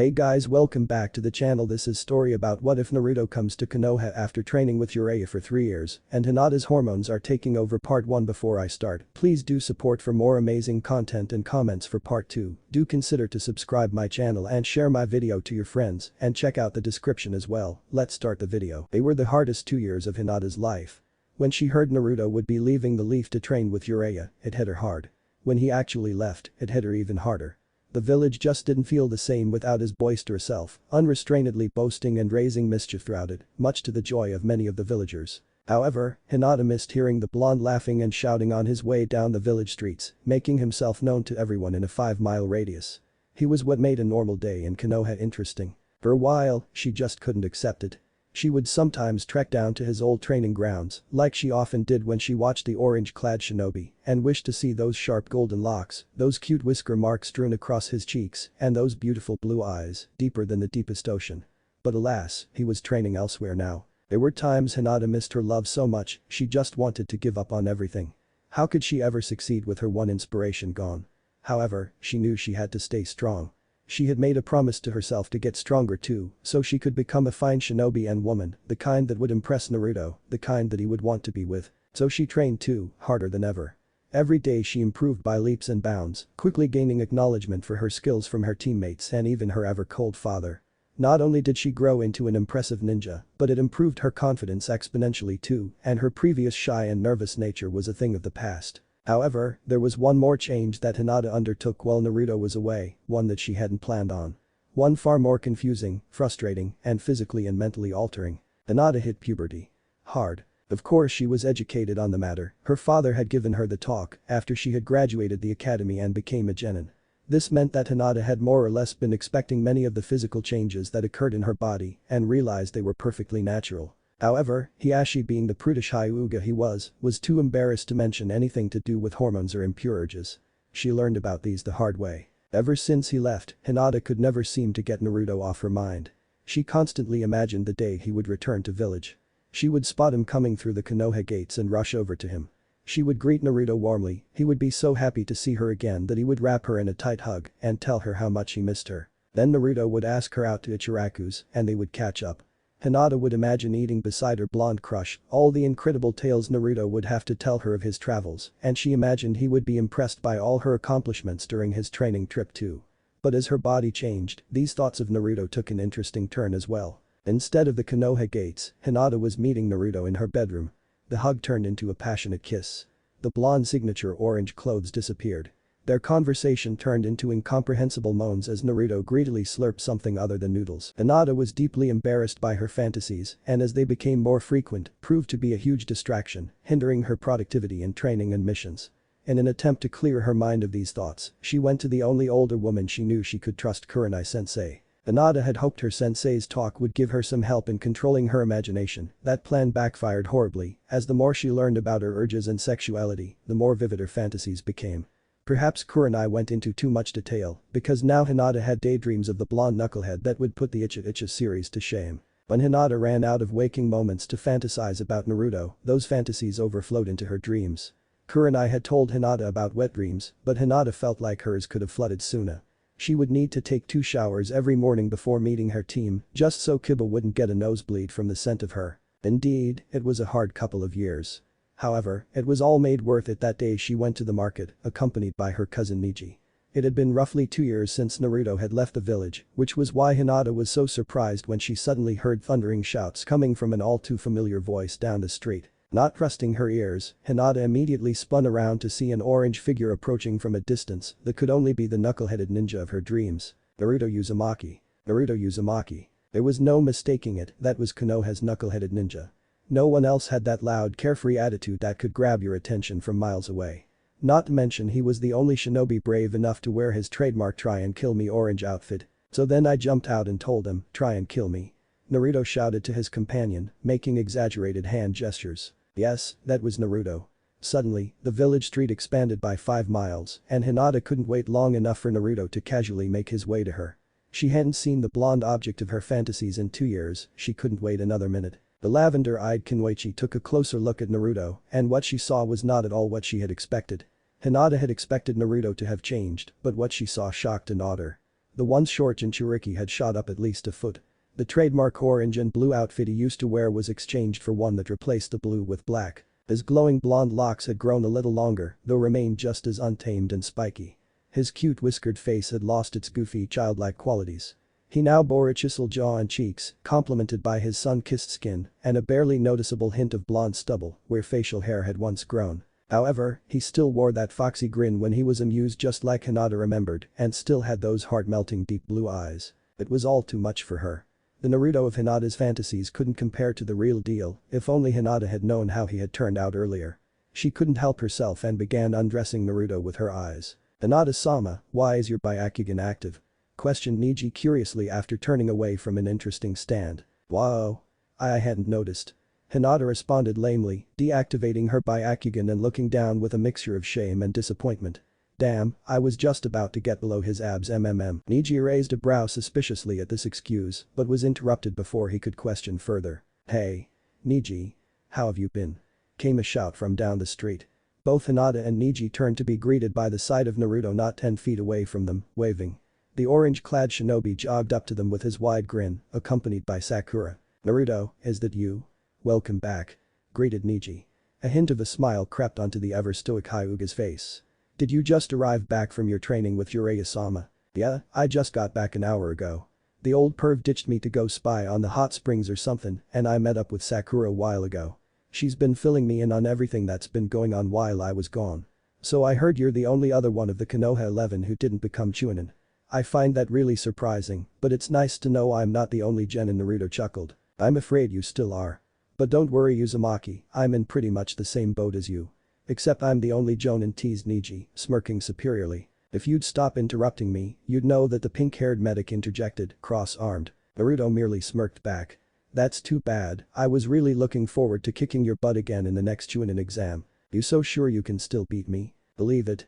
Hey guys, welcome back to the channel. This is story about what if Naruto comes to Konoha after training with Jiraiya for 3 years and Hinata's hormones are taking over. Part 1. Before I start, please do support for more amazing content and comments for part 2. Do consider to subscribe my channel and share my video to your friends and check out the description as well. Let's start the video. They were the hardest 2 years of Hinata's life. When she heard Naruto would be leaving the Leaf to train with Jiraiya, it hit her hard. When he actually left, it hit her even harder. The village just didn't feel the same without his boisterous self, unrestrainedly boasting and raising mischief throughout it, much to the joy of many of the villagers. However, Hinata missed hearing the blonde laughing and shouting on his way down the village streets, making himself known to everyone in a 5-mile radius. He was what made a normal day in Konoha interesting. For a while, she just couldn't accept it. She would sometimes trek down to his old training grounds, like she often did when she watched the orange-clad shinobi, and wished to see those sharp golden locks, those cute whisker marks strewn across his cheeks, and those beautiful blue eyes, deeper than the deepest ocean. But alas, he was training elsewhere now. There were times Hinata missed her love so much, she just wanted to give up on everything. How could she ever succeed with her one inspiration gone? However, she knew she had to stay strong. She had made a promise to herself to get stronger too, so she could become a fine shinobi and woman, the kind that would impress Naruto, the kind that he would want to be with. So she trained too, harder than ever. Every day she improved by leaps and bounds, quickly gaining acknowledgement for her skills from her teammates and even her ever-cold father. Not only did she grow into an impressive ninja, but it improved her confidence exponentially too, and her previous shy and nervous nature was a thing of the past. However, there was one more change that Hinata undertook while Naruto was away, one that she hadn't planned on. One far more confusing, frustrating, and physically and mentally altering. Hinata hit puberty. Hard. Of course she was educated on the matter, her father had given her the talk after she had graduated the academy and became a genin. This meant that Hinata had more or less been expecting many of the physical changes that occurred in her body and realized they were perfectly natural. However, Hiashi, being the prudish Hyuga he was too embarrassed to mention anything to do with hormones or impure urges. She learned about these the hard way. Ever since he left, Hinata could never seem to get Naruto off her mind. She constantly imagined the day he would return to village. She would spot him coming through the Konoha gates and rush over to him. She would greet Naruto warmly, he would be so happy to see her again that he would wrap her in a tight hug and tell her how much he missed her. Then Naruto would ask her out to Ichiraku's and they would catch up. Hinata would imagine eating beside her blonde crush all the incredible tales Naruto would have to tell her of his travels, and she imagined he would be impressed by all her accomplishments during his training trip too. But as her body changed, these thoughts of Naruto took an interesting turn as well. Instead of the Konoha gates, Hinata was meeting Naruto in her bedroom. The hug turned into a passionate kiss. The blonde signature orange clothes disappeared. Their conversation turned into incomprehensible moans as Naruto greedily slurped something other than noodles. Hinata was deeply embarrassed by her fantasies and as they became more frequent, proved to be a huge distraction, hindering her productivity in training and missions. In an attempt to clear her mind of these thoughts, she went to the only older woman she knew she could trust, Kurenai-sensei. Hinata had hoped her sensei's talk would give her some help in controlling her imagination. That plan backfired horribly, as the more she learned about her urges and sexuality, the more vivid her fantasies became. Perhaps Kurenai went into too much detail, because now Hinata had daydreams of the blonde knucklehead that would put the Icha series to shame. When Hinata ran out of waking moments to fantasize about Naruto, those fantasies overflowed into her dreams. Kurenai had told Hinata about wet dreams, but Hinata felt like hers could have flooded sooner. She would need to take 2 showers every morning before meeting her team, just so Kiba wouldn't get a nosebleed from the scent of her. Indeed, it was a hard couple of years. However, it was all made worth it that day she went to the market, accompanied by her cousin Niji. It had been roughly 2 years since Naruto had left the village, which was why Hinata was so surprised when she suddenly heard thundering shouts coming from an all too familiar voice down the street. Not trusting her ears, Hinata immediately spun around to see an orange figure approaching from a distance that could only be the knuckle-headed ninja of her dreams. Naruto Uzumaki. Naruto Uzumaki. There was no mistaking it, that was Konoha's knuckle-headed ninja. No one else had that loud, carefree attitude that could grab your attention from miles away. Not to mention he was the only shinobi brave enough to wear his trademark try and kill me orange outfit. So then I jumped out and told him, try and kill me. Naruto shouted to his companion, making exaggerated hand gestures. Yes, that was Naruto. Suddenly, the village street expanded by 5 miles, and Hinata couldn't wait long enough for Naruto to casually make his way to her. She hadn't seen the blonde object of her fantasies in 2 years, she couldn't wait another minute. The lavender-eyed Kunoichi took a closer look at Naruto, and what she saw was not at all what she had expected. Hinata had expected Naruto to have changed, but what she saw shocked and awed her. The once short Jinchuriki had shot up at least a foot. The trademark orange and blue outfit he used to wear was exchanged for one that replaced the blue with black. His glowing blonde locks had grown a little longer, though remained just as untamed and spiky. His cute whiskered face had lost its goofy childlike qualities. He now bore a chiseled jaw and cheeks, complemented by his sun-kissed skin, and a barely noticeable hint of blonde stubble where facial hair had once grown. However, he still wore that foxy grin when he was amused just like Hinata remembered and still had those heart-melting deep blue eyes. It was all too much for her. The Naruto of Hinata's fantasies couldn't compare to the real deal, if only Hinata had known how he had turned out earlier. She couldn't help herself and began undressing Naruto with her eyes. "Hinata-sama, why is your Byakugan active?" questioned Neji curiously after turning away from an interesting stand. "Whoa. I hadn't noticed." Hinata responded lamely, deactivating her Byakugan and looking down with a mixture of shame and disappointment. "Damn, I was just about to get below his abs Neji raised a brow suspiciously at this excuse but was interrupted before he could question further. "Hey. Neji. How have you been?" came a shout from down the street. Both Hinata and Neji turned to be greeted by the sight of Naruto not 10 feet away from them, waving. The orange-clad shinobi jogged up to them with his wide grin, accompanied by Sakura. "Naruto, is that you? Welcome back," greeted Neji. A hint of a smile crept onto the ever-stoic Hyuga's face. "Did you just arrive back from your training with Jiraiya-sama?" "Yeah, I just got back an hour ago. The old perv ditched me to go spy on the hot springs or something and I met up with Sakura a while ago. She's been filling me in on everything that's been going on while I was gone. So I heard you're the only other one of the Konoha 11 who didn't become Chunin. I find that really surprising, but it's nice to know I'm not the only Genin." Naruto chuckled. "I'm afraid you still are. But don't worry Uzumaki, I'm in pretty much the same boat as you. Except I'm the only Jonin," teased Neji, smirking superiorly. "If you'd stop interrupting me, you'd know that," the pink-haired medic interjected, cross-armed. Naruto merely smirked back. "That's too bad, I was really looking forward to kicking your butt again in the next Chunin exam. You so sure you can still beat me? Believe it?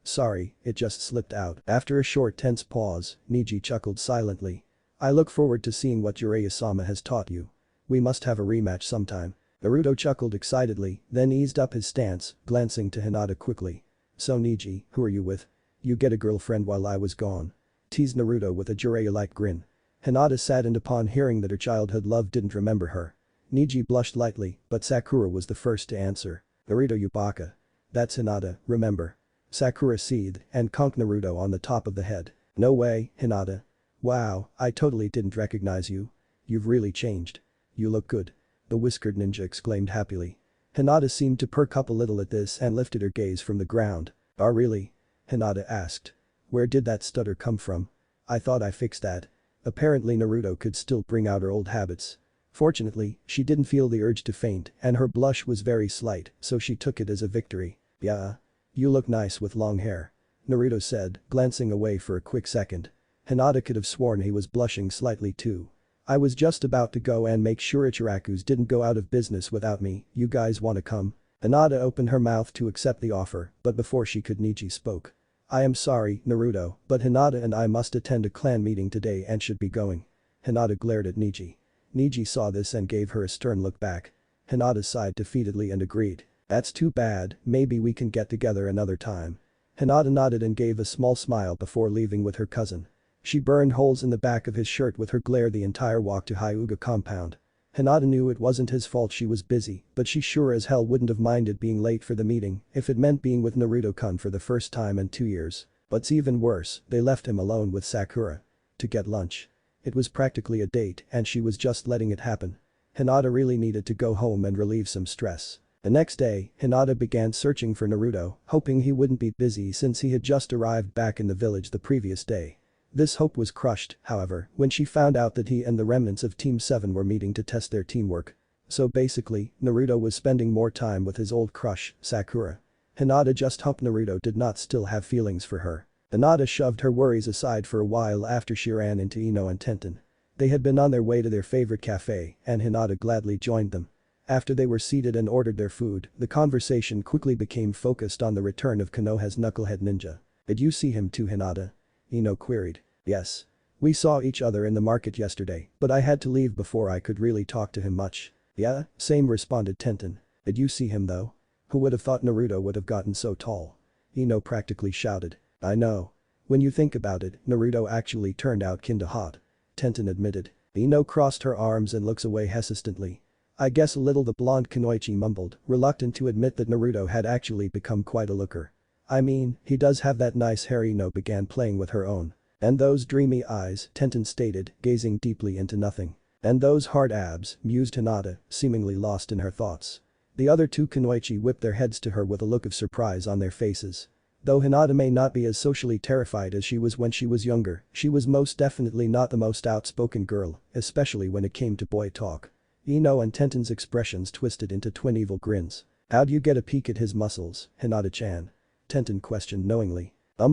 Sorry, it just slipped out." After a short tense pause, Neji chuckled silently. "I look forward to seeing what Jiraiya-sama has taught you. We must have a rematch sometime." Naruto chuckled excitedly, then eased up his stance, glancing to Hinata quickly. "So Neji, who are you with? You get a girlfriend while I was gone?" teased Naruto with a Jiraiya-like grin. Hinata saddened upon hearing that her childhood love didn't remember her. Neji blushed lightly, but Sakura was the first to answer. "Naruto you baka. That's Hinata, remember?" Sakura seethed and conked Naruto on the top of the head. "No way, Hinata. Wow, I totally didn't recognize you. You've really changed. You look good," the whiskered ninja exclaimed happily. Hinata seemed to perk up a little at this and lifted her gaze from the ground. "Oh really?" Hinata asked. "Where did that stutter come from? I thought I fixed that." Apparently Naruto could still bring out her old habits. Fortunately, she didn't feel the urge to faint and her blush was very slight, so she took it as a victory. "Yeah. You look nice with long hair," Naruto said, glancing away for a quick second. Hinata could have sworn he was blushing slightly too. "I was just about to go and make sure Ichiraku's didn't go out of business without me, you guys wanna come?" Hinata opened her mouth to accept the offer, but before she could Neji spoke. "I am sorry, Naruto, but Hinata and I must attend a clan meeting today and should be going." Hinata glared at Neji. Neji saw this and gave her a stern look back. Hinata sighed defeatedly and agreed. "That's too bad, maybe we can get together another time." Hinata nodded and gave a small smile before leaving with her cousin. She burned holes in the back of his shirt with her glare the entire walk to Hyuga compound. Hinata knew it wasn't his fault she was busy, but she sure as hell wouldn't have minded being late for the meeting if it meant being with Naruto-kun for the first time in 2 years. What's even worse, they left him alone with Sakura. To get lunch. It was practically a date and she was just letting it happen. Hinata really needed to go home and relieve some stress. The next day, Hinata began searching for Naruto, hoping he wouldn't be busy since he had just arrived back in the village the previous day. This hope was crushed, however, when she found out that he and the remnants of Team 7 were meeting to test their teamwork. So basically, Naruto was spending more time with his old crush, Sakura. Hinata just hoped Naruto did not still have feelings for her. Hinata shoved her worries aside for a while after she ran into Ino and Tenten. They had been on their way to their favorite cafe and Hinata gladly joined them. After they were seated and ordered their food, the conversation quickly became focused on the return of Konoha's knucklehead ninja. "Did you see him too, Hinata?" Ino queried. "Yes. We saw each other in the market yesterday, but I had to leave before I could really talk to him much." "Yeah, same," responded Tenten. "Did you see him though? Who would have thought Naruto would have gotten so tall?" Ino practically shouted. "I know. When you think about it, Naruto actually turned out kinda hot. Tenten admitted. Ino crossed her arms and looks away hesitantly. I guess a little, the blonde Kunoichi mumbled, reluctant to admit that Naruto had actually become quite a looker. I mean, he does have that nice hair. Ino began playing with her own. And those dreamy eyes, Tenten stated, gazing deeply into nothing. And those hard abs, mused Hinata, seemingly lost in her thoughts. The other two Kunoichi whipped their heads to her with a look of surprise on their faces. Though Hinata may not be as socially terrified as she was when she was younger, she was most definitely not the most outspoken girl, especially when it came to boy talk. Ino and Tenten's expressions twisted into twin evil grins. How'd you get a peek at his muscles, Hinata-chan? Tenten questioned knowingly. Well,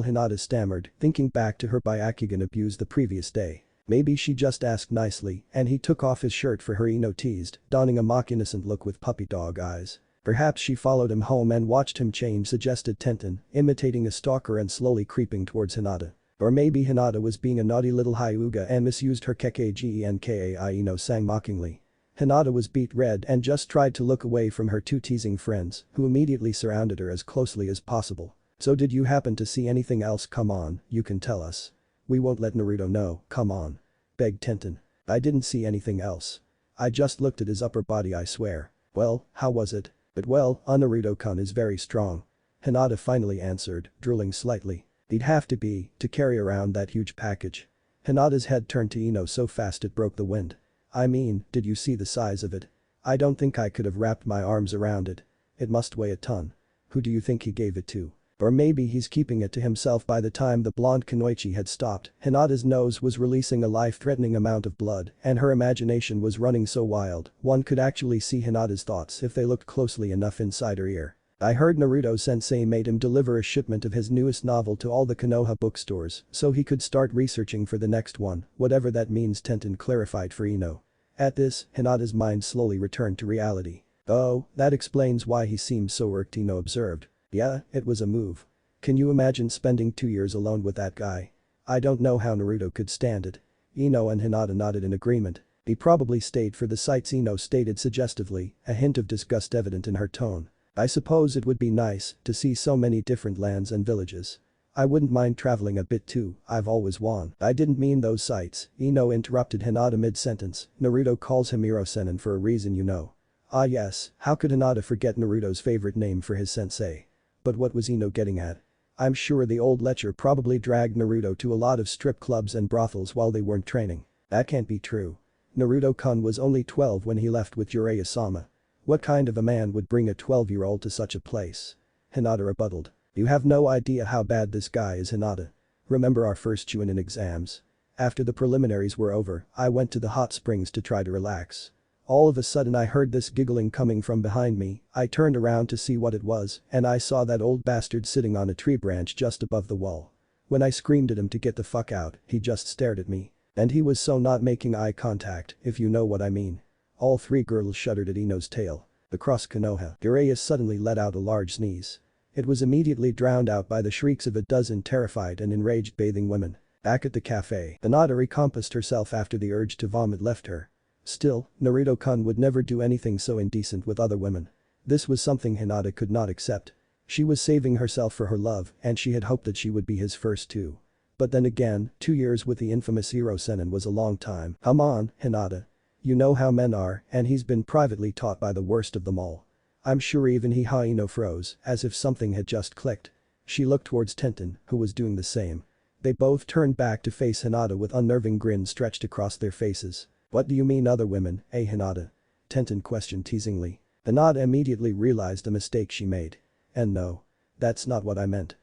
Hinata stammered, thinking back to her Byakugan abuse the previous day. Maybe she just asked nicely, and he took off his shirt for her. Ino teased, donning a mock-innocent look with puppy dog eyes. Perhaps she followed him home and watched him change, suggested Tenten, imitating a stalker and slowly creeping towards Hinata. Or maybe Hinata was being a naughty little Hyuga and misused her Kekgenkai, Ino sang mockingly. Hinata was beet red and just tried to look away from her two teasing friends, who immediately surrounded her as closely as possible. So did you happen to see anything else? Come on, you can tell us. We won't let Naruto know, come on. Begged Tenten. I didn't see anything else. I just looked at his upper body, I swear. Well, how was it? But well, Naruto-kun is very strong. Hinata finally answered, drooling slightly. He'd have to be, to carry around that huge package. Hinata's head turned to Ino so fast it broke the wind. I mean, did you see the size of it? I don't think I could have wrapped my arms around it. It must weigh a ton. Who do you think he gave it to? Or maybe he's keeping it to himself. By the time the blonde Kunoichi had stopped, Hinata's nose was releasing a life-threatening amount of blood and her imagination was running so wild, one could actually see Hinata's thoughts if they looked closely enough inside her ear. I heard Naruto-sensei made him deliver a shipment of his newest novel to all the Konoha bookstores so he could start researching for the next one, whatever that means, Tenten clarified for Ino. At this, Hinata's mind slowly returned to reality. Oh, that explains why he seemed so irked, Ino observed. Yeah, it was a move. Can you imagine spending 2 years alone with that guy? I don't know how Naruto could stand it. Ino and Hinata nodded in agreement. He probably stayed for the sights, Ino stated suggestively, a hint of disgust evident in her tone. I suppose it would be nice to see so many different lands and villages. I wouldn't mind traveling a bit too, I've always wanted. I didn't mean those sights, Ino interrupted Hinata mid-sentence. Naruto calls him Iro-senin for a reason, you know. Ah yes, how could Hinata forget Naruto's favorite name for his sensei? But what was Ino getting at? I'm sure the old lecher probably dragged Naruto to a lot of strip clubs and brothels while they weren't training. That can't be true. Naruto-kun was only 12 when he left with Jiraiya-sama. What kind of a man would bring a 12-year-old to such a place? Hinata rebutted. You have no idea how bad this guy is, Hinata. Remember our first Chunin exams? After the preliminaries were over, I went to the hot springs to try to relax. All of a sudden I heard this giggling coming from behind me. I turned around to see what it was and I saw that old bastard sitting on a tree branch just above the wall. When I screamed at him to get the fuck out, he just stared at me. And he was so not making eye contact, if you know what I mean. All three girls shuddered at Ino's tale. Across Konoha, Jiraiya suddenly let out a large sneeze. It was immediately drowned out by the shrieks of a dozen terrified and enraged bathing women. Back at the cafe, Hinata recomposed herself after the urge to vomit left her. Still, Naruto-kun would never do anything so indecent with other women. This was something Hinata could not accept. She was saving herself for her love and she had hoped that she would be his first too. But then again, 2 years with the infamous Iro-senin was a long time. Come on, Hinata. You know how men are and he's been privately taught by the worst of them all. I'm sure even Ino froze, as if something had just clicked. She looked towards Tenten, who was doing the same. They both turned back to face Hinata with unnerving grins stretched across their faces. What do you mean other women, Hinata? Tenten questioned teasingly. Hinata immediately realized the mistake she made. And no. That's not what I meant.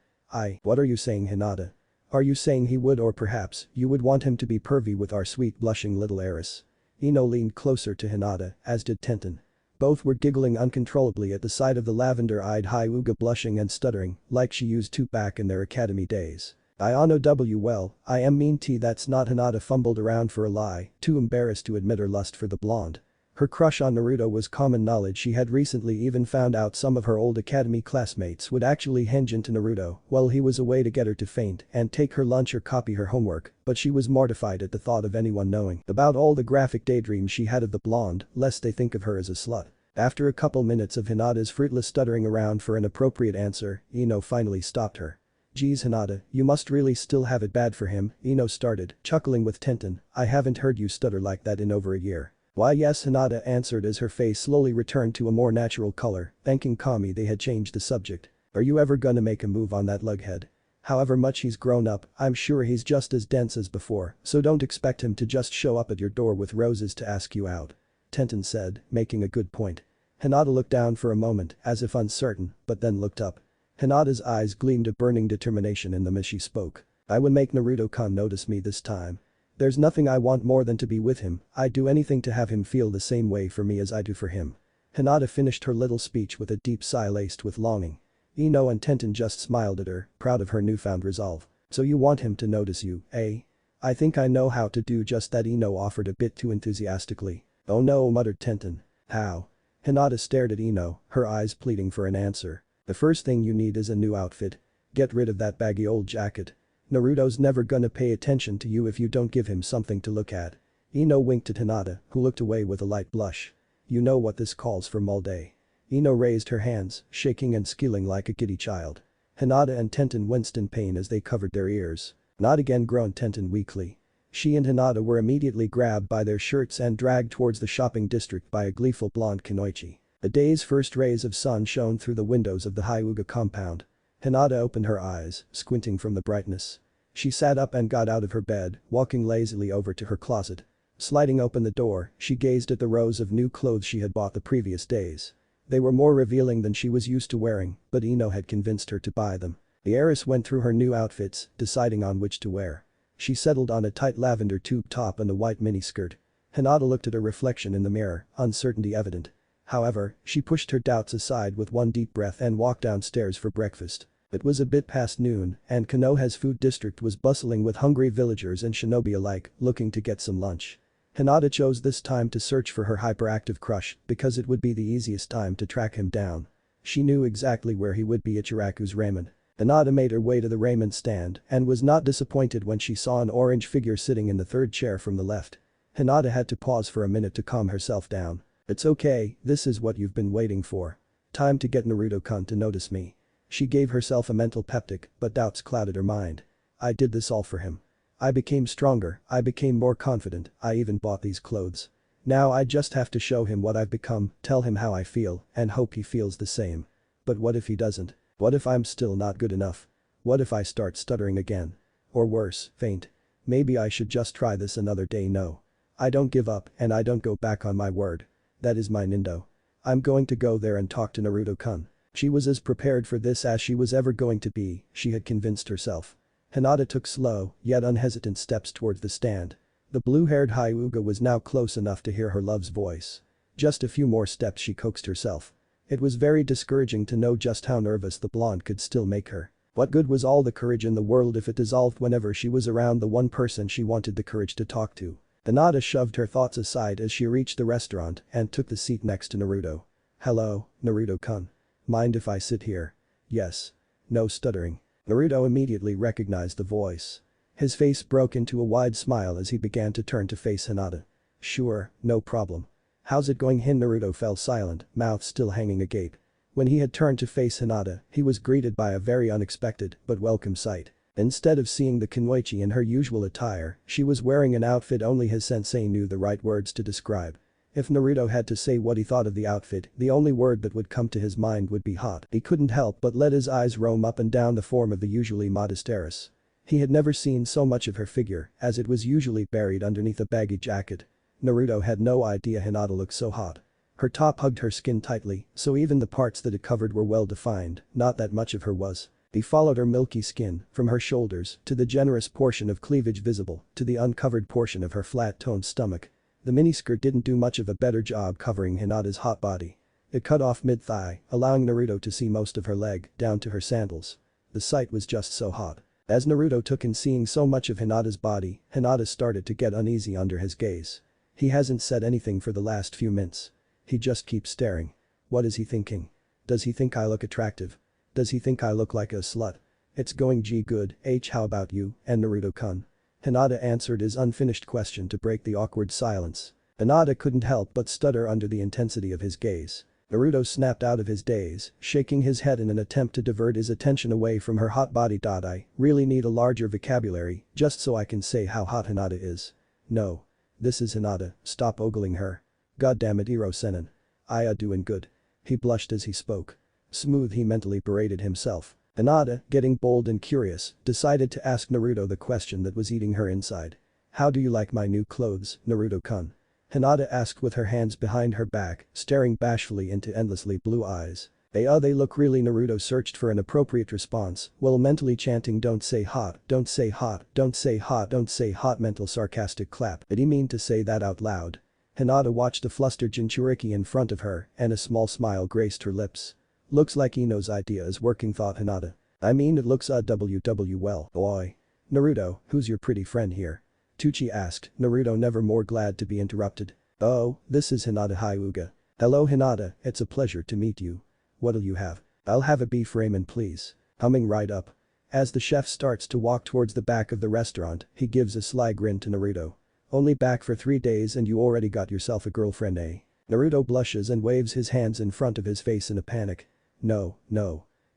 What are you saying, Hinata? Are you saying he would, or perhaps you would want him to be pervy with our sweet blushing little heiress? Ino leaned closer to Hinata, as did Tenten. Both were giggling uncontrollably at the sight of the lavender-eyed Hyuga blushing and stuttering like she used to back in their academy days. Well, I am mean T, that's not. Hinata fumbled around for a lie, too embarrassed to admit her lust for the blonde. Her crush on Naruto was common knowledge. She had recently even found out some of her old academy classmates would actually hinge into Naruto while he was away to get her to faint and take her lunch or copy her homework, but she was mortified at the thought of anyone knowing about all the graphic daydreams she had of the blonde, lest they think of her as a slut. After a couple minutes of Hinata's fruitless stuttering around for an appropriate answer, Ino finally stopped her. Geez Hinata, you must really still have it bad for him, Ino started, chuckling with Tenten, I haven't heard you stutter like that in over a year. Why yes Hinata answered as her face slowly returned to a more natural color, thanking Kami they had changed the subject. Are you ever gonna make a move on that lughead? However much he's grown up, I'm sure he's just as dense as before, so don't expect him to just show up at your door with roses to ask you out. Tenten said, making a good point. Hinata looked down for a moment, as if uncertain, but then looked up. Hinata's eyes gleamed a burning determination in them as she spoke. I would make Naruto-kun notice me this time. There's nothing I want more than to be with him, I'd do anything to have him feel the same way for me as I do for him. Hinata finished her little speech with a deep sigh laced with longing. Ino and Tenten just smiled at her, proud of her newfound resolve. So you want him to notice you, eh? I think I know how to do just that, Ino offered a bit too enthusiastically. Oh no, muttered Tenten. How? Hinata stared at Ino, her eyes pleading for an answer. The first thing you need is a new outfit. Get rid of that baggy old jacket. Naruto's never gonna pay attention to you if you don't give him something to look at. Ino winked at Hinata, who looked away with a light blush. You know what this calls for, Mulday. Ino raised her hands, shaking and squealing like a giddy child. Hinata and Tenten winced in pain as they covered their ears. Not again, groaned Tenten weakly. She and Hinata were immediately grabbed by their shirts and dragged towards the shopping district by a gleeful blonde kunoichi. The day's first rays of sun shone through the windows of the Hyuga compound. Hinata opened her eyes, squinting from the brightness. She sat up and got out of her bed, walking lazily over to her closet. Sliding open the door, she gazed at the rows of new clothes she had bought the previous days. They were more revealing than she was used to wearing, but Ino had convinced her to buy them. The heiress went through her new outfits, deciding on which to wear. She settled on a tight lavender tube top and a white miniskirt. Hinata looked at her reflection in the mirror, uncertainty evident. However, she pushed her doubts aside with one deep breath and walked downstairs for breakfast. It was a bit past noon, and Konoha's food district was bustling with hungry villagers and shinobi alike, looking to get some lunch. Hinata chose this time to search for her hyperactive crush because it would be the easiest time to track him down. She knew exactly where he would be at Yuraku's ramen. Hinata made her way to the ramen stand and was not disappointed when she saw an orange figure sitting in the third chair from the left. Hinata had to pause for a minute to calm herself down. It's okay, this is what you've been waiting for. Time to get Naruto-kun to notice me. She gave herself a mental pep-talk, but doubts clouded her mind. I did this all for him. I became stronger, I became more confident, I even bought these clothes. Now I just have to show him what I've become, tell him how I feel, and hope he feels the same. But what if he doesn't? What if I'm still not good enough? What if I start stuttering again? Or worse, faint? Maybe I should just try this another day. No. I don't give up and I don't go back on my word. That is my Nindo. I'm going to go there and talk to Naruto-kun. She was as prepared for this as she was ever going to be, she had convinced herself. Hinata took slow, yet unhesitant steps towards the stand. The blue-haired Hyuga was now close enough to hear her love's voice. Just a few more steps, she coaxed herself. It was very discouraging to know just how nervous the blonde could still make her. What good was all the courage in the world if it dissolved whenever she was around the one person she wanted the courage to talk to? Hinata shoved her thoughts aside as she reached the restaurant and took the seat next to Naruto. Hello, Naruto-kun. Mind if I sit here? Yes. No stuttering. Naruto immediately recognized the voice. His face broke into a wide smile as he began to turn to face Hinata. Sure, no problem. How's it going? Naruto fell silent, mouth still hanging agape. When he had turned to face Hinata, he was greeted by a very unexpected but welcome sight. Instead of seeing the kunoichi in her usual attire, she was wearing an outfit only his sensei knew the right words to describe. If Naruto had to say what he thought of the outfit, the only word that would come to his mind would be hot. He couldn't help but let his eyes roam up and down the form of the usually modest heiress. He had never seen so much of her figure, as it was usually buried underneath a baggy jacket. Naruto had no idea Hinata looked so hot. Her top hugged her skin tightly, so even the parts that it covered were well defined, not that much of her was. He followed her milky skin, from her shoulders, to the generous portion of cleavage visible, to the uncovered portion of her flat-toned stomach. The miniskirt didn't do much of a better job covering Hinata's hot body. It cut off mid-thigh, allowing Naruto to see most of her leg, down to her sandals. The sight was just so hot. As Naruto took in seeing so much of Hinata's body, Hinata started to get uneasy under his gaze. He hasn't said anything for the last few minutes. He just keeps staring. What is he thinking? Does he think I look attractive? Does he think I look like a slut? It's going good, how about you, and Naruto-kun? Hinata answered his unfinished question to break the awkward silence. Hinata couldn't help but stutter under the intensity of his gaze. Naruto snapped out of his daze, shaking his head in an attempt to divert his attention away from her hot body. I really need a larger vocabulary just so I can say how hot Hinata is. No. This is Hinata, stop ogling her. Goddammit Iro-senin. I doing good. He blushed as he spoke. Smooth, he mentally berated himself. Hinata, getting bold and curious, decided to ask Naruto the question that was eating her inside. How do you like my new clothes, Naruto-kun? Hinata asked with her hands behind her back, staring bashfully into endlessly blue eyes. They look really. Naruto searched for an appropriate response, while mentally chanting don't say hot, don't say hot, don't say hot, don't say hot. Mental sarcastic clap. Did he mean to say that out loud? Hinata watched the flustered Jinchuriki in front of her, and a small smile graced her lips. Looks like Ino's idea is working, thought Hinata. I mean, it looks well. Oi. Naruto, who's your pretty friend here? Tucci asked, Naruto never more glad to be interrupted. Oh, this is Hinata Hyuga. Hello Hinata, it's a pleasure to meet you. What'll you have? I'll have a beef ramen please. Humming right up. As the chef starts to walk towards the back of the restaurant, he gives a sly grin to Naruto. Only back for 3 days and you already got yourself a girlfriend, eh? Naruto blushes and waves his hands in front of his face in a panic. No.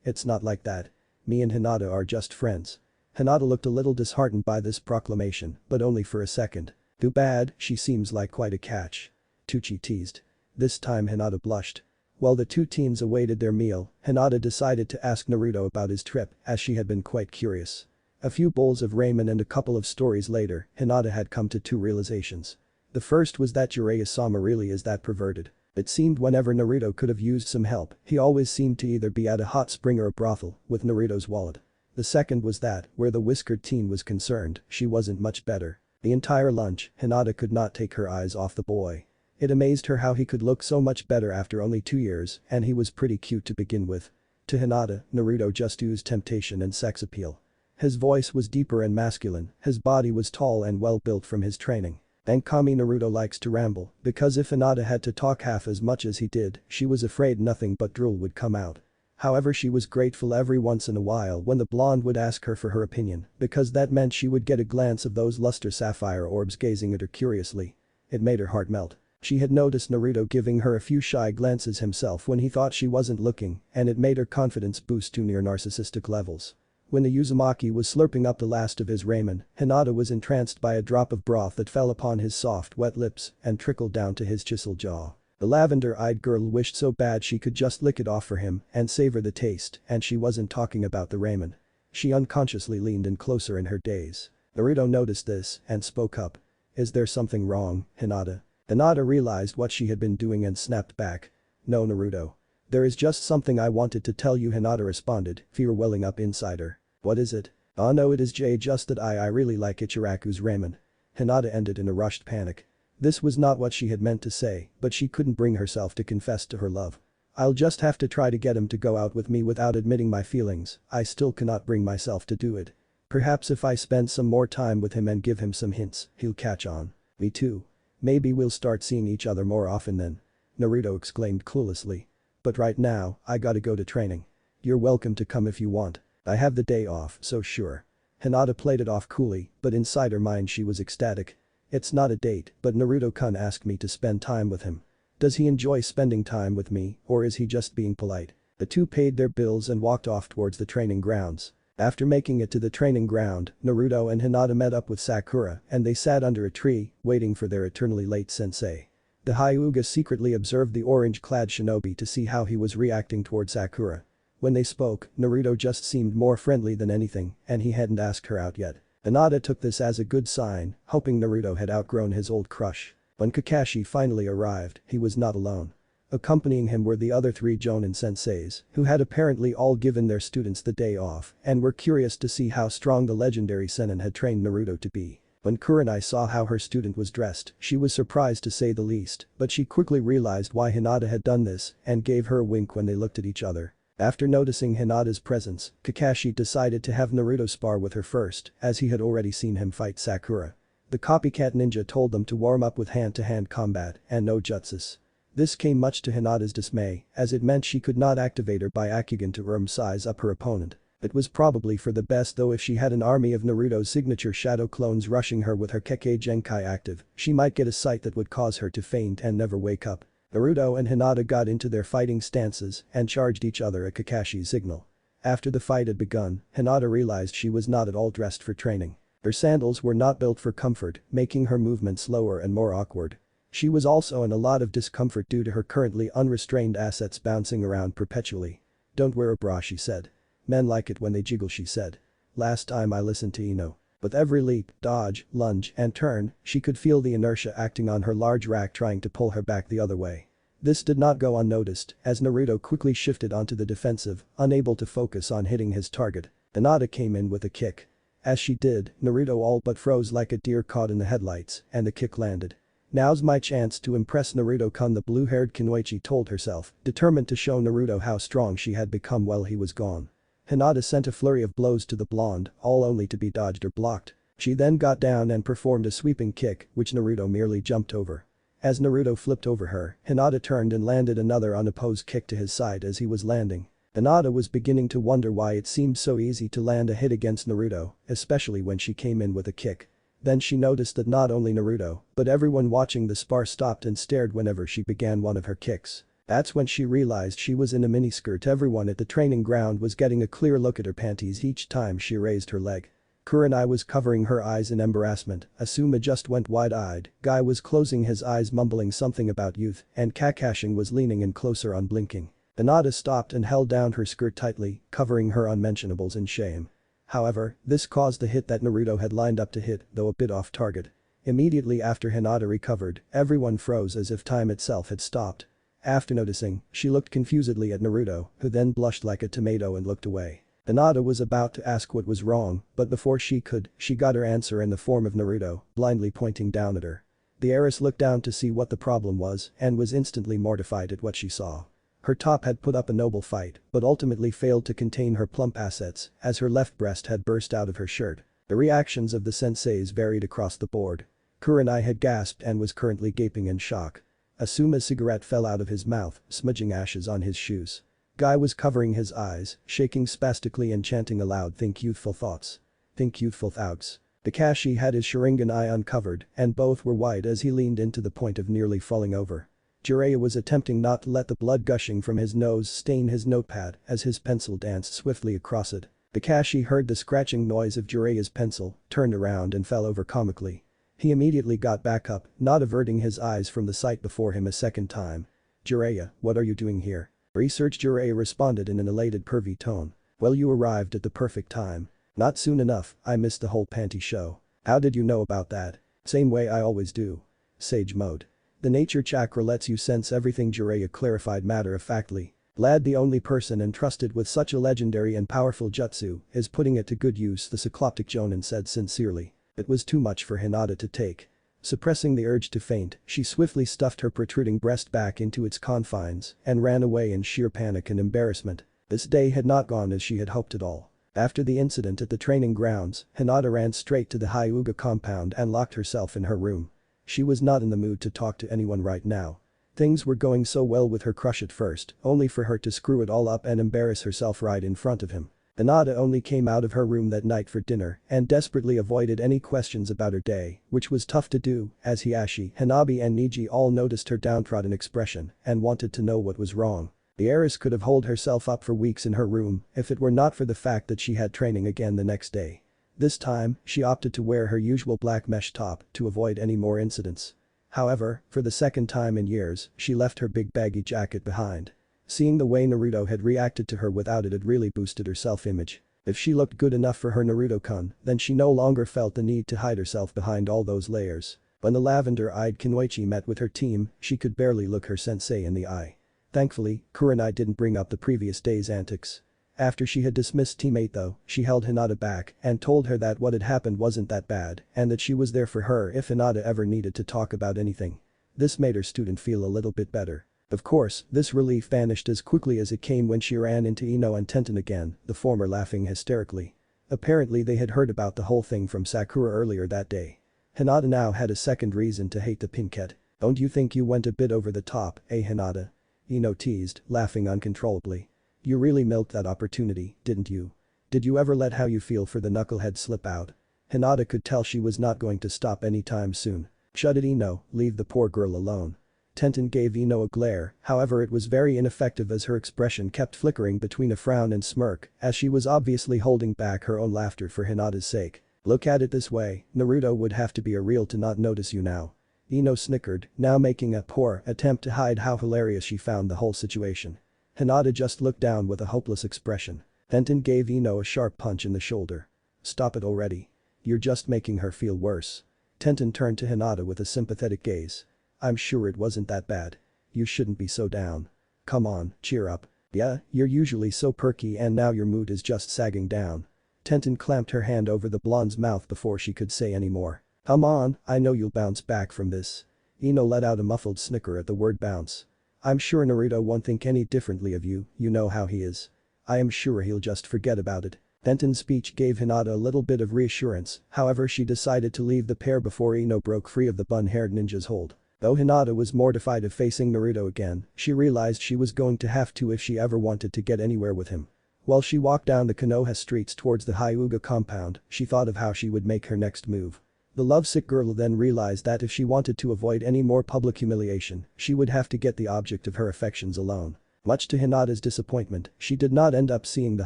It's not like that. Me and Hinata are just friends. Hinata looked a little disheartened by this proclamation, but only for a second. Too bad, she seems like quite a catch. Tucci teased. This time Hinata blushed. While the two teens awaited their meal, Hinata decided to ask Naruto about his trip, as she had been quite curious. A few bowls of ramen and a couple of stories later, Hinata had come to 2 realizations. The first was that Jiraiya-sama really is that perverted. It seemed whenever Naruto could have used some help, he always seemed to either be at a hot spring or a brothel, with Naruto's wallet. The second was that, where the whiskered teen was concerned, she wasn't much better. The entire lunch, Hinata could not take her eyes off the boy. It amazed her how he could look so much better after only 2 years, and he was pretty cute to begin with. To Hinata, Naruto just oozed temptation and sex appeal. His voice was deeper and masculine, his body was tall and well built from his training. And Kami Naruto likes to ramble, because if Hinata had to talk half as much as he did, she was afraid nothing but drool would come out. However, she was grateful every once in a while when the blonde would ask her for her opinion, because that meant she would get a glance of those luster sapphire orbs gazing at her curiously. It made her heart melt. She had noticed Naruto giving her a few shy glances himself when he thought she wasn't looking, and it made her confidence boost to near narcissistic levels. When the Uzumaki was slurping up the last of his ramen, Hinata was entranced by a drop of broth that fell upon his soft, wet lips and trickled down to his chiseled jaw. The lavender-eyed girl wished so bad she could just lick it off for him and savor the taste, and she wasn't talking about the ramen. She unconsciously leaned in closer in her daze. Naruto noticed this and spoke up. Is there something wrong, Hinata? Hinata realized what she had been doing and snapped back. No Naruto. There is just something I wanted to tell you, Hinata responded, fear welling up inside her. What is it? Oh no, it is just that I really like Ichiraku's ramen. Hinata ended in a rushed panic. This was not what she had meant to say, but she couldn't bring herself to confess to her love. I'll just have to try to get him to go out with me without admitting my feelings, I still cannot bring myself to do it. Perhaps if I spend some more time with him and give him some hints, he'll catch on. Me too. Maybe we'll start seeing each other more often then. Naruto exclaimed cluelessly. But right now, I gotta go to training. You're welcome to come if you want. I have the day off, so sure. Hinata played it off coolly, but inside her mind she was ecstatic. It's not a date, but Naruto-kun asked me to spend time with him. Does he enjoy spending time with me, or is he just being polite? The two paid their bills and walked off towards the training grounds. After making it to the training ground, Naruto and Hinata met up with Sakura and they sat under a tree, waiting for their eternally late sensei. The Hyuga secretly observed the orange-clad shinobi to see how he was reacting toward Sakura. When they spoke, Naruto just seemed more friendly than anything, and he hadn't asked her out yet. Hinata took this as a good sign, hoping Naruto had outgrown his old crush. When Kakashi finally arrived, he was not alone. Accompanying him were the other 3 Jonin senseis, who had apparently all given their students the day off and were curious to see how strong the legendary Sennin had trained Naruto to be. When Kurenai saw how her student was dressed, she was surprised to say the least, but she quickly realized why Hinata had done this and gave her a wink when they looked at each other. After noticing Hinata's presence, Kakashi decided to have Naruto spar with her first, as he had already seen him fight Sakura. The copycat ninja told them to warm up with hand-to-hand combat and no jutsus. This came much to Hinata's dismay, as it meant she could not activate her Byakugan to size up her opponent. It was probably for the best, though. If she had an army of Naruto's signature shadow clones rushing her with her Kekkei Genkai active, she might get a sight that would cause her to faint and never wake up. Naruto and Hinata got into their fighting stances and charged each other at Kakashi's signal. After the fight had begun, Hinata realized she was not at all dressed for training. Her sandals were not built for comfort, making her movement slower and more awkward. She was also in a lot of discomfort due to her currently unrestrained assets bouncing around perpetually. "Don't wear a bra," she said. "Men like it when they jiggle," she said. Last time I listened to Ino. With every leap, dodge, lunge, and turn, she could feel the inertia acting on her large rack trying to pull her back the other way. This did not go unnoticed, as Naruto quickly shifted onto the defensive, unable to focus on hitting his target. Hinata came in with a kick. As she did, Naruto all but froze like a deer caught in the headlights, and the kick landed. "Now's my chance to impress Naruto-kun," the blue-haired Kunoichi told herself, determined to show Naruto how strong she had become while he was gone. Hinata sent a flurry of blows to the blonde, all only to be dodged or blocked. She then got down and performed a sweeping kick, which Naruto merely jumped over. As Naruto flipped over her, Hinata turned and landed another unopposed kick to his side as he was landing. Hinata was beginning to wonder why it seemed so easy to land a hit against Naruto, especially when she came in with a kick. Then she noticed that not only Naruto, but everyone watching the spar stopped and stared whenever she began one of her kicks. That's when she realized she was in a miniskirt. Everyone at the training ground was getting a clear look at her panties each time she raised her leg. Kurenai was covering her eyes in embarrassment, Asuma just went wide-eyed, Guy was closing his eyes mumbling something about youth, and Kakashi was leaning in closer unblinking. Hinata stopped and held down her skirt tightly, covering her unmentionables in shame. However, this caused the hit that Naruto had lined up to hit, though a bit off target. Immediately after Hinata recovered, everyone froze as if time itself had stopped. After noticing, she looked confusedly at Naruto, who then blushed like a tomato and looked away. Hinata was about to ask what was wrong, but before she could, she got her answer in the form of Naruto, blindly pointing down at her. The heiress looked down to see what the problem was and was instantly mortified at what she saw. Her top had put up a noble fight, but ultimately failed to contain her plump assets, as her left breast had burst out of her shirt. The reactions of the senseis varied across the board. Kurenai had gasped and was currently gaping in shock. Asuma's cigarette fell out of his mouth, smudging ashes on his shoes. Guy was covering his eyes, shaking spastically and chanting aloud, "Think youthful thoughts. Think youthful thoughts." Kakashi had his Sharingan eye uncovered, and both were wide as he leaned in to the point of nearly falling over. Jiraiya was attempting not to let the blood gushing from his nose stain his notepad as his pencil danced swiftly across it. Kakashi heard the scratching noise of Jiraiya's pencil, turned around and fell over comically. He immediately got back up, not averting his eyes from the sight before him a second time. "Jiraiya, what are you doing here?" Research Jiraiya responded in an elated pervy tone. "Well, you arrived at the perfect time. Not soon enough, I missed the whole panty show." "How did you know about that?" "Same way I always do. Sage mode. The nature chakra lets you sense everything," Jiraiya clarified matter-of-factly. "Lad, the only person entrusted with such a legendary and powerful jutsu is putting it to good use," the cycloptic Jonin said sincerely. It was too much for Hinata to take. Suppressing the urge to faint, she swiftly stuffed her protruding breast back into its confines and ran away in sheer panic and embarrassment. This day had not gone as she had hoped at all. After the incident at the training grounds, Hinata ran straight to the Hyuga compound and locked herself in her room. She was not in the mood to talk to anyone right now. Things were going so well with her crush at first, only for her to screw it all up and embarrass herself right in front of him. Hinata only came out of her room that night for dinner and desperately avoided any questions about her day, which was tough to do as Hiashi, Hanabi and Niji all noticed her downtrodden expression and wanted to know what was wrong. The heiress could have holed herself up for weeks in her room if it were not for the fact that she had training again the next day. This time, she opted to wear her usual black mesh top to avoid any more incidents. However, for the second time in years, she left her big baggy jacket behind. Seeing the way Naruto had reacted to her without it had really boosted her self-image. If she looked good enough for her Naruto-kun, then she no longer felt the need to hide herself behind all those layers. When the lavender-eyed Kunoichi met with her team, she could barely look her sensei in the eye. Thankfully, Kurenai didn't bring up the previous day's antics. After she had dismissed teammate though, she held Hinata back and told her that what had happened wasn't that bad and that she was there for her if Hinata ever needed to talk about anything. This made her student feel a little bit better. Of course, this relief vanished as quickly as it came when she ran into Ino and Tenten again, the former laughing hysterically. Apparently they had heard about the whole thing from Sakura earlier that day. Hinata now had a second reason to hate the Pinkette. "Don't you think you went a bit over the top, eh Hinata?" Ino teased, laughing uncontrollably. "You really milked that opportunity, didn't you? Did you ever let how you feel for the knucklehead slip out?" Hinata could tell she was not going to stop anytime soon. "Shut it Ino, leave the poor girl alone." Tenten gave Ino a glare, however it was very ineffective as her expression kept flickering between a frown and smirk, as she was obviously holding back her own laughter for Hinata's sake. Look at it this way, Naruto would have to be a real to not notice you now. Ino snickered, now making a poor attempt to hide how hilarious she found the whole situation. Hinata just looked down with a hopeless expression. Tenten gave Ino a sharp punch in the shoulder. Stop it already. You're just making her feel worse. Tenten turned to Hinata with a sympathetic gaze. I'm sure it wasn't that bad. You shouldn't be so down. Come on, cheer up. Yeah, you're usually so perky and now your mood is just sagging down. Tenten clamped her hand over the blonde's mouth before she could say any more. Come on, I know you'll bounce back from this. Ino let out a muffled snicker at the word bounce. I'm sure Naruto won't think any differently of you, you know how he is. I am sure he'll just forget about it. Tenten's speech gave Hinata a little bit of reassurance, however she decided to leave the pair before Ino broke free of the bun-haired ninja's hold. Though Hinata was mortified of facing Naruto again, she realized she was going to have to if she ever wanted to get anywhere with him. While she walked down the Konoha streets towards the Hyuga compound, she thought of how she would make her next move. The lovesick girl then realized that if she wanted to avoid any more public humiliation, she would have to get the object of her affections alone. Much to Hinata's disappointment, she did not end up seeing the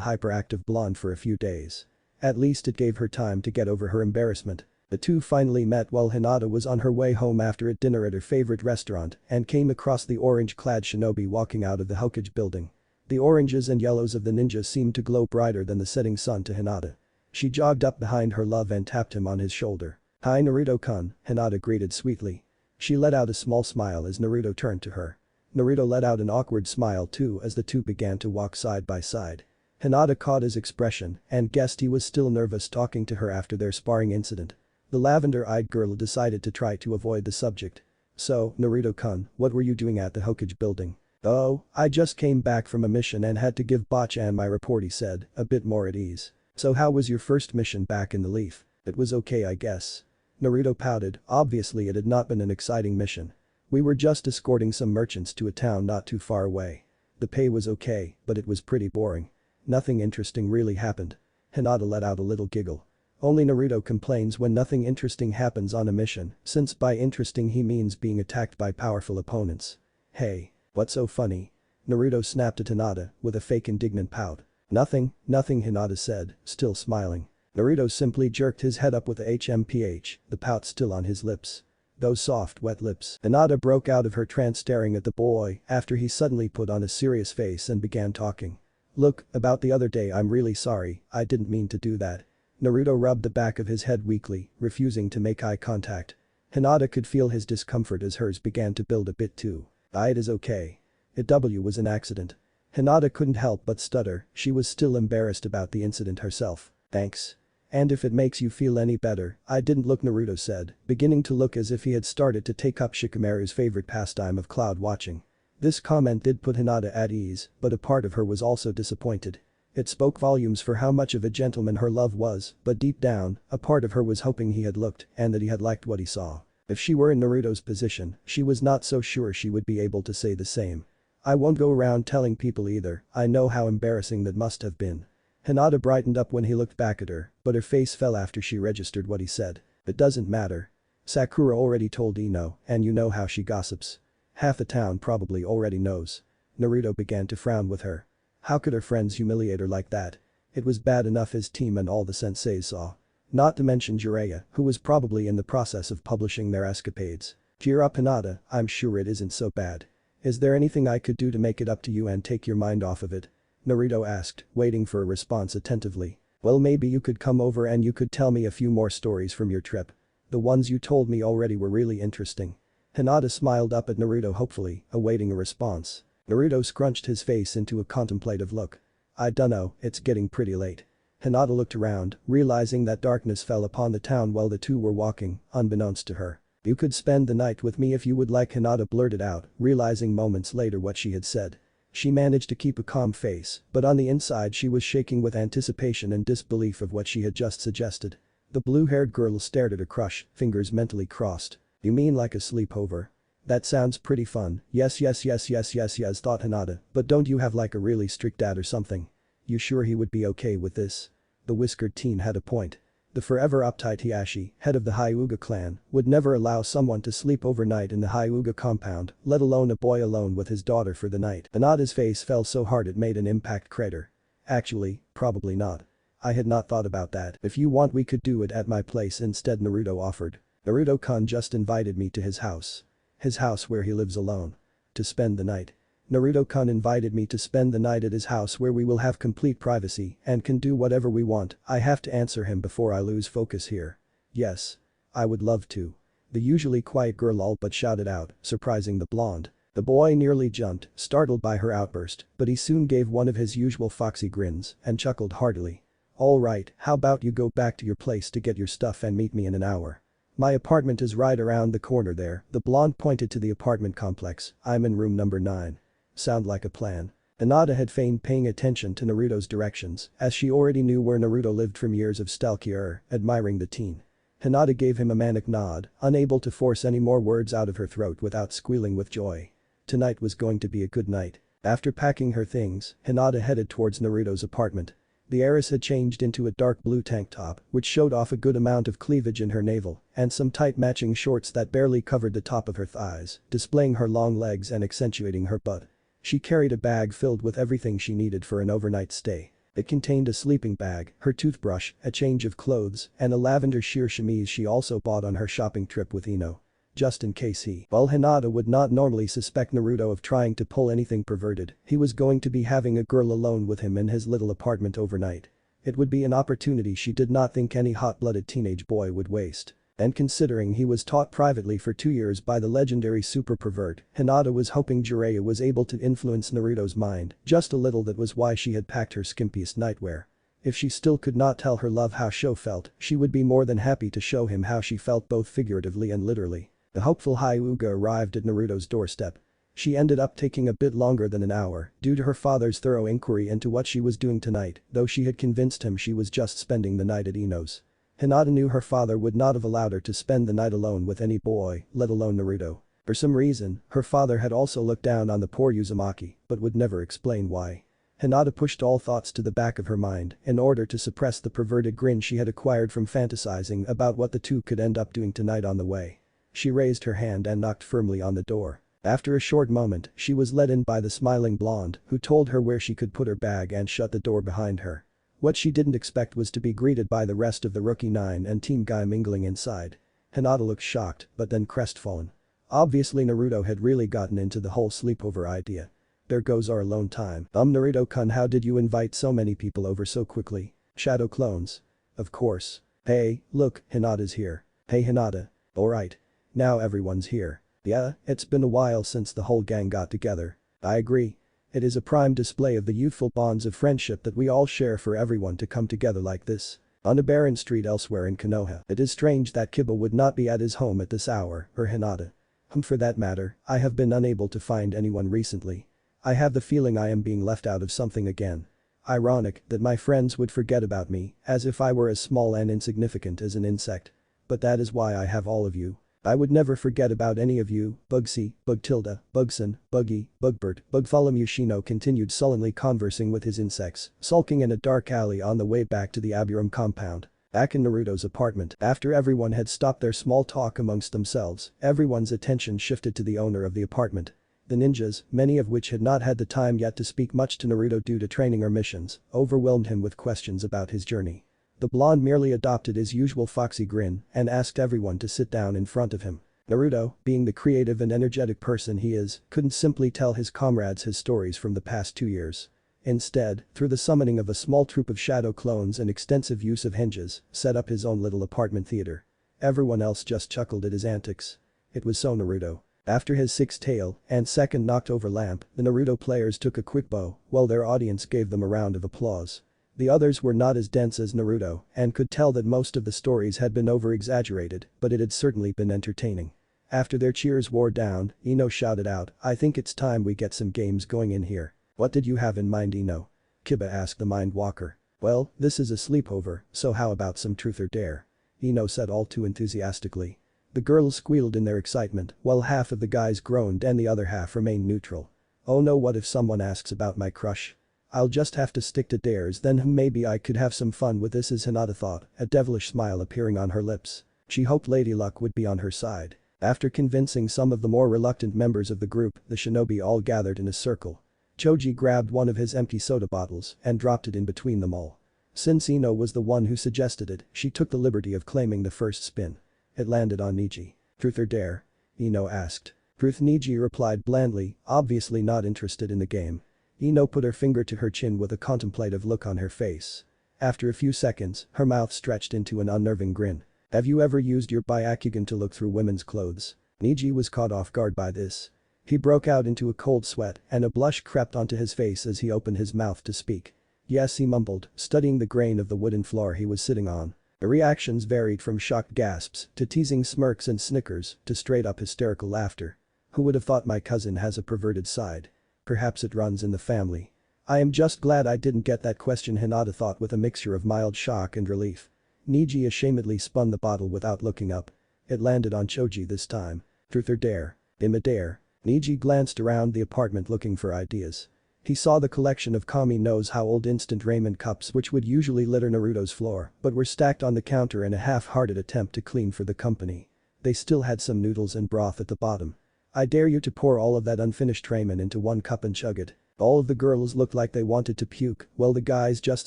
hyperactive blonde for a few days. At least it gave her time to get over her embarrassment. The two finally met while Hinata was on her way home after a dinner at her favorite restaurant and came across the orange-clad shinobi walking out of the Hokage building. The oranges and yellows of the ninja seemed to glow brighter than the setting sun to Hinata. She jogged up behind her love and tapped him on his shoulder. Hi Naruto-kun, Hinata greeted sweetly. She let out a small smile as Naruto turned to her. Naruto let out an awkward smile too as the two began to walk side by side. Hinata caught his expression and guessed he was still nervous talking to her after their sparring incident. The lavender-eyed girl decided to try to avoid the subject. So, Naruto-kun, what were you doing at the Hokage building? Oh, I just came back from a mission and had to give Bachan my report, he said, a bit more at ease. So how was your first mission back in the Leaf? It was okay I guess. Naruto pouted, obviously it had not been an exciting mission. We were just escorting some merchants to a town not too far away. The pay was okay, but it was pretty boring. Nothing interesting really happened. Hinata let out a little giggle. Only Naruto complains when nothing interesting happens on a mission, since by interesting he means being attacked by powerful opponents. Hey, what's so funny? Naruto snapped at Hinata with a fake indignant pout. Nothing, Hinata said, still smiling. Naruto simply jerked his head up with a HMPH, the pout still on his lips. Those soft, wet lips. Hinata broke out of her trance staring at the boy after he suddenly put on a serious face and began talking. Look, about the other day I'm really sorry, I didn't mean to do that. Naruto rubbed the back of his head weakly, refusing to make eye contact. Hinata could feel his discomfort as hers began to build a bit too. It is okay. It was an accident. Hinata couldn't help but stutter, she was still embarrassed about the incident herself. Thanks. And if it makes you feel any better, I didn't look, Naruto said, beginning to look as if he had started to take up Shikamaru's favorite pastime of cloud watching. This comment did put Hinata at ease, but a part of her was also disappointed. It spoke volumes for how much of a gentleman her love was, but deep down, a part of her was hoping he had looked and that he had liked what he saw. If she were in Naruto's position, she was not so sure she would be able to say the same. I won't go around telling people either, I know how embarrassing that must have been. Hinata brightened up when he looked back at her, but her face fell after she registered what he said. It doesn't matter. Sakura already told Ino, and you know how she gossips. Half the town probably already knows. Naruto began to frown with her. How could her friends humiliate her like that? It was bad enough his team and all the senseis saw. Not to mention Jiraiya, who was probably in the process of publishing their escapades. Cheer up Hinata, I'm sure it isn't so bad. Is there anything I could do to make it up to you and take your mind off of it? Naruto asked, waiting for a response attentively. Well, maybe you could come over and you could tell me a few more stories from your trip. The ones you told me already were really interesting. Hinata smiled up at Naruto hopefully, awaiting a response. Naruto scrunched his face into a contemplative look. I dunno, it's getting pretty late. Hinata looked around, realizing that darkness fell upon the town while the two were walking, unbeknownst to her. You could spend the night with me if you would like, Hinata blurted out, realizing moments later what she had said. She managed to keep a calm face, but on the inside she was shaking with anticipation and disbelief of what she had just suggested. The blue-haired girl stared at her crush, fingers mentally crossed. You mean like a sleepover? That sounds pretty fun, yes thought Hinata, but don't you have like a really strict dad or something? You sure he would be okay with this? The whiskered teen had a point. The forever uptight Hiashi, head of the Hyuga clan, would never allow someone to sleep overnight in the Hyuga compound, let alone a boy alone with his daughter for the night. Hinata's face fell so hard it made an impact crater. Actually, probably not. I had not thought about that. If you want we could do it at my place instead, Naruto offered. Naruto-kun just invited me to his house. His house where he lives alone. To spend the night. Naruto-kun invited me to spend the night at his house where we will have complete privacy and can do whatever we want. I have to answer him before I lose focus here. Yes. I would love to. The usually quiet girl all but shouted out, surprising the blonde. The boy nearly jumped, startled by her outburst, but he soon gave one of his usual foxy grins and chuckled heartily. Alright, how about you go back to your place to get your stuff and meet me in an hour. My apartment is right around the corner there. The blonde pointed to the apartment complex. I'm in room number 9. Sound like a plan. Hinata had feigned paying attention to Naruto's directions, as she already knew where Naruto lived from years of stalking admiring the teen. Hinata gave him a manic nod, unable to force any more words out of her throat without squealing with joy. Tonight was going to be a good night. After packing her things, Hinata headed towards Naruto's apartment. The heiress had changed into a dark blue tank top, which showed off a good amount of cleavage in her navel, and some tight matching shorts that barely covered the top of her thighs, displaying her long legs and accentuating her butt. She carried a bag filled with everything she needed for an overnight stay. It contained a sleeping bag, her toothbrush, a change of clothes, and a lavender sheer chemise she also bought on her shopping trip with Ino. Just in case while Hinata would not normally suspect Naruto of trying to pull anything perverted, he was going to be having a girl alone with him in his little apartment overnight. It would be an opportunity she did not think any hot-blooded teenage boy would waste. And considering he was taught privately for 2 years by the legendary super pervert, Hinata was hoping Jiraiya was able to influence Naruto's mind just a little. That was why she had packed her skimpiest nightwear. If she still could not tell her love how she felt, she would be more than happy to show him how she felt both figuratively and literally. The hopeful Hyuga arrived at Naruto's doorstep. She ended up taking a bit longer than an hour due to her father's thorough inquiry into what she was doing tonight, though she had convinced him she was just spending the night at Ino's. Hinata knew her father would not have allowed her to spend the night alone with any boy, let alone Naruto. For some reason, her father had also looked down on the poor Uzumaki, but would never explain why. Hinata pushed all thoughts to the back of her mind in order to suppress the perverted grin she had acquired from fantasizing about what the two could end up doing tonight on the way. She raised her hand and knocked firmly on the door. After a short moment, she was let in by the smiling blonde, who told her where she could put her bag and shut the door behind her. What she didn't expect was to be greeted by the rest of the Rookie 9 and Team Guy mingling inside. Hinata looked shocked, but then crestfallen. Obviously Naruto had really gotten into the whole sleepover idea. There goes our alone time. Naruto-kun, how did you invite so many people over so quickly? Shadow clones. Of course. Hey, look, Hinata's here. Hey Hinata. Alright. Now everyone's here. Yeah, it's been a while since the whole gang got together. I agree. It is a prime display of the youthful bonds of friendship that we all share for everyone to come together like this. On a barren street elsewhere in Konoha, it is strange that Kiba would not be at his home at this hour, or Hinata. For that matter, I have been unable to find anyone recently. I have the feeling I am being left out of something again. Ironic that my friends would forget about me, as if I were as small and insignificant as an insect. But that is why I have all of you. I would never forget about any of you. Bugsy, Bugtilda, Bugson, Buggy, Bugbert, Bugtholomew. Shino continued sullenly conversing with his insects, sulking in a dark alley on the way back to the Aburum compound. Back in Naruto's apartment, after everyone had stopped their small talk amongst themselves, everyone's attention shifted to the owner of the apartment. The ninjas, many of which had not had the time yet to speak much to Naruto due to training or missions, overwhelmed him with questions about his journey. The blonde merely adopted his usual foxy grin and asked everyone to sit down in front of him. Naruto, being the creative and energetic person he is, couldn't simply tell his comrades his stories from the past 2 years. Instead, through the summoning of a small troop of shadow clones and extensive use of hinges, set up his own little apartment theater. Everyone else just chuckled at his antics. It was so Naruto. After his sixth tail and second knocked over lamp, the Naruto players took a quick bow while their audience gave them a round of applause. The others were not as dense as Naruto and could tell that most of the stories had been over-exaggerated, but it had certainly been entertaining. After their cheers wore down, Ino shouted out, "I think it's time we get some games going in here." "What did you have in mind, Ino?" Kiba asked the Mind Walker. "Well, this is a sleepover, so how about some truth or dare?" Ino said all too enthusiastically. The girls squealed in their excitement, while half of the guys groaned and the other half remained neutral. "Oh no, what if someone asks about my crush?" I'll just have to stick to dares then maybe I could have some fun with this as Hinata thought, a devilish smile appearing on her lips. She hoped Lady Luck would be on her side. After convincing some of the more reluctant members of the group, the shinobi all gathered in a circle. Choji grabbed one of his empty soda bottles and dropped it in between them all. Since Ino was the one who suggested it, she took the liberty of claiming the first spin. It landed on Niji. Truth or dare? Ino asked. Truth. Niji replied blandly, obviously not interested in the game. Ino put her finger to her chin with a contemplative look on her face. After a few seconds, her mouth stretched into an unnerving grin. Have you ever used your Byakugan to look through women's clothes? Niji was caught off guard by this. He broke out into a cold sweat and a blush crept onto his face as he opened his mouth to speak. Yes, he mumbled, studying the grain of the wooden floor he was sitting on. The reactions varied from shocked gasps to teasing smirks and snickers to straight-up hysterical laughter. Who would have thought my cousin has a perverted side? Perhaps it runs in the family. I am just glad I didn't get that question, Hinata thought with a mixture of mild shock and relief. Niji ashamedly spun the bottle without looking up. It landed on Choji this time. Truth or dare? A dare. Niji glanced around the apartment looking for ideas. He saw the collection of Kami knows how old instant ramen cups which would usually litter Naruto's floor but were stacked on the counter in a half-hearted attempt to clean for the company. They still had some noodles and broth at the bottom. I dare you to pour all of that unfinished ramen into one cup and chug it. All of the girls looked like they wanted to puke while the guys just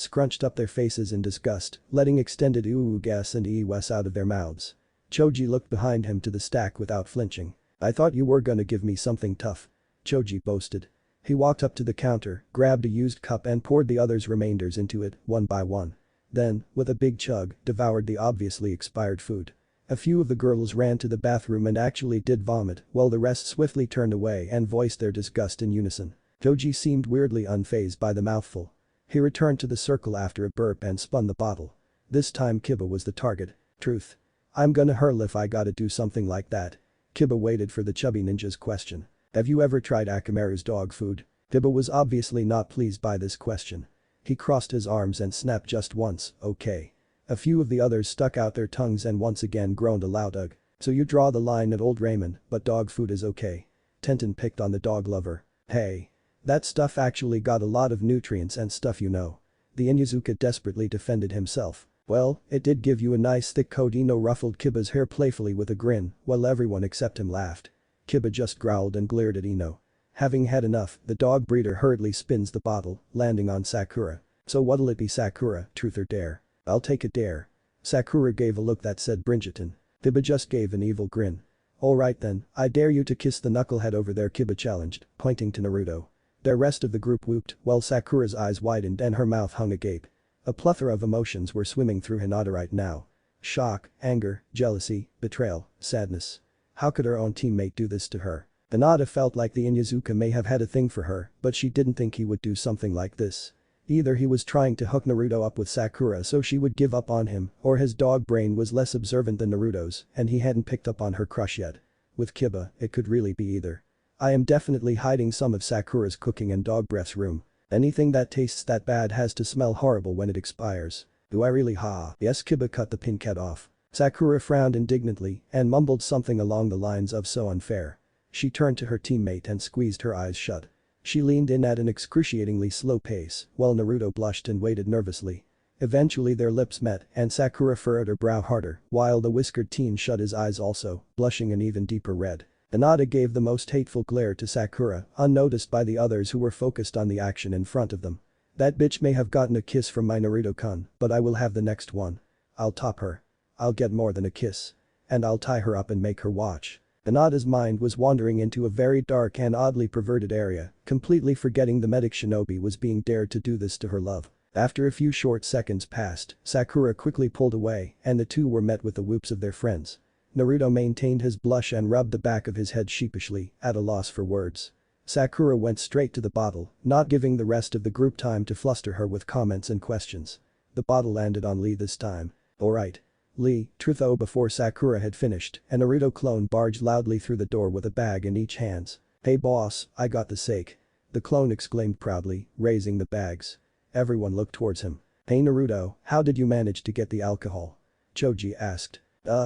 scrunched up their faces in disgust, letting extended ooh-gas and ee-wes out of their mouths. Choji looked behind him to the stack without flinching. I thought you were gonna give me something tough. Choji boasted. He walked up to the counter, grabbed a used cup and poured the others' remainders into it, one by one. Then, with a big chug, devoured the obviously expired food. A few of the girls ran to the bathroom and actually did vomit, while the rest swiftly turned away and voiced their disgust in unison. Choji seemed weirdly unfazed by the mouthful. He returned to the circle after a burp and spun the bottle. This time Kiba was the target. Truth. I'm gonna hurl if I gotta do something like that. Kiba waited for the chubby ninja's question. Have you ever tried Akamaru's dog food? Kiba was obviously not pleased by this question. He crossed his arms and snapped just once, okay. A few of the others stuck out their tongues and once again groaned a loud ugh. So you draw the line at old ramen, but dog food is okay. Tenten picked on the dog lover. Hey. That stuff actually got a lot of nutrients and stuff, you know. The Inyazuka desperately defended himself. Well, it did give you a nice thick coat. Ino ruffled Kiba's hair playfully with a grin, while everyone except him laughed. Kiba just growled and glared at Ino. Having had enough, the dog breeder hurriedly spins the bottle, landing on Sakura. So what'll it be, Sakura, truth or dare? I'll take a dare. Sakura gave a look that said Bridgerton. Kiba just gave an evil grin. Alright then, I dare you to kiss the knucklehead over there, Kiba challenged, pointing to Naruto. The rest of the group whooped while Sakura's eyes widened and her mouth hung agape. A plethora of emotions were swimming through Hinata right now. Shock, anger, jealousy, betrayal, sadness. How could her own teammate do this to her? Hinata felt like the Inyazuka may have had a thing for her, but she didn't think he would do something like this. Either he was trying to hook Naruto up with Sakura so she would give up on him, or his dog brain was less observant than Naruto's and he hadn't picked up on her crush yet. With Kiba, it could really be either. I am definitely hiding some of Sakura's cooking in dog breath's room. Anything that tastes that bad has to smell horrible when it expires. Do I really? Yes, Kiba cut the pink head off. Sakura frowned indignantly and mumbled something along the lines of so unfair. She turned to her teammate and squeezed her eyes shut. She leaned in at an excruciatingly slow pace while Naruto blushed and waited nervously. Eventually their lips met and Sakura furrowed her brow harder while the whiskered teen shut his eyes also, blushing an even deeper red. Hinata gave the most hateful glare to Sakura, unnoticed by the others who were focused on the action in front of them. That bitch may have gotten a kiss from my Naruto-kun, but I will have the next one. I'll top her. I'll get more than a kiss. And I'll tie her up and make her watch. Hinata's mind was wandering into a very dark and oddly perverted area, completely forgetting the medic shinobi was being dared to do this to her love. After a few short seconds passed, Sakura quickly pulled away and the two were met with the whoops of their friends. Naruto maintained his blush and rubbed the back of his head sheepishly, at a loss for words. Sakura went straight to the bottle, not giving the rest of the group time to fluster her with comments and questions. The bottle landed on Lee this time. Alright. Lee, truth. Before Sakura had finished, a Naruto clone barged loudly through the door with a bag in each hands. Hey boss, I got the sake. The clone exclaimed proudly, raising the bags. Everyone looked towards him. Hey Naruto, how did you manage to get the alcohol? Choji asked.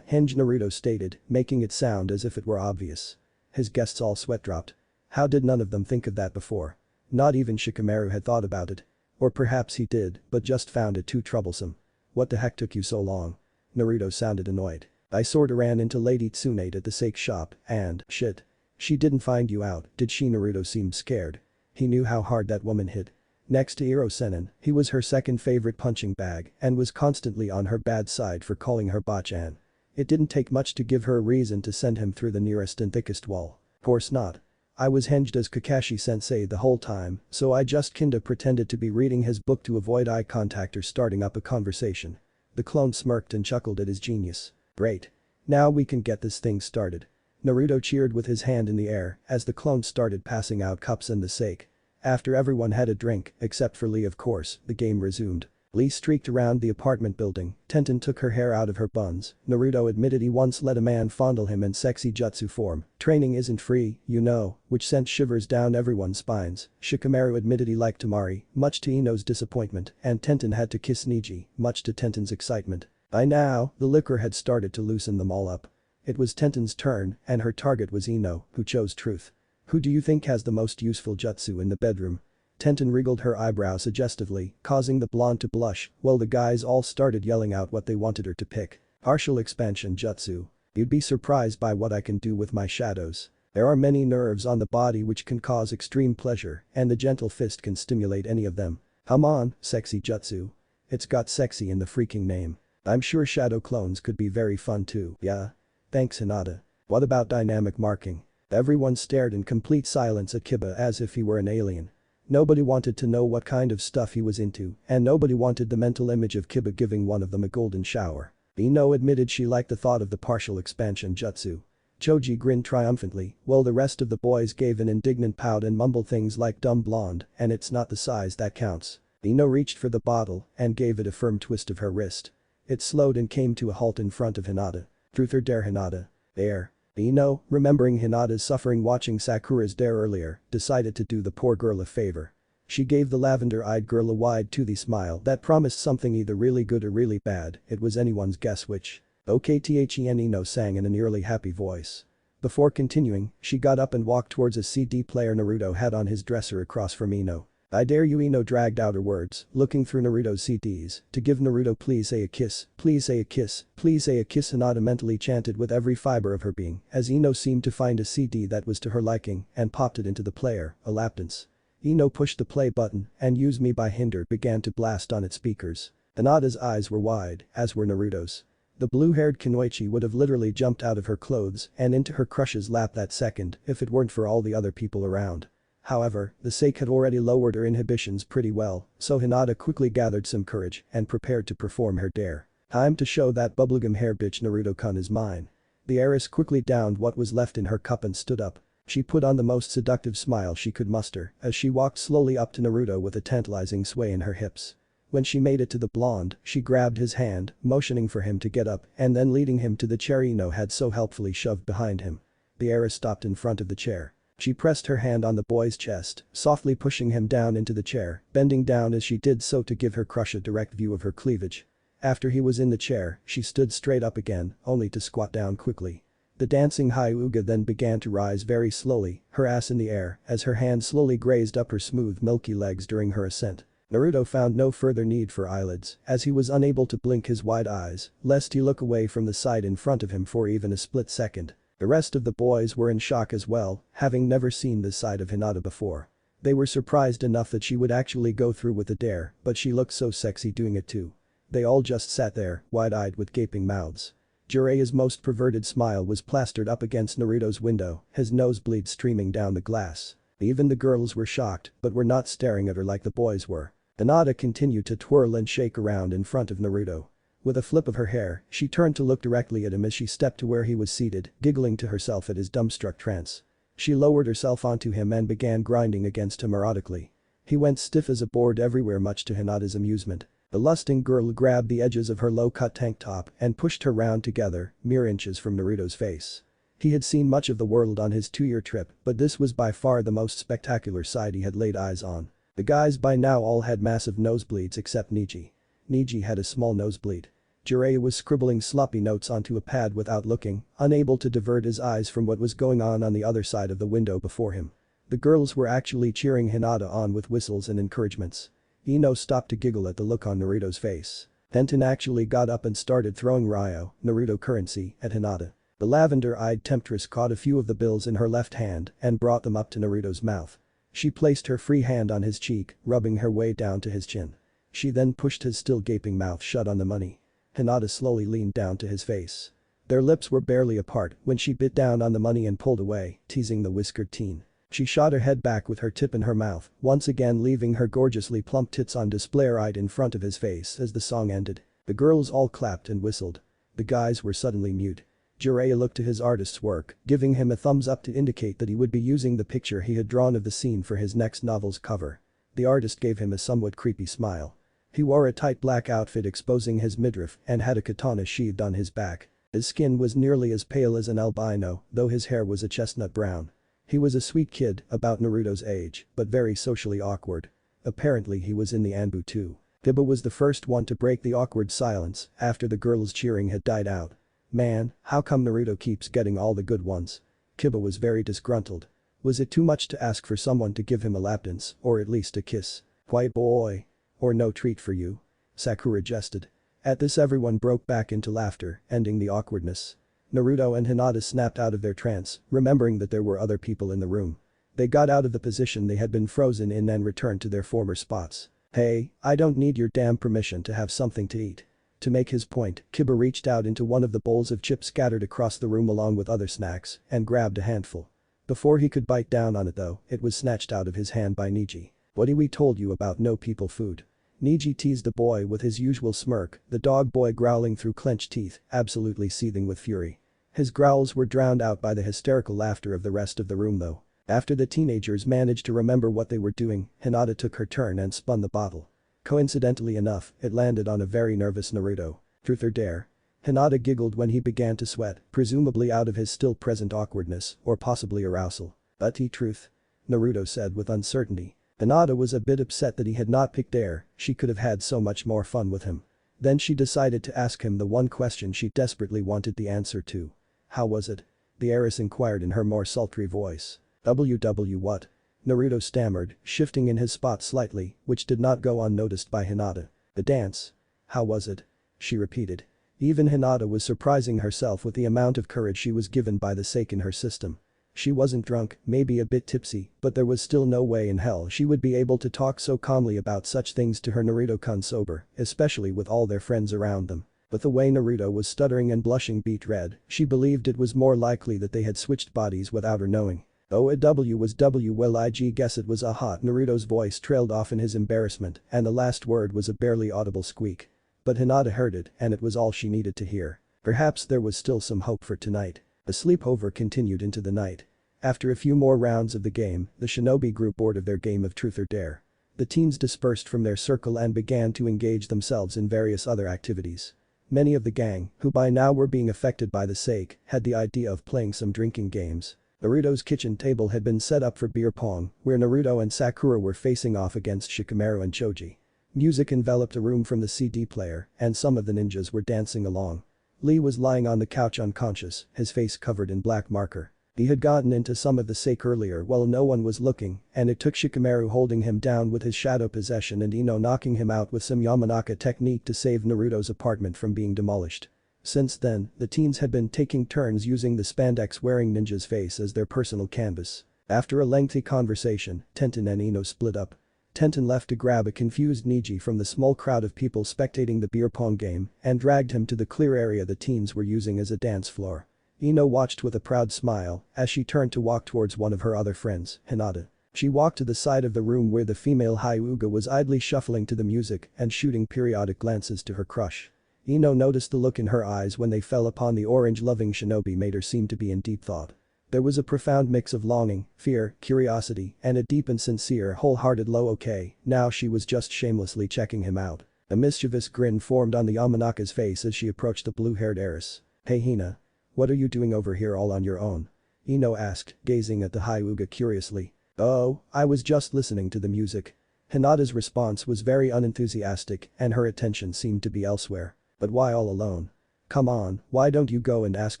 Hinge, Naruto stated, making it sound as if it were obvious. His guests all sweat dropped. How did none of them think of that before? Not even Shikamaru had thought about it. Or perhaps he did, but just found it too troublesome. What the heck took you so long? Naruto sounded annoyed. I sorta ran into Lady Tsunade at the sake shop and, shit. She didn't find you out, did she? Naruto seemed scared. He knew how hard that woman hit. Next to Iro Sennin, he was her second favorite punching bag and was constantly on her bad side for calling her Bachan. It didn't take much to give her a reason to send him through the nearest and thickest wall. Course not. I was hinged as Kakashi-sensei the whole time, so I just kinda pretended to be reading his book to avoid eye contact or starting up a conversation. The clone smirked and chuckled at his genius. Great. Now we can get this thing started. Naruto cheered with his hand in the air as the clone started passing out cups and the sake. After everyone had a drink, except for Lee of course, the game resumed. Lee streaked around the apartment building, Tenten took her hair out of her buns, Naruto admitted he once let a man fondle him in sexy jutsu form, training isn't free, you know, which sent shivers down everyone's spines, Shikamaru admitted he liked Temari, much to Ino's disappointment, and Tenten had to kiss Neji, much to Tenten's excitement. By now, the liquor had started to loosen them all up. It was Tenten's turn, and her target was Ino, who chose truth. Who do you think has the most useful jutsu in the bedroom? Tenten wriggled her eyebrow suggestively, causing the blonde to blush, while the guys all started yelling out what they wanted her to pick. Partial expansion jutsu. You'd be surprised by what I can do with my shadows. There are many nerves on the body which can cause extreme pleasure, and the gentle fist can stimulate any of them. Come on, sexy jutsu. It's got sexy in the freaking name. I'm sure shadow clones could be very fun too. Yeah? Thanks Hinata. What about dynamic marking? Everyone stared in complete silence at Kiba as if he were an alien. Nobody wanted to know what kind of stuff he was into, and nobody wanted the mental image of Kiba giving one of them a golden shower. Ino admitted she liked the thought of the partial expansion jutsu. Choji grinned triumphantly, while the rest of the boys gave an indignant pout and mumbled things like dumb blonde, and it's not the size that counts. Ino reached for the bottle and gave it a firm twist of her wrist. It slowed and came to a halt in front of Hinata. Truth or dare Hinata? There. Ino, remembering Hinata's suffering watching Sakura's dare earlier, decided to do the poor girl a favor. She gave the lavender-eyed girl a wide toothy smile that promised something either really good or really bad, it was anyone's guess which. OKTHEN Ino sang in an eerily happy voice. Before continuing, she got up and walked towards a CD player Naruto had on his dresser across from Ino. I dare you Ino dragged out her words, looking through Naruto's CDs, to give Naruto please say a kiss, please say a kiss, please say a kiss Hinata mentally chanted with every fiber of her being as Ino seemed to find a CD that was to her liking and popped it into the player, a lap dance. Ino pushed the play button and Use Me by Hinder began to blast on its speakers. Hinata's eyes were wide, as were Naruto's. The blue-haired Kunoichi would have literally jumped out of her clothes and into her crush's lap that second if it weren't for all the other people around. However, the sake had already lowered her inhibitions pretty well, so Hinata quickly gathered some courage and prepared to perform her dare. Time to show that bubblegum hair bitch Naruto-kun is mine. The heiress quickly downed what was left in her cup and stood up. She put on the most seductive smile she could muster as she walked slowly up to Naruto with a tantalizing sway in her hips. When she made it to the blonde, she grabbed his hand, motioning for him to get up and then leading him to the chair Ino had so helpfully shoved behind him. The heiress stopped in front of the chair. She pressed her hand on the boy's chest, softly pushing him down into the chair, bending down as she did so to give her crush a direct view of her cleavage. After he was in the chair, she stood straight up again, only to squat down quickly. The dancing Hyuga then began to rise very slowly, her ass in the air, as her hand slowly grazed up her smooth milky legs during her ascent. Naruto found no further need for eyelids, as he was unable to blink his wide eyes, lest he look away from the side in front of him for even a split second. The rest of the boys were in shock as well, having never seen this side of Hinata before. They were surprised enough that she would actually go through with the dare, but she looked so sexy doing it too. They all just sat there, wide-eyed with gaping mouths. Jiraiya's most perverted smile was plastered up against Naruto's window, his nosebleed streaming down the glass. Even the girls were shocked, but were not staring at her like the boys were. Hinata continued to twirl and shake around in front of Naruto. With a flip of her hair, she turned to look directly at him as she stepped to where he was seated, giggling to herself at his dumbstruck trance. She lowered herself onto him and began grinding against him erotically. He went stiff as a board everywhere much to Hinata's amusement. The lusting girl grabbed the edges of her low-cut tank top and pushed her round together, mere inches from Naruto's face. He had seen much of the world on his 2-year trip, but this was by far the most spectacular side he had laid eyes on. The guys by now all had massive nosebleeds except Neji. Neji had a small nosebleed. Jiraiya was scribbling sloppy notes onto a pad without looking, unable to divert his eyes from what was going on the other side of the window before him. The girls were actually cheering Hinata on with whistles and encouragements. Ino stopped to giggle at the look on Naruto's face. Tenten actually got up and started throwing Ryo, Naruto currency, at Hinata. The lavender-eyed temptress caught a few of the bills in her left hand and brought them up to Naruto's mouth. She placed her free hand on his cheek, rubbing her way down to his chin. She then pushed his still gaping mouth shut on the money. Hinata slowly leaned down to his face. Their lips were barely apart when she bit down on the money and pulled away, teasing the whiskered teen. She shot her head back with her tip in her mouth, once again leaving her gorgeously plump tits on display right in front of his face as the song ended. The girls all clapped and whistled. The guys were suddenly mute. Jiraiya looked to his artist's work, giving him a thumbs up to indicate that he would be using the picture he had drawn of the scene for his next novel's cover. The artist gave him a somewhat creepy smile. He wore a tight black outfit exposing his midriff and had a katana sheathed on his back. His skin was nearly as pale as an albino, though his hair was a chestnut brown. He was a sweet kid, about Naruto's age, but very socially awkward. Apparently he was in the Anbu too. Kiba was the first one to break the awkward silence after the girls' cheering had died out. Man, how come Naruto keeps getting all the good ones? Kiba was very disgruntled. Was it too much to ask for someone to give him a lap dance, or at least a kiss? White boy. Or no treat for you? Sakura jested. At this everyone broke back into laughter, ending the awkwardness. Naruto and Hinata snapped out of their trance, remembering that there were other people in the room. They got out of the position they had been frozen in and returned to their former spots. Hey, I don't need your damn permission to have something to eat. To make his point, Kiba reached out into one of the bowls of chips scattered across the room along with other snacks and grabbed a handful. Before he could bite down on it though, it was snatched out of his hand by Niji. What we told you about no people food? Niji teased the boy with his usual smirk, the dog boy growling through clenched teeth, absolutely seething with fury. His growls were drowned out by the hysterical laughter of the rest of the room though. After the teenagers managed to remember what they were doing, Hinata took her turn and spun the bottle. Coincidentally enough, it landed on a very nervous Naruto. Truth or dare? Hinata giggled when he began to sweat, presumably out of his still present awkwardness or possibly arousal. But truth? Naruto said with uncertainty. Hinata was a bit upset that he had not picked dare, she could have had so much more fun with him. Then she decided to ask him the one question she desperately wanted the answer to. How was it? The heiress inquired in her more sultry voice. What? Naruto stammered, shifting in his spot slightly, which did not go unnoticed by Hinata. The dance. How was it? She repeated. Even Hinata was surprising herself with the amount of courage she was given by the sake in her system. She wasn't drunk, maybe a bit tipsy, but there was still no way in hell she would be able to talk so calmly about such things to her Naruto-kun sober, especially with all their friends around them. But the way Naruto was stuttering and blushing beet red, she believed it was more likely that they had switched bodies without her knowing. Oh, a W was W, well I guess it was hot. Naruto's voice trailed off in his embarrassment and the last word was a barely audible squeak. But Hinata heard it and it was all she needed to hear. Perhaps there was still some hope for tonight. The sleepover continued into the night. After a few more rounds of the game, the shinobi grew bored of their game of truth or dare. The teens dispersed from their circle and began to engage themselves in various other activities. Many of the gang, who by now were being affected by the sake, had the idea of playing some drinking games. Naruto's kitchen table had been set up for beer pong, where Naruto and Sakura were facing off against Shikamaru and Choji. Music enveloped the room from the CD player, and some of the ninjas were dancing along. Lee was lying on the couch unconscious, his face covered in black marker. He had gotten into some of the sake earlier while no one was looking, and it took Shikamaru holding him down with his shadow possession and Ino knocking him out with some Yamanaka technique to save Naruto's apartment from being demolished. Since then, the teens had been taking turns using the spandex-wearing ninja's face as their personal canvas. After a lengthy conversation, Tenten and Ino split up. Tenten left to grab a confused Niji from the small crowd of people spectating the beer pong game and dragged him to the clear area the teens were using as a dance floor. Ino watched with a proud smile as she turned to walk towards one of her other friends, Hinata. She walked to the side of the room where the female Hyuga was idly shuffling to the music and shooting periodic glances to her crush. Ino noticed the look in her eyes when they fell upon the orange-loving shinobi made her seem to be in deep thought. There was a profound mix of longing, fear, curiosity, and a deep and sincere wholehearted okay, now she was just shamelessly checking him out. A mischievous grin formed on the Yamanaka's face as she approached the blue-haired heiress. Hey Hina. What are you doing over here all on your own? Ino asked, gazing at the Hyuga curiously. Oh, I was just listening to the music. Hinata's response was very unenthusiastic and her attention seemed to be elsewhere. But why all alone? Come on, why don't you go and ask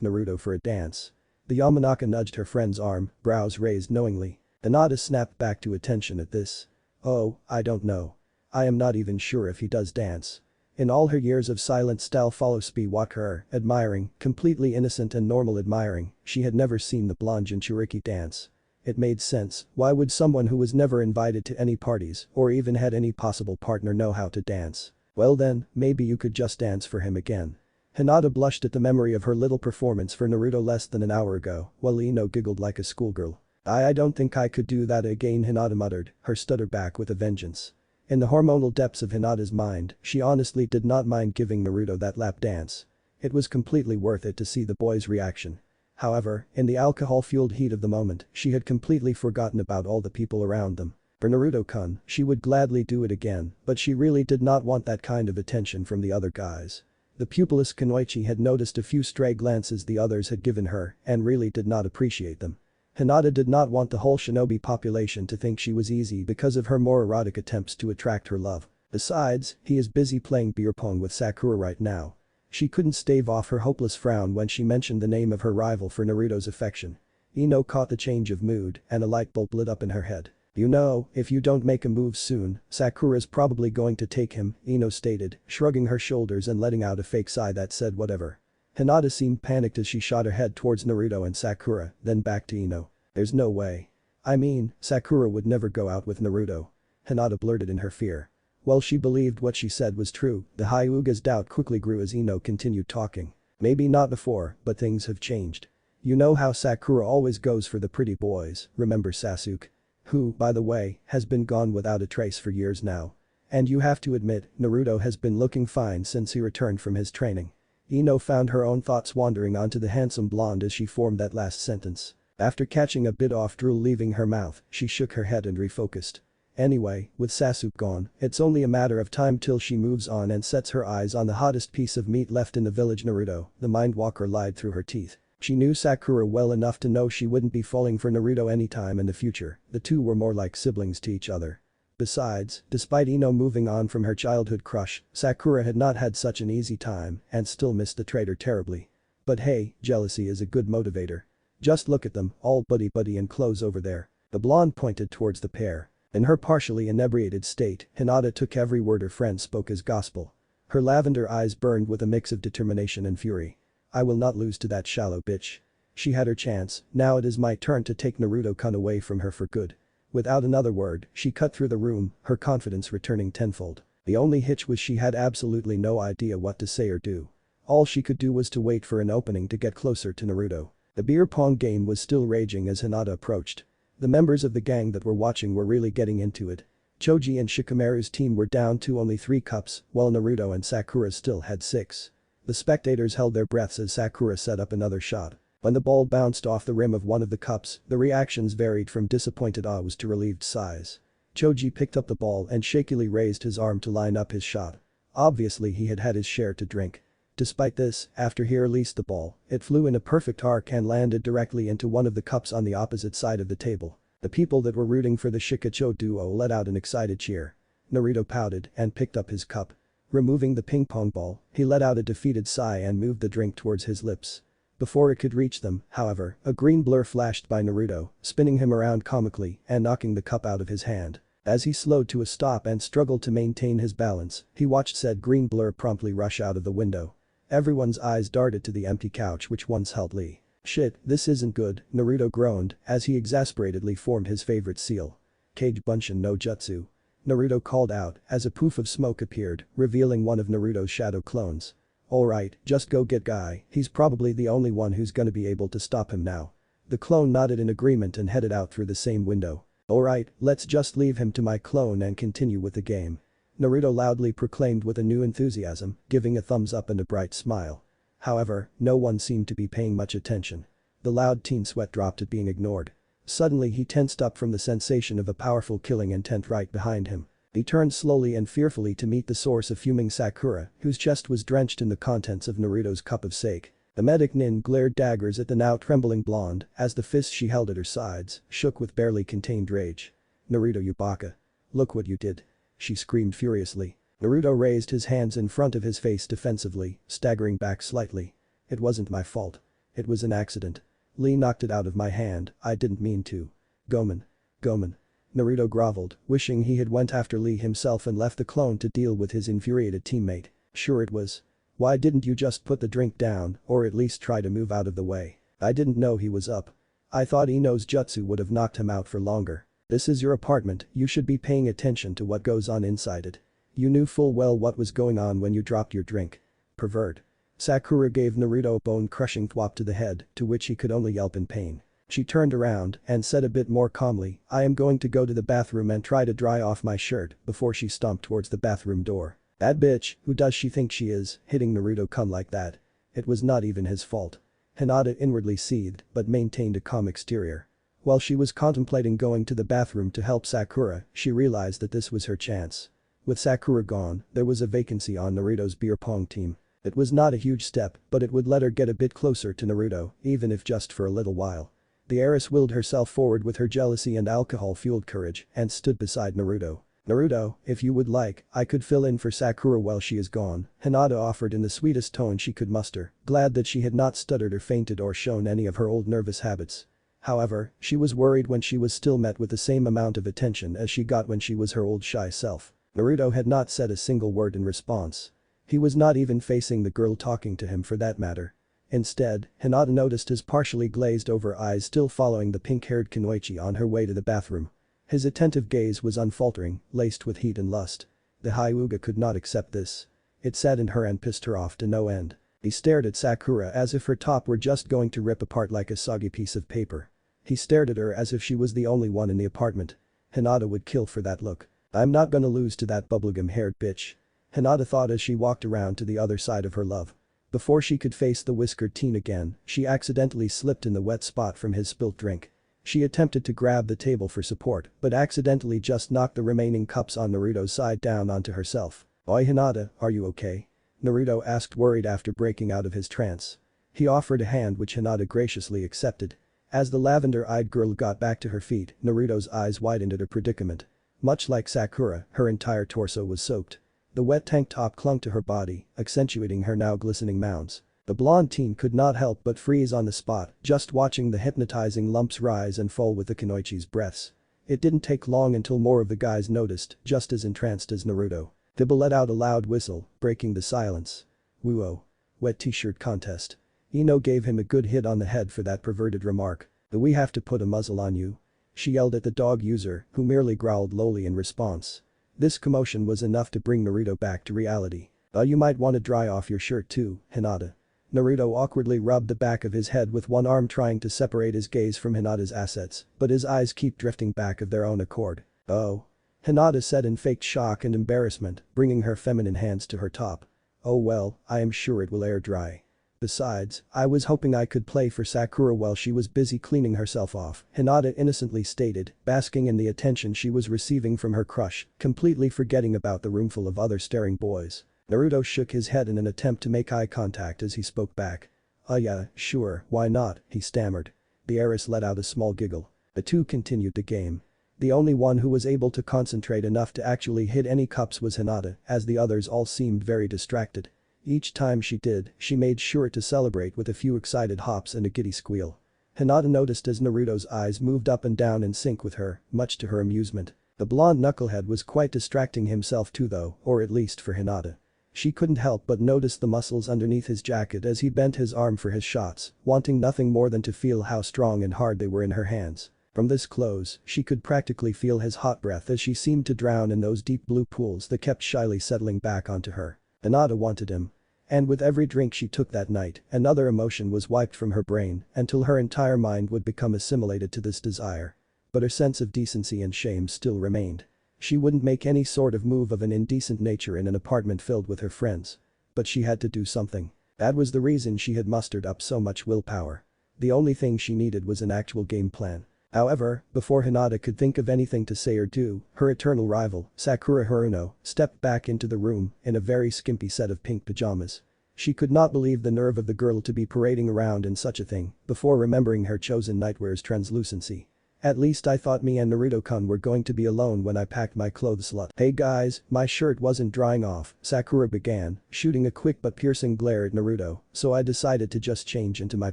Naruto for a dance? The Yamanaka nudged her friend's arm, brows raised knowingly. Hinata snapped back to attention at this. Oh, I don't know. I am not even sure if he does dance. In all her years of silent style follow-spy walk her, admiring, completely innocent and normal admiring, she had never seen the blonde Jinchuriki dance. It made sense, why would someone who was never invited to any parties or even had any possible partner know how to dance? Well then, maybe you could just dance for him again. Hinata blushed at the memory of her little performance for Naruto less than an hour ago, while Ino giggled like a schoolgirl. I don't think I could do that again, Hinata muttered, her stutter back with a vengeance. In the hormonal depths of Hinata's mind, she honestly did not mind giving Naruto that lap dance. It was completely worth it to see the boy's reaction. However, in the alcohol-fueled heat of the moment, she had completely forgotten about all the people around them. For Naruto-kun, she would gladly do it again, but she really did not want that kind of attention from the other guys. The pupilless Kunoichi had noticed a few stray glances the others had given her and really did not appreciate them. Hinata did not want the whole shinobi population to think she was easy because of her more erotic attempts to attract her love. Besides, he is busy playing beer pong with Sakura right now. She couldn't stave off her hopeless frown when she mentioned the name of her rival for Naruto's affection. Ino caught the change of mood and a light bulb lit up in her head. You know, if you don't make a move soon, Sakura's probably going to take him, Ino stated, shrugging her shoulders and letting out a fake sigh that said whatever. Hinata seemed panicked as she shot her head towards Naruto and Sakura, then back to Ino. There's no way. I mean, Sakura would never go out with Naruto. Hinata blurted in her fear. Well, she believed what she said was true, the Hyuga's doubt quickly grew as Ino continued talking. Maybe not before, but things have changed. You know how Sakura always goes for the pretty boys, remember Sasuke? Who, by the way, has been gone without a trace for years now. And you have to admit, Naruto has been looking fine since he returned from his training. Ino found her own thoughts wandering onto the handsome blonde as she formed that last sentence. After catching a bit off drool leaving her mouth, she shook her head and refocused. Anyway, with Sasuke gone, it's only a matter of time till she moves on and sets her eyes on the hottest piece of meat left in the village. Naruto, the mindwalker lied through her teeth. She knew Sakura well enough to know she wouldn't be falling for Naruto anytime in the future, the two were more like siblings to each other. Besides, despite Ino moving on from her childhood crush, Sakura had not had such an easy time and still missed the traitor terribly. But hey, jealousy is a good motivator. Just look at them, all buddy-buddy in clothes over there. The blonde pointed towards the pair. In her partially inebriated state, Hinata took every word her friend spoke as gospel. Her lavender eyes burned with a mix of determination and fury. I will not lose to that shallow bitch. She had her chance, now it is my turn to take Naruto-kun away from her for good. Without another word, she cut through the room, her confidence returning tenfold. The only hitch was she had absolutely no idea what to say or do. All she could do was to wait for an opening to get closer to Naruto. The beer pong game was still raging as Hinata approached. The members of the gang that were watching were really getting into it. Choji and Shikamaru's team were down to only 3 cups, while Naruto and Sakura still had 6. The spectators held their breaths as Sakura set up another shot. When the ball bounced off the rim of one of the cups, the reactions varied from disappointed ahs to relieved sighs. Choji picked up the ball and shakily raised his arm to line up his shot. Obviously he had had his share to drink. Despite this, after he released the ball, it flew in a perfect arc and landed directly into one of the cups on the opposite side of the table. The people that were rooting for the Shikacho duo let out an excited cheer. Naruto pouted and picked up his cup. Removing the ping pong ball, he let out a defeated sigh and moved the drink towards his lips. Before it could reach them, however, a green blur flashed by Naruto, spinning him around comically and knocking the cup out of his hand. As he slowed to a stop and struggled to maintain his balance, he watched said green blur promptly rush out of the window. Everyone's eyes darted to the empty couch which once held Lee. Shit, this isn't good, Naruto groaned as he exasperatedly formed his favorite seal. Kage Bunshin no Jutsu. Naruto called out as a poof of smoke appeared, revealing one of Naruto's shadow clones. Alright, just go get Guy, he's probably the only one who's gonna be able to stop him now. The clone nodded in agreement and headed out through the same window. Alright, let's just leave him to my clone and continue with the game. Naruto loudly proclaimed with a new enthusiasm, giving a thumbs up and a bright smile. However, no one seemed to be paying much attention. The loud teen sweat dropped at being ignored. Suddenly he tensed up from the sensation of a powerful killing intent right behind him. He turned slowly and fearfully to meet the source of fuming Sakura, whose chest was drenched in the contents of Naruto's cup of sake. The medic Nin glared daggers at the now trembling blonde as the fists she held at her sides shook with barely contained rage. Naruto, you baka. Look what you did. She screamed furiously. Naruto raised his hands in front of his face defensively, staggering back slightly. It wasn't my fault. It was an accident. Lee knocked it out of my hand, I didn't mean to. Gomen. Gomen. Naruto groveled, wishing he had went after Lee himself and left the clone to deal with his infuriated teammate. Sure it was. Why didn't you just put the drink down or at least try to move out of the way? I didn't know he was up. I thought Ino's jutsu would have knocked him out for longer. This is your apartment, you should be paying attention to what goes on inside it. You knew full well what was going on when you dropped your drink. Pervert. Sakura gave Naruto a bone-crushing thwap to the head, to which he could only yelp in pain. She turned around and said a bit more calmly, I am going to go to the bathroom and try to dry off my shirt before she stomped towards the bathroom door. That bitch, who does she think she is, hitting Naruto-kun like that? It was not even his fault. Hinata inwardly seethed but maintained a calm exterior. While she was contemplating going to the bathroom to help Sakura, she realized that this was her chance. With Sakura gone, there was a vacancy on Naruto's beer pong team. It was not a huge step, but it would let her get a bit closer to Naruto, even if just for a little while. The heiress willed herself forward with her jealousy and alcohol-fueled courage and stood beside Naruto. Naruto, if you would like, I could fill in for Sakura while she is gone, Hinata offered in the sweetest tone she could muster, glad that she had not stuttered or fainted or shown any of her old nervous habits. However, she was worried when she was still met with the same amount of attention as she got when she was her old shy self. Naruto had not said a single word in response. He was not even facing the girl talking to him for that matter. Instead, Hinata noticed his partially glazed over eyes still following the pink-haired Kunoichi on her way to the bathroom. His attentive gaze was unfaltering, laced with heat and lust. The Hyuga could not accept this. It saddened her and pissed her off to no end. He stared at Sakura as if her top were just going to rip apart like a soggy piece of paper. He stared at her as if she was the only one in the apartment. Hinata would kill for that look. I'm not gonna lose to that bubblegum-haired bitch. Hinata thought as she walked around to the other side of her love. Before she could face the whiskered teen again, she accidentally slipped in the wet spot from his spilt drink. She attempted to grab the table for support, but accidentally just knocked the remaining cups on Naruto's side down onto herself. Oi Hinata, are you okay? Naruto asked worried after breaking out of his trance. He offered a hand which Hinata graciously accepted. As the lavender-eyed girl got back to her feet, Naruto's eyes widened at her predicament. Much like Sakura, her entire torso was soaked. The wet tank top clung to her body, accentuating her now glistening mounds. The blonde teen could not help but freeze on the spot, just watching the hypnotizing lumps rise and fall with the Kunoichi's breaths. It didn't take long until more of the guys noticed, just as entranced as Naruto. Dibble let out a loud whistle, breaking the silence. Woo-oh. Wet t-shirt contest. Ino gave him a good hit on the head for that perverted remark. Do we have to put a muzzle on you? She yelled at the dog user, who merely growled lowly in response. This commotion was enough to bring Naruto back to reality. You might want to dry off your shirt too, Hinata. Naruto awkwardly rubbed the back of his head with one arm trying to separate his gaze from Hinata's assets, but his eyes keep drifting back of their own accord. Oh. Hinata said in faked shock and embarrassment, bringing her feminine hands to her top. Oh well, I am sure it will air dry. Besides, I was hoping I could play for Sakura while she was busy cleaning herself off, Hinata innocently stated, basking in the attention she was receiving from her crush, completely forgetting about the roomful of other staring boys. Naruto shook his head in an attempt to make eye contact as he spoke back. Yeah, sure, why not, he stammered. The heiress let out a small giggle. The two continued the game. The only one who was able to concentrate enough to actually hit any cups was Hinata, as the others all seemed very distracted. Each time she did, she made sure to celebrate with a few excited hops and a giddy squeal. Hinata noticed as Naruto's eyes moved up and down in sync with her, much to her amusement. The blonde knucklehead was quite distracting himself too though, or at least for Hinata. She couldn't help but notice the muscles underneath his jacket as he bent his arm for his shots, wanting nothing more than to feel how strong and hard they were in her hands. From this close, she could practically feel his hot breath as she seemed to drown in those deep blue pools that kept shyly settling back onto her. Hinata wanted him. And with every drink she took that night, another emotion was wiped from her brain until her entire mind would become assimilated to this desire. But her sense of decency and shame still remained. She wouldn't make any sort of move of an indecent nature in an apartment filled with her friends. But she had to do something. That was the reason she had mustered up so much willpower. The only thing she needed was an actual game plan. However, before Hinata could think of anything to say or do, her eternal rival, Sakura Haruno, stepped back into the room in a very skimpy set of pink pajamas. She could not believe the nerve of the girl to be parading around in such a thing, before remembering her chosen nightwear's translucency. At least I thought me and Naruto-kun were going to be alone when I packed my clothes, slut. Hey guys, my shirt wasn't drying off, Sakura began, shooting a quick but piercing glare at Naruto, so I decided to just change into my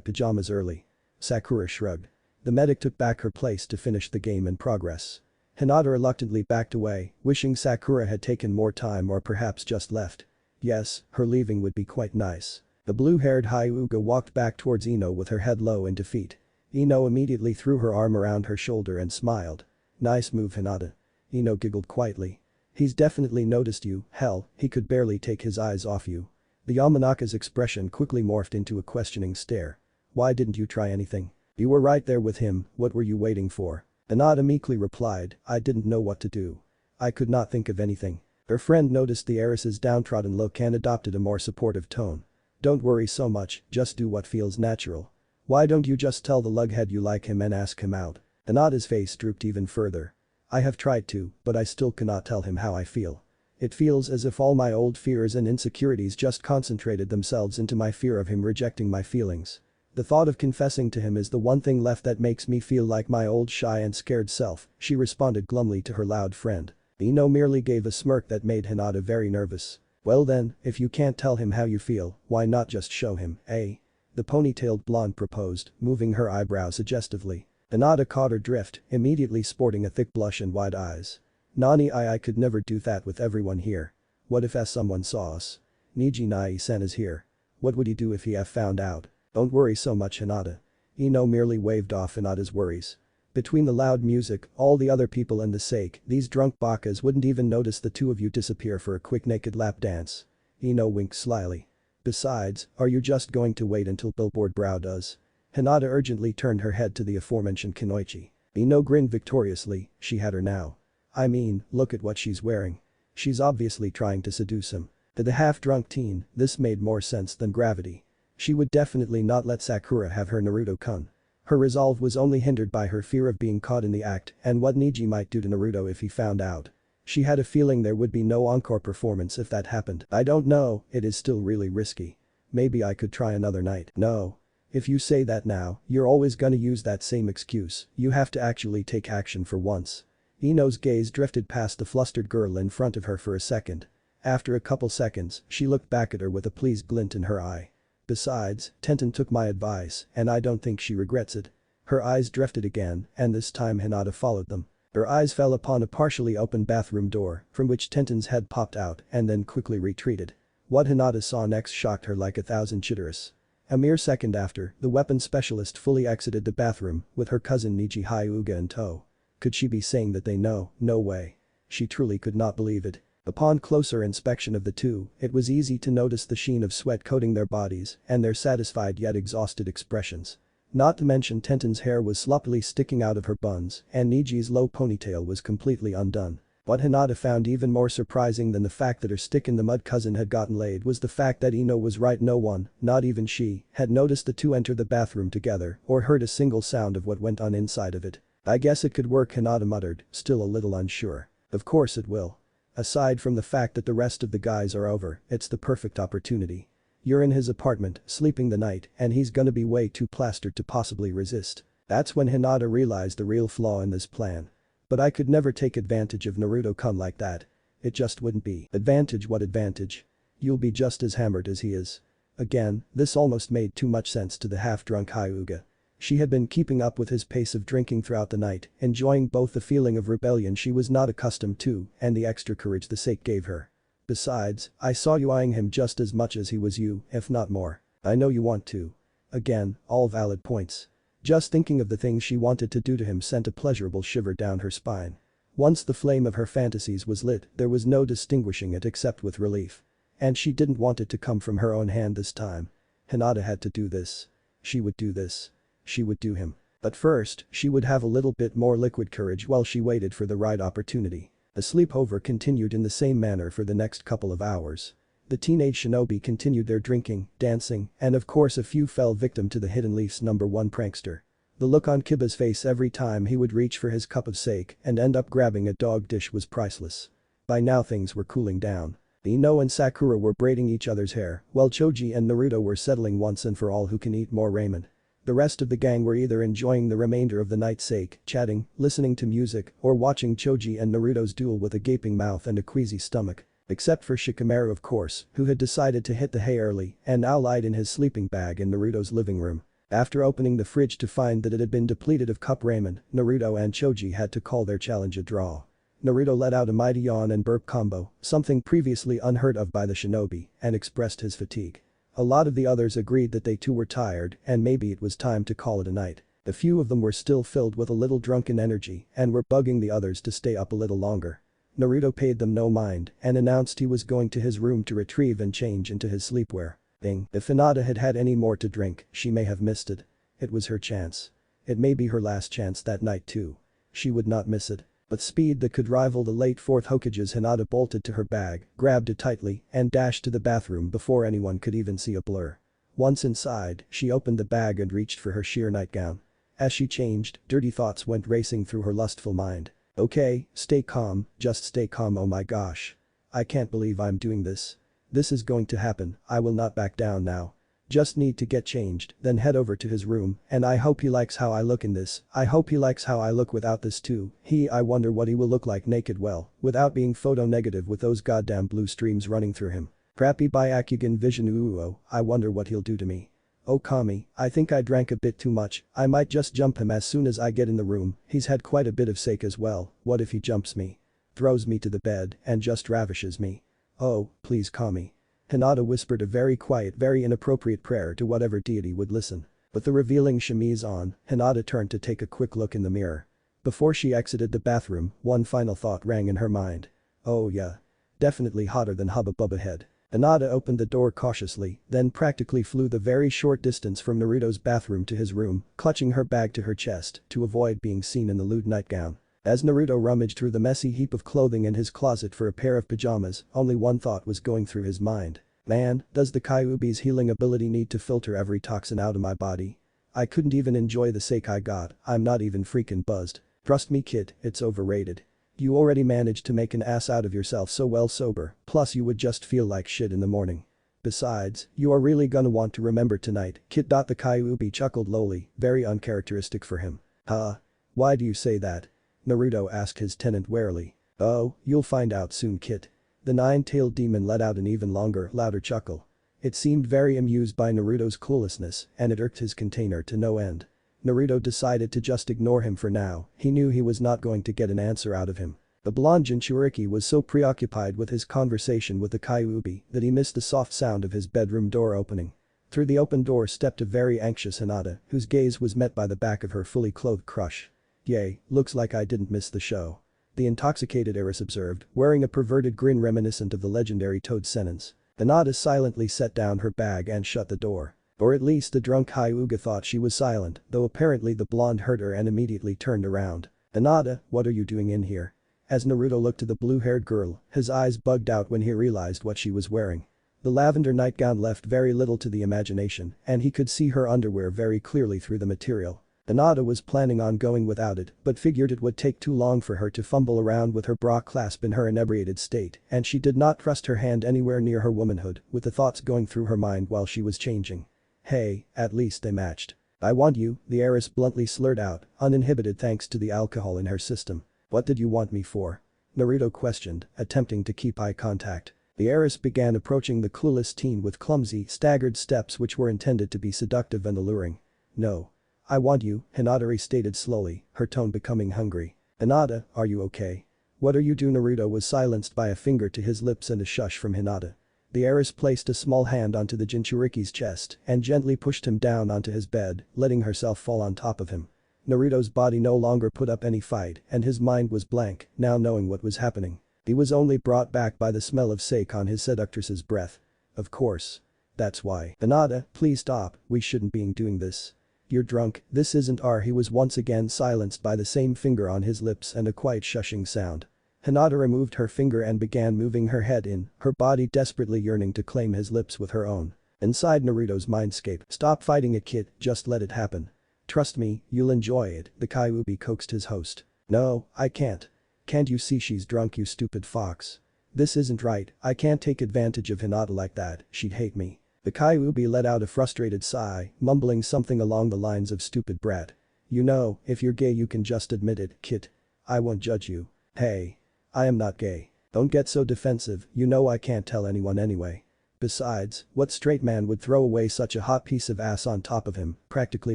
pajamas early. Sakura shrugged. The medic took back her place to finish the game in progress. Hinata reluctantly backed away, wishing Sakura had taken more time or perhaps just left. Yes, her leaving would be quite nice. The blue-haired Hyuga walked back towards Ino with her head low in defeat. Ino immediately threw her arm around her shoulder and smiled. Nice move, Hinata. Ino giggled quietly. He's definitely noticed you, hell, he could barely take his eyes off you. The Yamanaka's expression quickly morphed into a questioning stare. Why didn't you try anything? You were right there with him, what were you waiting for? Hinata meekly replied, I didn't know what to do. I could not think of anything. Her friend noticed the heiress's downtrodden look and adopted a more supportive tone. Don't worry so much, just do what feels natural. Why don't you just tell the lughead you like him and ask him out? Hinata's face drooped even further. I have tried to, but I still cannot tell him how I feel. It feels as if all my old fears and insecurities just concentrated themselves into my fear of him rejecting my feelings. The thought of confessing to him is the one thing left that makes me feel like my old shy and scared self, she responded glumly to her loud friend. Ino merely gave a smirk that made Hinata very nervous. Well then, if you can't tell him how you feel, why not just show him, eh? The ponytailed blonde proposed, moving her eyebrow suggestively. Hinata caught her drift, immediately sporting a thick blush and wide eyes. Nani, I could never do that with everyone here. What if someone saw us? Niji Nai-san is here. What would he do if he have found out? Don't worry so much, Hinata. Ino merely waved off Hinata's worries. Between the loud music, all the other people and the sake, these drunk bakas wouldn't even notice the two of you disappear for a quick naked lap dance. Ino winked slyly. Besides, are you just going to wait until Billboard Brow does? Hinata urgently turned her head to the aforementioned Kunoichi. Ino grinned victoriously, she had her now. I mean, look at what she's wearing. She's obviously trying to seduce him. To the half-drunk teen, this made more sense than gravity. She would definitely not let Sakura have her Naruto-kun. Her resolve was only hindered by her fear of being caught in the act and what Niji might do to Naruto if he found out. She had a feeling there would be no encore performance if that happened. I don't know, it is still really risky. Maybe I could try another night. No. If you say that now, you're always gonna use that same excuse, you have to actually take action for once. Ino's gaze drifted past the flustered girl in front of her for a second. After a couple seconds, she looked back at her with a pleased glint in her eye. Besides, Tenten took my advice, and I don't think she regrets it. Her eyes drifted again, and this time Hinata followed them. Her eyes fell upon a partially open bathroom door, from which Tenten's head popped out and then quickly retreated. What Hinata saw next shocked her like 1,000 chitterus. A mere second after, the weapons specialist fully exited the bathroom, with her cousin Niji Hyuga in tow. Could she be saying that they know? No way. She truly could not believe it. Upon closer inspection of the two, it was easy to notice the sheen of sweat coating their bodies and their satisfied yet exhausted expressions. Not to mention Tenten's hair was sloppily sticking out of her buns and Niji's low ponytail was completely undone. What Hinata found even more surprising than the fact that her stick-in-the-mud cousin had gotten laid was the fact that Ino was right, no one, not even she, had noticed the two enter the bathroom together or heard a single sound of what went on inside of it. I guess it could work, Hinata muttered, still a little unsure. Of course it will. Aside from the fact that the rest of the guys are over, it's the perfect opportunity. You're in his apartment, sleeping the night, and he's gonna be way too plastered to possibly resist. That's when Hinata realized the real flaw in this plan. But I could never take advantage of Naruto-kun like that. It just wouldn't be. Advantage? What advantage? You'll be just as hammered as he is. Again, this almost made too much sense to the half-drunk Hyuga. She had been keeping up with his pace of drinking throughout the night, enjoying both the feeling of rebellion she was not accustomed to and the extra courage the sake gave her. Besides, I saw you eyeing him just as much as he was you, if not more. I know you want to. Again, all valid points. Just thinking of the things she wanted to do to him sent a pleasurable shiver down her spine. Once the flame of her fantasies was lit, there was no distinguishing it except with relief. And she didn't want it to come from her own hand this time. Hinata had to do this. She would do this. She would do him. But first, she would have a little bit more liquid courage while she waited for the right opportunity. The sleepover continued in the same manner for the next couple of hours. The teenage shinobi continued their drinking, dancing, and of course a few fell victim to the Hidden Leaf's #1 prankster. The look on Kiba's face every time he would reach for his cup of sake and end up grabbing a dog dish was priceless. By now things were cooling down. Ino and Sakura were braiding each other's hair, while Choji and Naruto were settling once and for all who can eat more ramen. The rest of the gang were either enjoying the remainder of the night's sake, chatting, listening to music, or watching Choji and Naruto's duel with a gaping mouth and a queasy stomach. Except for Shikamaru, of course, who had decided to hit the hay early and now lied in his sleeping bag in Naruto's living room. After opening the fridge to find that it had been depleted of cup ramen, Naruto and Choji had to call their challenge a draw. Naruto let out a mighty yawn and burp combo, something previously unheard of by the shinobi, and expressed his fatigue. A lot of the others agreed that they too were tired and maybe it was time to call it a night. A few of them were still filled with a little drunken energy and were bugging the others to stay up a little longer. Naruto paid them no mind and announced he was going to his room to retrieve and change into his sleepwear. If Hinata had had any more to drink, she may have missed it. It was her chance. It may be her last chance that night too. She would not miss it. With speed that could rival the late 4th Hokage's, Hinata bolted to her bag, grabbed it tightly, and dashed to the bathroom before anyone could even see a blur. Once inside, she opened the bag and reached for her sheer nightgown. As she changed, dirty thoughts went racing through her lustful mind. Okay, stay calm, just stay calm, oh my gosh. I can't believe I'm doing this. This is going to happen, I will not back down now. Just need to get changed, then head over to his room, and I hope he likes how I look in this, I hope he likes how I look without this too, I wonder what he will look like naked, well, without being photo negative with those goddamn blue streams running through him. Crappy Byakugan vision, ooh, I wonder what he'll do to me. Oh Kami, I think I drank a bit too much, I might just jump him as soon as I get in the room, he's had quite a bit of sake as well, what if he jumps me? Throws me to the bed and just ravishes me. Oh, please Kami. Hinata whispered a very quiet, very inappropriate prayer to whatever deity would listen. With the revealing chemise on, Hinata turned to take a quick look in the mirror. Before she exited the bathroom, one final thought rang in her mind. Oh yeah. Definitely hotter than Hubba Bubba head. Hinata opened the door cautiously, then practically flew the very short distance from Naruto's bathroom to his room, clutching her bag to her chest to avoid being seen in the lewd nightgown. As Naruto rummaged through the messy heap of clothing in his closet for a pair of pajamas, only one thought was going through his mind. Man, does the Kyuubi's healing ability need to filter every toxin out of my body? I couldn't even enjoy the sake I got, I'm not even freaking buzzed. Trust me kid, it's overrated. You already managed to make an ass out of yourself so well sober, plus you would just feel like shit in the morning. Besides, you are really gonna want to remember tonight, kid. The Kyuubi chuckled lowly, very uncharacteristic for him. Huh? Why do you say that? Naruto asked his tenant warily. Oh, you'll find out soon kid. The nine-tailed demon let out an even longer, louder chuckle. It seemed very amused by Naruto's cluelessness and it irked his container to no end. Naruto decided to just ignore him for now, he knew he was not going to get an answer out of him. The blonde Jinchuriki was so preoccupied with his conversation with the Kyuubi that he missed the soft sound of his bedroom door opening. Through the open door stepped a very anxious Hinata, whose gaze was met by the back of her fully clothed crush. Yay, looks like I didn't miss the show. The intoxicated heiress observed, wearing a perverted grin reminiscent of the legendary Toad sentence. Hinata silently set down her bag and shut the door. Or at least the drunk Hyuga thought she was silent, though apparently the blonde heard her and immediately turned around. Hinata, what are you doing in here? As Naruto looked at the blue-haired girl, his eyes bugged out when he realized what she was wearing. The lavender nightgown left very little to the imagination, and he could see her underwear very clearly through the material. Hinata was planning on going without it, but figured it would take too long for her to fumble around with her bra clasp in her inebriated state, and she did not trust her hand anywhere near her womanhood, with the thoughts going through her mind while she was changing. Hey, at least they matched. I want you, the heiress bluntly slurred out, uninhibited thanks to the alcohol in her system. What did you want me for? Naruto questioned, attempting to keep eye contact. The heiress began approaching the clueless teen with clumsy, staggered steps which were intended to be seductive and alluring. No. I want you, Hinata restated slowly, her tone becoming hungry. Hinata, are you okay? What are you doing? Naruto was silenced by a finger to his lips and a shush from Hinata. The heiress placed a small hand onto the Jinchuriki's chest and gently pushed him down onto his bed, letting herself fall on top of him. Naruto's body no longer put up any fight and his mind was blank, now knowing what was happening. He was only brought back by the smell of sake on his seductress's breath. Of course. That's why. Hinata, please stop, we shouldn't be doing this. You're drunk, this isn't our. He was once again silenced by the same finger on his lips and a quiet shushing sound. Hinata removed her finger and began moving her head in, her body desperately yearning to claim his lips with her own. Inside Naruto's mindscape, stop fighting it kid, just let it happen. Trust me, you'll enjoy it, the Kyuubi coaxed his host. No, I can't. Can't you see she's drunk you stupid fox? This isn't right, I can't take advantage of Hinata like that, she'd hate me. The Kyuubi let out a frustrated sigh, mumbling something along the lines of stupid brat. You know, if you're gay you can just admit it, kid. I won't judge you. Hey. I am not gay. Don't get so defensive, you know I can't tell anyone anyway. Besides, what straight man would throw away such a hot piece of ass on top of him, practically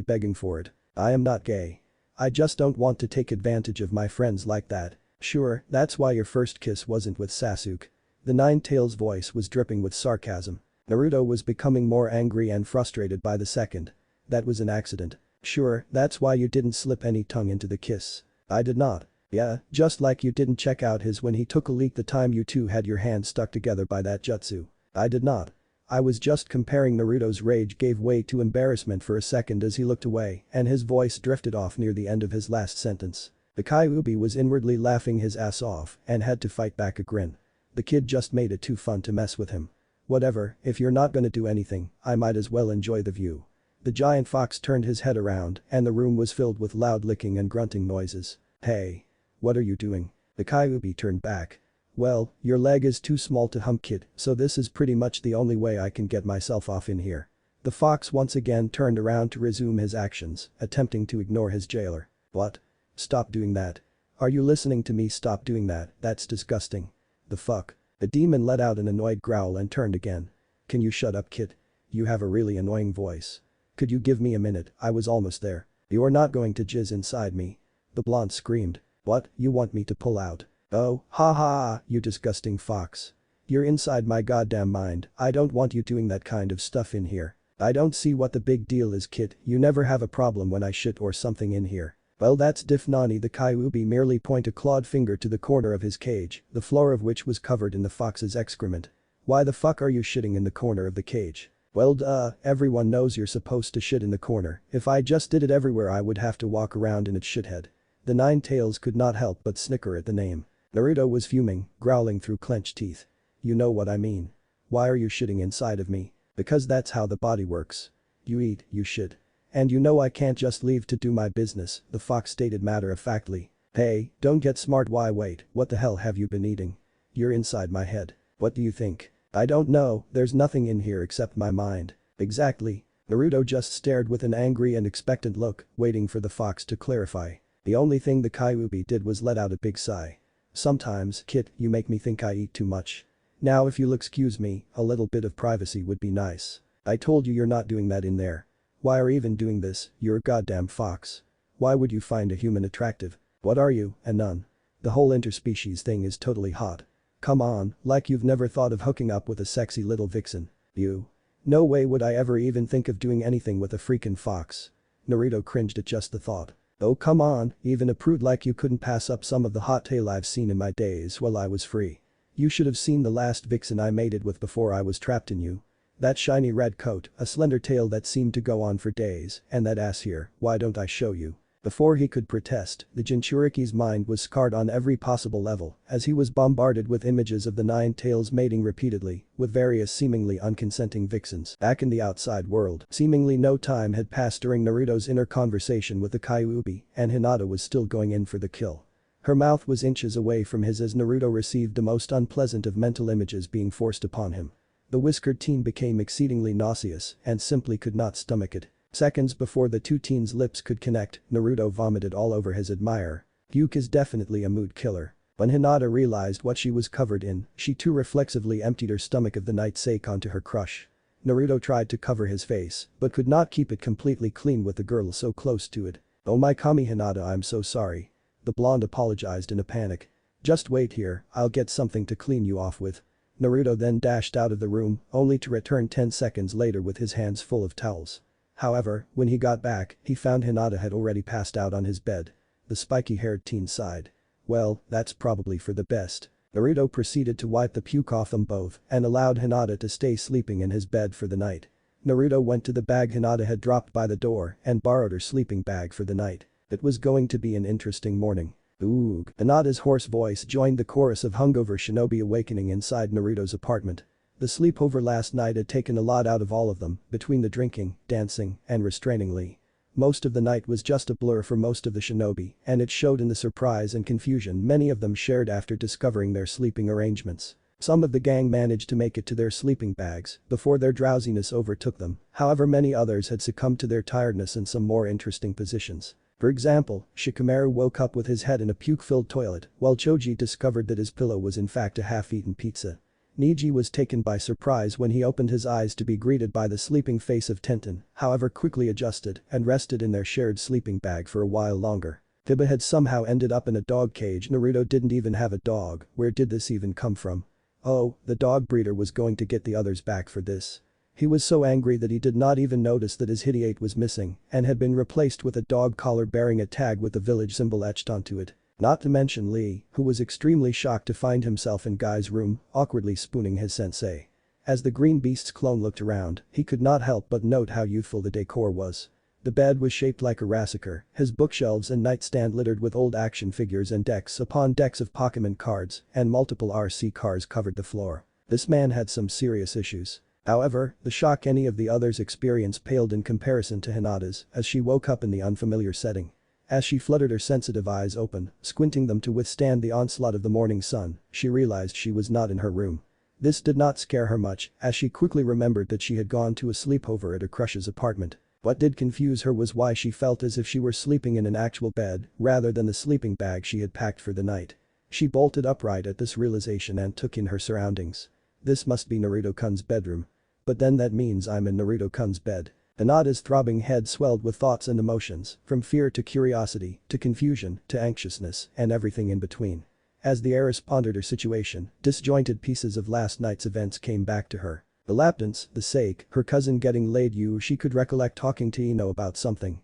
begging for it? I am not gay. I just don't want to take advantage of my friends like that. Sure, that's why your first kiss wasn't with Sasuke. The Nine-Tails voice was dripping with sarcasm. Naruto was becoming more angry and frustrated by the second. That was an accident. Sure, that's why you didn't slip any tongue into the kiss. I did not. Yeah, just like you didn't check out his when he took a leak the time you two had your hands stuck together by that jutsu. I did not. I was just comparing. Naruto's rage gave way to embarrassment for a second as he looked away and his voice drifted off near the end of his last sentence. The Kyuubi was inwardly laughing his ass off and had to fight back a grin. The kid just made it too fun to mess with him. Whatever, if you're not gonna do anything, I might as well enjoy the view. The giant fox turned his head around and the room was filled with loud licking and grunting noises. Hey. What are you doing? The Kyuubi turned back. Well, your leg is too small to hump, kid, so this is pretty much the only way I can get myself off in here. The fox once again turned around to resume his actions, attempting to ignore his jailer. What? Stop doing that. Are you listening to me? Stop doing that, that's disgusting. The fuck? The demon let out an annoyed growl and turned again. Can you shut up, kid? You have a really annoying voice. Could you give me a minute? I was almost there. You're not going to jizz inside me. The blonde screamed. What, you want me to pull out? Oh, ha ha, you disgusting fox. You're inside my goddamn mind, I don't want you doing that kind of stuff in here. I don't see what the big deal is, kid, you never have a problem when I shit or something in here. Well, that's diff nani. The Kyuubi merely point a clawed finger to the corner of his cage, the floor of which was covered in the fox's excrement. Why the fuck are you shitting in the corner of the cage? Well duh, everyone knows you're supposed to shit in the corner, if I just did it everywhere I would have to walk around in it, shithead. The Nine-Tails could not help but snicker at the name. Naruto was fuming, growling through clenched teeth. You know what I mean. Why are you shitting inside of me? Because that's how the body works. You eat, you shit. And you know I can't just leave to do my business, the fox stated matter-of-factly. Hey, don't get smart. Why wait, what the hell have you been eating? You're inside my head. What do you think? I don't know, there's nothing in here except my mind. Exactly. Naruto just stared with an angry and expectant look, waiting for the fox to clarify. The only thing the Kyuubi did was let out a big sigh. Sometimes, kid, you make me think I eat too much. Now if you'll excuse me, a little bit of privacy would be nice. I told you you're not doing that in there. Why are you even doing this? You're a goddamn fox. Why would you find a human attractive? What are you, a nun? The whole interspecies thing is totally hot. Come on, like you've never thought of hooking up with a sexy little vixen. You. No way would I ever even think of doing anything with a freaking fox. Naruto cringed at just the thought. Oh come on, even a prude like you couldn't pass up some of the hot tail I've seen in my days while I was free. You should have seen the last vixen I mated with before I was trapped in you. That shiny red coat, a slender tail that seemed to go on for days, and that ass here, why don't I show you? Before he could protest, the Jinchuriki's mind was scarred on every possible level as he was bombarded with images of the Nine-Tails mating repeatedly with various seemingly unconsenting vixens back in the outside world. Seemingly no time had passed during Naruto's inner conversation with the Kyuubi and Hinata was still going in for the kill. Her mouth was inches away from his as Naruto received the most unpleasant of mental images being forced upon him. The whiskered teen became exceedingly nauseous and simply could not stomach it. Seconds before the two teens' lips could connect, Naruto vomited all over his admirer. Puke is definitely a mood killer. When Hinata realized what she was covered in, she too reflexively emptied her stomach of the night sake onto her crush. Naruto tried to cover his face, but could not keep it completely clean with the girl so close to it. Oh my kami Hinata, I'm so sorry. The blonde apologized in a panic. Just wait here, I'll get something to clean you off with. Naruto then dashed out of the room, only to return 10 seconds later with his hands full of towels. However, when he got back, he found Hinata had already passed out on his bed. The spiky-haired teen sighed. Well, that's probably for the best. Naruto proceeded to wipe the puke off them both and allowed Hinata to stay sleeping in his bed for the night. Naruto went to the bag Hinata had dropped by the door and borrowed her sleeping bag for the night. It was going to be an interesting morning. Oog. Hinata's hoarse voice joined the chorus of hungover shinobi awakening inside Naruto's apartment. The sleepover last night had taken a lot out of all of them, between the drinking, dancing, and restraining Lee. Most of the night was just a blur for most of the shinobi, and it showed in the surprise and confusion many of them shared after discovering their sleeping arrangements. Some of the gang managed to make it to their sleeping bags before their drowsiness overtook them, however many others had succumbed to their tiredness in some more interesting positions. For example, Shikamaru woke up with his head in a puke-filled toilet, while Choji discovered that his pillow was in fact a half-eaten pizza. Niji was taken by surprise when he opened his eyes to be greeted by the sleeping face of Tenten, however quickly adjusted and rested in their shared sleeping bag for a while longer. Hiba had somehow ended up in a dog cage. Naruto didn't even have a dog, where did this even come from? Oh, the dog breeder was going to get the others back for this. He was so angry that he did not even notice that his Hidiate was missing and had been replaced with a dog collar bearing a tag with the village symbol etched onto it. Not to mention Lee, who was extremely shocked to find himself in Guy's room, awkwardly spooning his sensei. As the Green Beast's clone looked around, he could not help but note how youthful the decor was. The bed was shaped like a rassicre, his bookshelves and nightstand littered with old action figures and decks upon decks of Pokémon cards, and multiple RC cars covered the floor. This man had some serious issues. However, the shock any of the others experienced paled in comparison to Hinata's as she woke up in the unfamiliar setting. As she fluttered her sensitive eyes open, squinting them to withstand the onslaught of the morning sun, she realized she was not in her room. This did not scare her much, as she quickly remembered that she had gone to a sleepover at her crush's apartment. What did confuse her was why she felt as if she were sleeping in an actual bed, rather than the sleeping bag she had packed for the night. She bolted upright at this realization and took in her surroundings. This must be Naruto-kun's bedroom. But then that means I'm in Naruto-kun's bed. Hinata's throbbing head swelled with thoughts and emotions, from fear to curiosity, to confusion, to anxiousness, and everything in between. As the heiress pondered her situation, disjointed pieces of last night's events came back to her. The lap dance, the sake, her cousin getting laid. She could recollect talking to Ino about something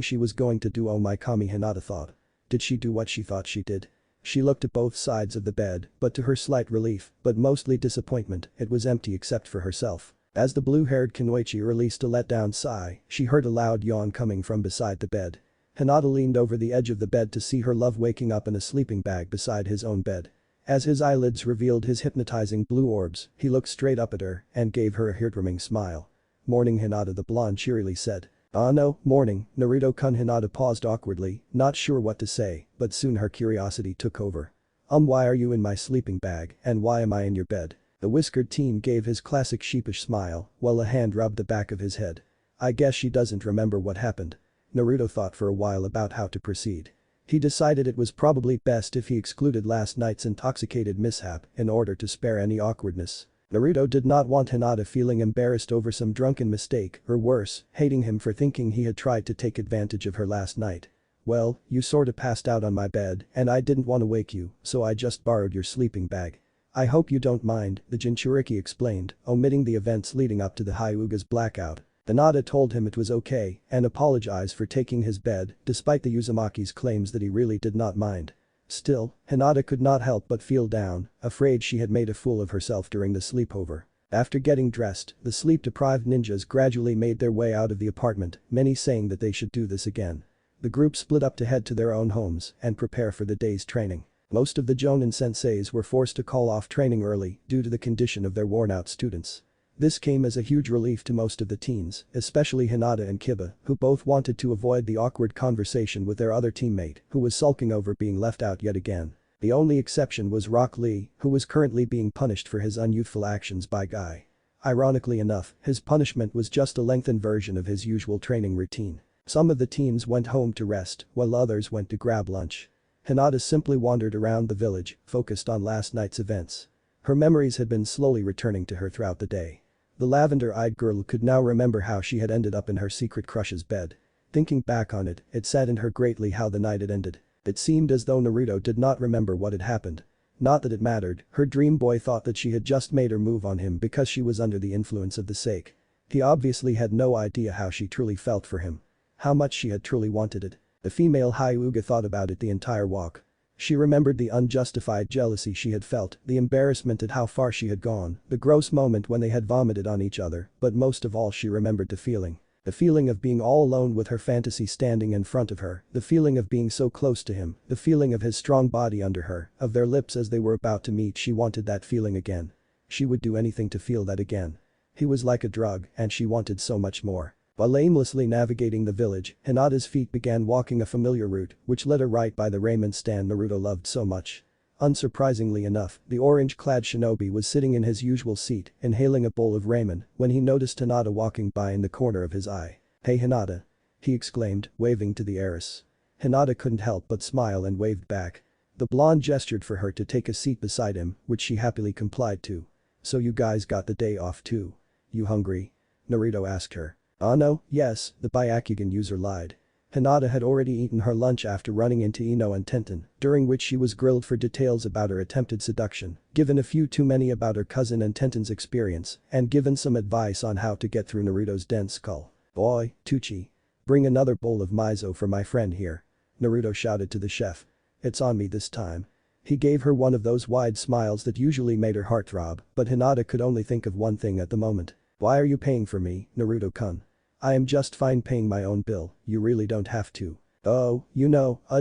she was going to do. Oh my kami, Hinata thought. Did she do what she thought she did? She looked at both sides of the bed, but to her slight relief, but mostly disappointment, it was empty except for herself. As the blue-haired Kunoichi released a let-down sigh, she heard a loud yawn coming from beside the bed. Hinata leaned over the edge of the bed to see her love waking up in a sleeping bag beside his own bed. As his eyelids revealed his hypnotizing blue orbs, he looked straight up at her and gave her a heartwarming smile. "Morning, Hinata," the blonde cheerily said. "Ah no, morning, Naruto-kun." Hinata paused awkwardly, not sure what to say, but soon her curiosity took over. Why are you in my sleeping bag and why am I in your bed?" The whiskered teen gave his classic sheepish smile while a hand rubbed the back of his head. "I guess she doesn't remember what happened." Naruto thought for a while about how to proceed. He decided it was probably best if he excluded last night's intoxicated mishap in order to spare any awkwardness. Naruto did not want Hinata feeling embarrassed over some drunken mistake or worse, hating him for thinking he had tried to take advantage of her last night. "Well, you sorta passed out on my bed and I didn't want to wake you, so I just borrowed your sleeping bag. I hope you don't mind," the Jinchuriki explained, omitting the events leading up to the Hyuga's blackout. Hinata told him it was okay and apologized for taking his bed, despite the Uzumaki's claims that he really did not mind. Still, Hinata could not help but feel down, afraid she had made a fool of herself during the sleepover. After getting dressed, the sleep-deprived ninjas gradually made their way out of the apartment, many saying that they should do this again. The group split up to head to their own homes and prepare for the day's training. Most of the Jonin senseis were forced to call off training early due to the condition of their worn-out students. This came as a huge relief to most of the teens, especially Hinata and Kiba, who both wanted to avoid the awkward conversation with their other teammate, who was sulking over being left out yet again. The only exception was Rock Lee, who was currently being punished for his unyouthful actions by Guy. Ironically enough, his punishment was just a lengthened version of his usual training routine. Some of the teens went home to rest, while others went to grab lunch. Hinata simply wandered around the village, focused on last night's events. Her memories had been slowly returning to her throughout the day. The lavender-eyed girl could now remember how she had ended up in her secret crush's bed. Thinking back on it, it saddened her greatly how the night had ended. It seemed as though Naruto did not remember what had happened. Not that it mattered, her dream boy thought that she had just made her move on him because she was under the influence of the sake. He obviously had no idea how she truly felt for him. How much she had truly wanted it. The female Hyuga thought about it the entire walk. She remembered the unjustified jealousy she had felt, the embarrassment at how far she had gone, the gross moment when they had vomited on each other, but most of all she remembered the feeling. The feeling of being all alone with her fantasy standing in front of her, the feeling of being so close to him, the feeling of his strong body under her, of their lips as they were about to meet. She wanted that feeling again. She would do anything to feel that again. He was like a drug and she wanted so much more. While aimlessly navigating the village, Hinata's feet began walking a familiar route, which led her right by the ramen stand Naruto loved so much. Unsurprisingly enough, the orange-clad shinobi was sitting in his usual seat, inhaling a bowl of ramen, when he noticed Hinata walking by in the corner of his eye. "Hey Hinata!" he exclaimed, waving to the heiress. Hinata couldn't help but smile and waved back. The blonde gestured for her to take a seat beside him, which she happily complied to. So you guys got the day off too. You hungry? Naruto asked her. No, yes, the Byakugan user lied. Hinata had already eaten her lunch after running into Ino and Tenten, during which she was grilled for details about her attempted seduction, given a few too many about her cousin and Tenten's experience, and given some advice on how to get through Naruto's dense skull. Boy, Tucci. Bring another bowl of miso for my friend here. Naruto shouted to the chef. It's on me this time. He gave her one of those wide smiles that usually made her heart throb, but Hinata could only think of one thing at the moment. Why are you paying for me, Naruto-kun? I am just fine paying my own bill, you really don't have to. Oh,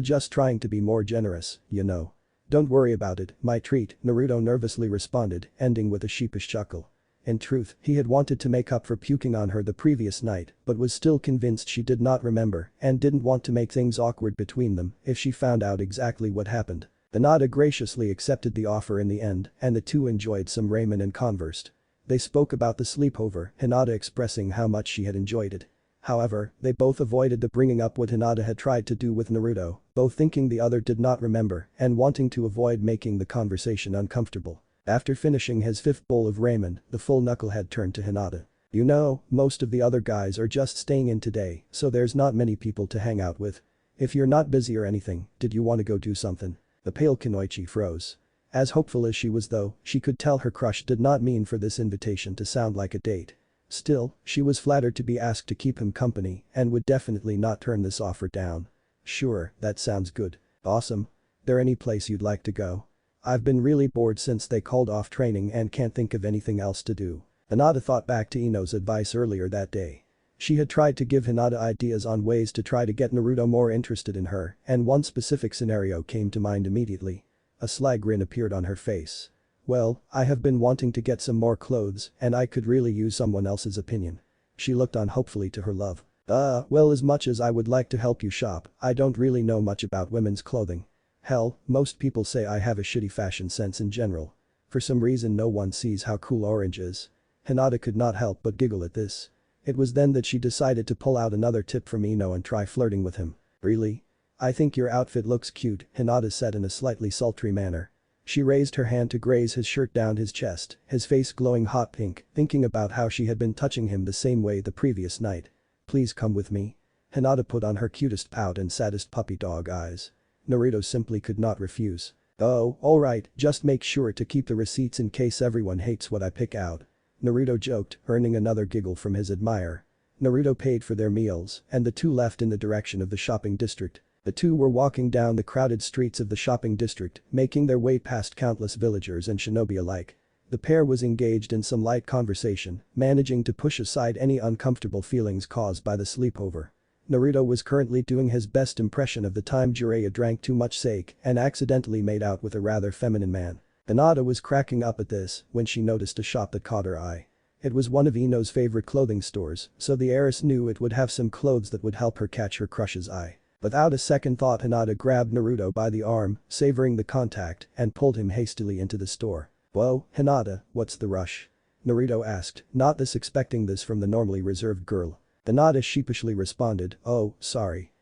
just trying to be more generous, you know. Don't worry about it, my treat, Naruto nervously responded, ending with a sheepish chuckle. In truth, he had wanted to make up for puking on her the previous night, but was still convinced she did not remember and didn't want to make things awkward between them if she found out exactly what happened. Hinata graciously accepted the offer in the end, and the two enjoyed some ramen and conversed. They spoke about the sleepover, Hinata expressing how much she had enjoyed it. However, they both avoided the bringing up what Hinata had tried to do with Naruto, both thinking the other did not remember and wanting to avoid making the conversation uncomfortable. After finishing his fifth bowl of ramen, the full knucklehead turned to Hinata. You know, most of the other guys are just staying in today, so there's not many people to hang out with. If you're not busy or anything, did you want to go do something? The pale Kunoichi froze. As hopeful as she was though, she could tell her crush did not mean for this invitation to sound like a date. Still, she was flattered to be asked to keep him company and would definitely not turn this offer down. Sure, that sounds good. Awesome. There any place you'd like to go? I've been really bored since they called off training and can't think of anything else to do. Hinata thought back to Ino's advice earlier that day. She had tried to give Hinata ideas on ways to try to get Naruto more interested in her, and one specific scenario came to mind immediately. A sly grin appeared on her face. Well, I have been wanting to get some more clothes and I could really use someone else's opinion. She looked on hopefully to her love. Well, as much as I would like to help you shop, I don't really know much about women's clothing. Hell, most people say I have a shitty fashion sense in general. For some reason no one sees how cool orange is. Hinata could not help but giggle at this. It was then that she decided to pull out another tip from Ino and try flirting with him. Really? I think your outfit looks cute, Hinata said in a slightly sultry manner. She raised her hand to graze his shirt down his chest, his face glowing hot pink, thinking about how she had been touching him the same way the previous night. Please come with me. Hinata put on her cutest pout and saddest puppy dog eyes. Naruto simply could not refuse. Oh, alright, just make sure to keep the receipts in case everyone hates what I pick out. Naruto joked, earning another giggle from his admirer. Naruto paid for their meals, and the two left in the direction of the shopping district. The two were walking down the crowded streets of the shopping district, making their way past countless villagers and shinobi alike. The pair was engaged in some light conversation, managing to push aside any uncomfortable feelings caused by the sleepover. Naruto was currently doing his best impression of the time Jiraiya drank too much sake and accidentally made out with a rather feminine man. Hinata was cracking up at this when she noticed a shop that caught her eye. It was one of Ino's favorite clothing stores, so the heiress knew it would have some clothes that would help her catch her crush's eye. Without a second thought, Hinata grabbed Naruto by the arm, savoring the contact, and pulled him hastily into the store. Whoa, Hinata, what's the rush? Naruto asked, not expecting this from the normally reserved girl. Hinata sheepishly responded, oh, sorry.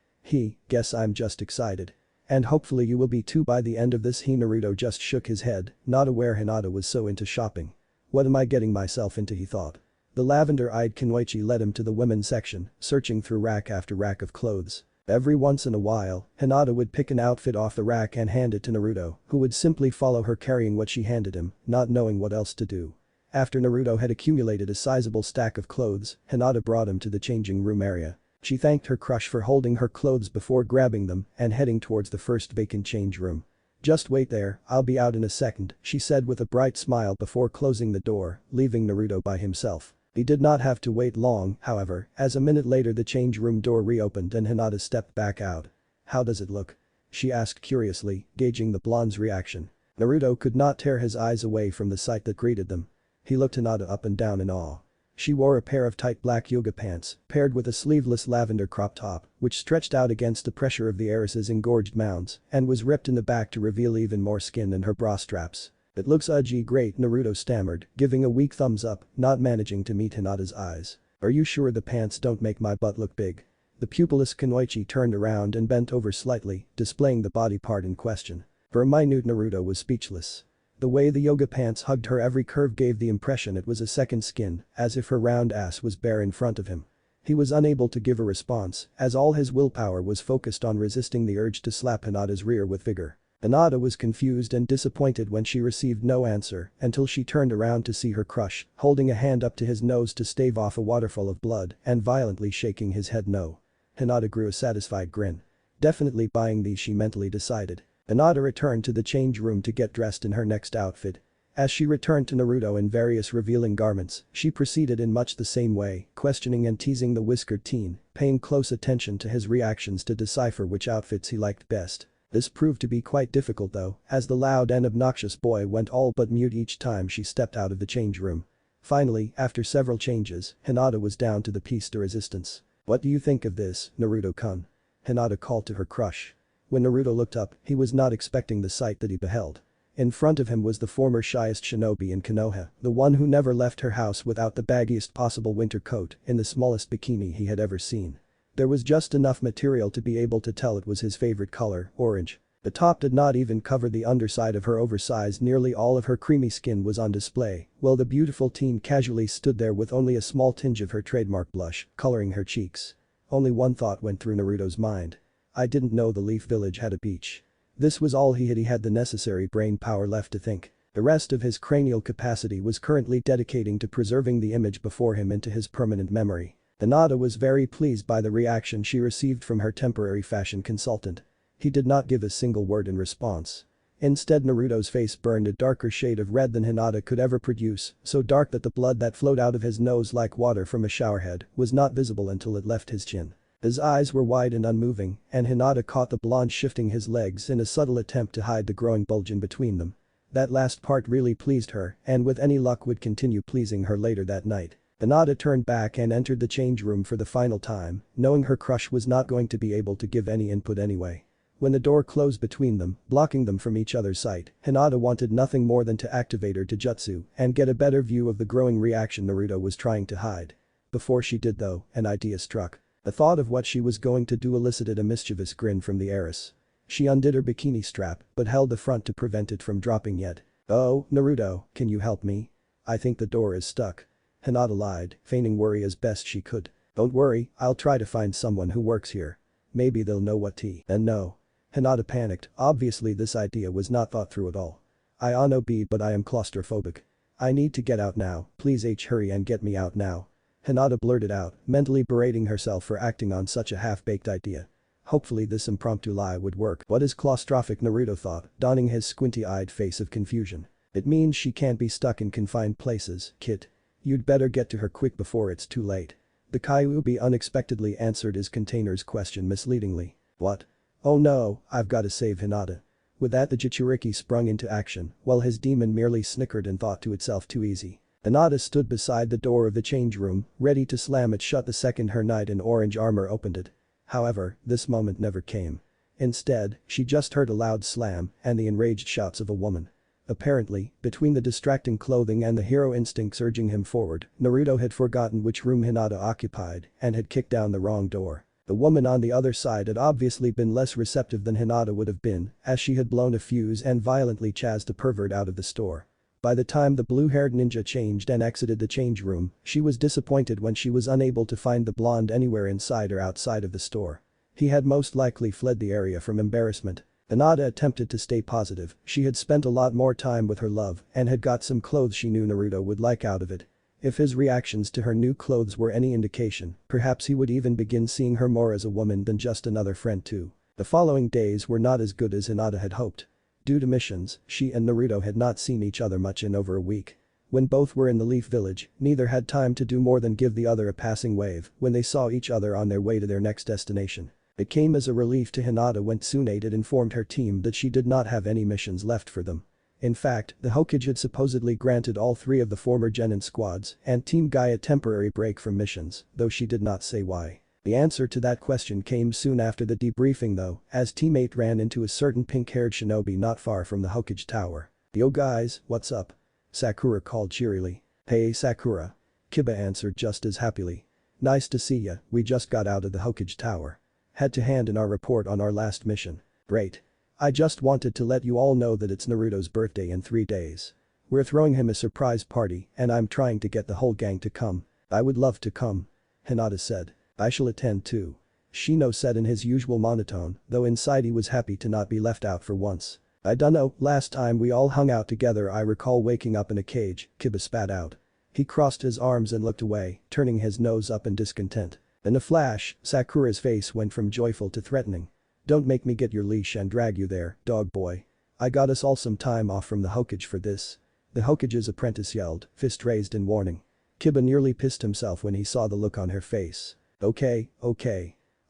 Guess I'm just excited. And hopefully you will be too by the end of this. Naruto just shook his head, not aware Hinata was so into shopping. What am I getting myself into, he thought. The lavender-eyed Kunoichi led him to the women's section, searching through rack after rack of clothes. Every once in a while, Hinata would pick an outfit off the rack and hand it to Naruto, who would simply follow her carrying what she handed him, not knowing what else to do. After Naruto had accumulated a sizable stack of clothes, Hinata brought him to the changing room area. She thanked her crush for holding her clothes before grabbing them and heading towards the first vacant change room. Just wait there, I'll be out in a second, she said with a bright smile before closing the door, leaving Naruto by himself. He did not have to wait long, however, as a minute later the change room door reopened and Hinata stepped back out. How does it look? She asked curiously, gauging the blonde's reaction. Naruto could not tear his eyes away from the sight that greeted them. He looked Hinata up and down in awe. She wore a pair of tight black yoga pants, paired with a sleeveless lavender crop top, which stretched out against the pressure of the heiress's engorged mounds, and was ripped in the back to reveal even more skin than her bra straps. It looks great, Naruto stammered, giving a weak thumbs up, not managing to meet Hinata's eyes. Are you sure the pants don't make my butt look big? The pupilless Kunoichi turned around and bent over slightly, displaying the body part in question. For a minute Naruto was speechless. The way the yoga pants hugged her every curve gave the impression it was a second skin, as if her round ass was bare in front of him. He was unable to give a response, as all his willpower was focused on resisting the urge to slap Hinata's rear with vigor. Hinata was confused and disappointed when she received no answer until she turned around to see her crush, holding a hand up to his nose to stave off a waterfall of blood and violently shaking his head no. Hinata grew a satisfied grin. Definitely buying these, she mentally decided. Hinata returned to the change room to get dressed in her next outfit. As she returned to Naruto in various revealing garments, she proceeded in much the same way, questioning and teasing the whiskered teen, paying close attention to his reactions to decipher which outfits he liked best. This proved to be quite difficult though, as the loud and obnoxious boy went all but mute each time she stepped out of the change room. Finally, after several changes, Hinata was down to the piece de resistance. "What do you think of this, Naruto-kun?" Hinata called to her crush. When Naruto looked up, he was not expecting the sight that he beheld. In front of him was the former shyest shinobi in Konoha, the one who never left her house without the baggiest possible winter coat in the smallest bikini he had ever seen. There was just enough material to be able to tell it was his favorite color, orange. The top did not even cover the underside of her oversized, nearly all of her creamy skin was on display, while the beautiful teen casually stood there with only a small tinge of her trademark blush coloring her cheeks. Only one thought went through Naruto's mind. I didn't know the Leaf Village had a beach. This was all he had the necessary brain power left to think. The rest of his cranial capacity was currently dedicating to preserving the image before him into his permanent memory. Hinata was very pleased by the reaction she received from her temporary fashion consultant. He did not give a single word in response. Instead, Naruto's face burned a darker shade of red than Hinata could ever produce, so dark that the blood that flowed out of his nose like water from a showerhead was not visible until it left his chin. His eyes were wide and unmoving, and Hinata caught the blonde shifting his legs in a subtle attempt to hide the growing bulge in between them. That last part really pleased her, and with any luck would continue pleasing her later that night. Hinata turned back and entered the change room for the final time, knowing her crush was not going to be able to give any input anyway. When the door closed between them, blocking them from each other's sight, Hinata wanted nothing more than to activate her taijutsu and get a better view of the growing reaction Naruto was trying to hide. Before she did though, an idea struck. The thought of what she was going to do elicited a mischievous grin from the heiress. She undid her bikini strap but held the front to prevent it from dropping yet. "Oh, Naruto, can you help me? I think the door is stuck." Hinata lied, feigning worry as best she could. "Don't worry, I'll try to find someone who works here. Maybe they'll know what tea." And no. Hinata panicked, obviously this idea was not thought through at all. "I know but I am claustrophobic. I need to get out now, please hurry and get me out now." Hinata blurted out, mentally berating herself for acting on such a half-baked idea. Hopefully this impromptu lie would work. "What is claustrophic?" Naruto thought, donning his squinty-eyed face of confusion. "It means she can't be stuck in confined places, kid. You'd better get to her quick before it's too late." The Kyuubi unexpectedly answered his container's question misleadingly. "What? Oh no, I've gotta save Hinata." With that the Jinchuriki sprung into action, while his demon merely snickered and thought to itself, too easy. Hinata stood beside the door of the change room, ready to slam it shut the second her knight in orange armor opened it. However, this moment never came. Instead, she just heard a loud slam and the enraged shouts of a woman. Apparently, between the distracting clothing and the hero instincts urging him forward, Naruto had forgotten which room Hinata occupied and had kicked down the wrong door. The woman on the other side had obviously been less receptive than Hinata would have been, as she had blown a fuse and violently chased a pervert out of the store. By the time the blue-haired ninja changed and exited the change room, she was disappointed when she was unable to find the blonde anywhere inside or outside of the store. He had most likely fled the area from embarrassment. Hinata attempted to stay positive, she had spent a lot more time with her love and had got some clothes she knew Naruto would like out of it. If his reactions to her new clothes were any indication, perhaps he would even begin seeing her more as a woman than just another friend too. The following days were not as good as Hinata had hoped. Due to missions, she and Naruto had not seen each other much in over a week. When both were in the Leaf Village, neither had time to do more than give the other a passing wave when they saw each other on their way to their next destination. It came as a relief to Hinata when Tsunade had informed her team that she did not have any missions left for them. In fact, the Hokage had supposedly granted all three of the former Genin squads and Team Guy a temporary break from missions, though she did not say why. The answer to that question came soon after the debriefing though, as teammate ran into a certain pink-haired shinobi not far from the Hokage tower. "Yo guys, what's up?" Sakura called cheerily. "Hey Sakura." Kiba answered just as happily. "Nice to see ya, we just got out of the Hokage tower. Had to hand in our report on our last mission." "Great. I just wanted to let you all know that it's Naruto's birthday in 3 days. We're throwing him a surprise party and I'm trying to get the whole gang to come. I would love to come. Hinata said. I shall attend too. Shino said in his usual monotone, though inside he was happy to not be left out for once. I dunno, last time we all hung out together I recall waking up in a cage, Kiba spat out. He crossed his arms and looked away, turning his nose up in discontent. In a flash, Sakura's face went from joyful to threatening. Don't make me get your leash and drag you there, dog boy. I got us all some time off from the Hokage for this. The Hokage's apprentice yelled, fist raised in warning. Kiba nearly pissed himself when he saw the look on her face. Okay.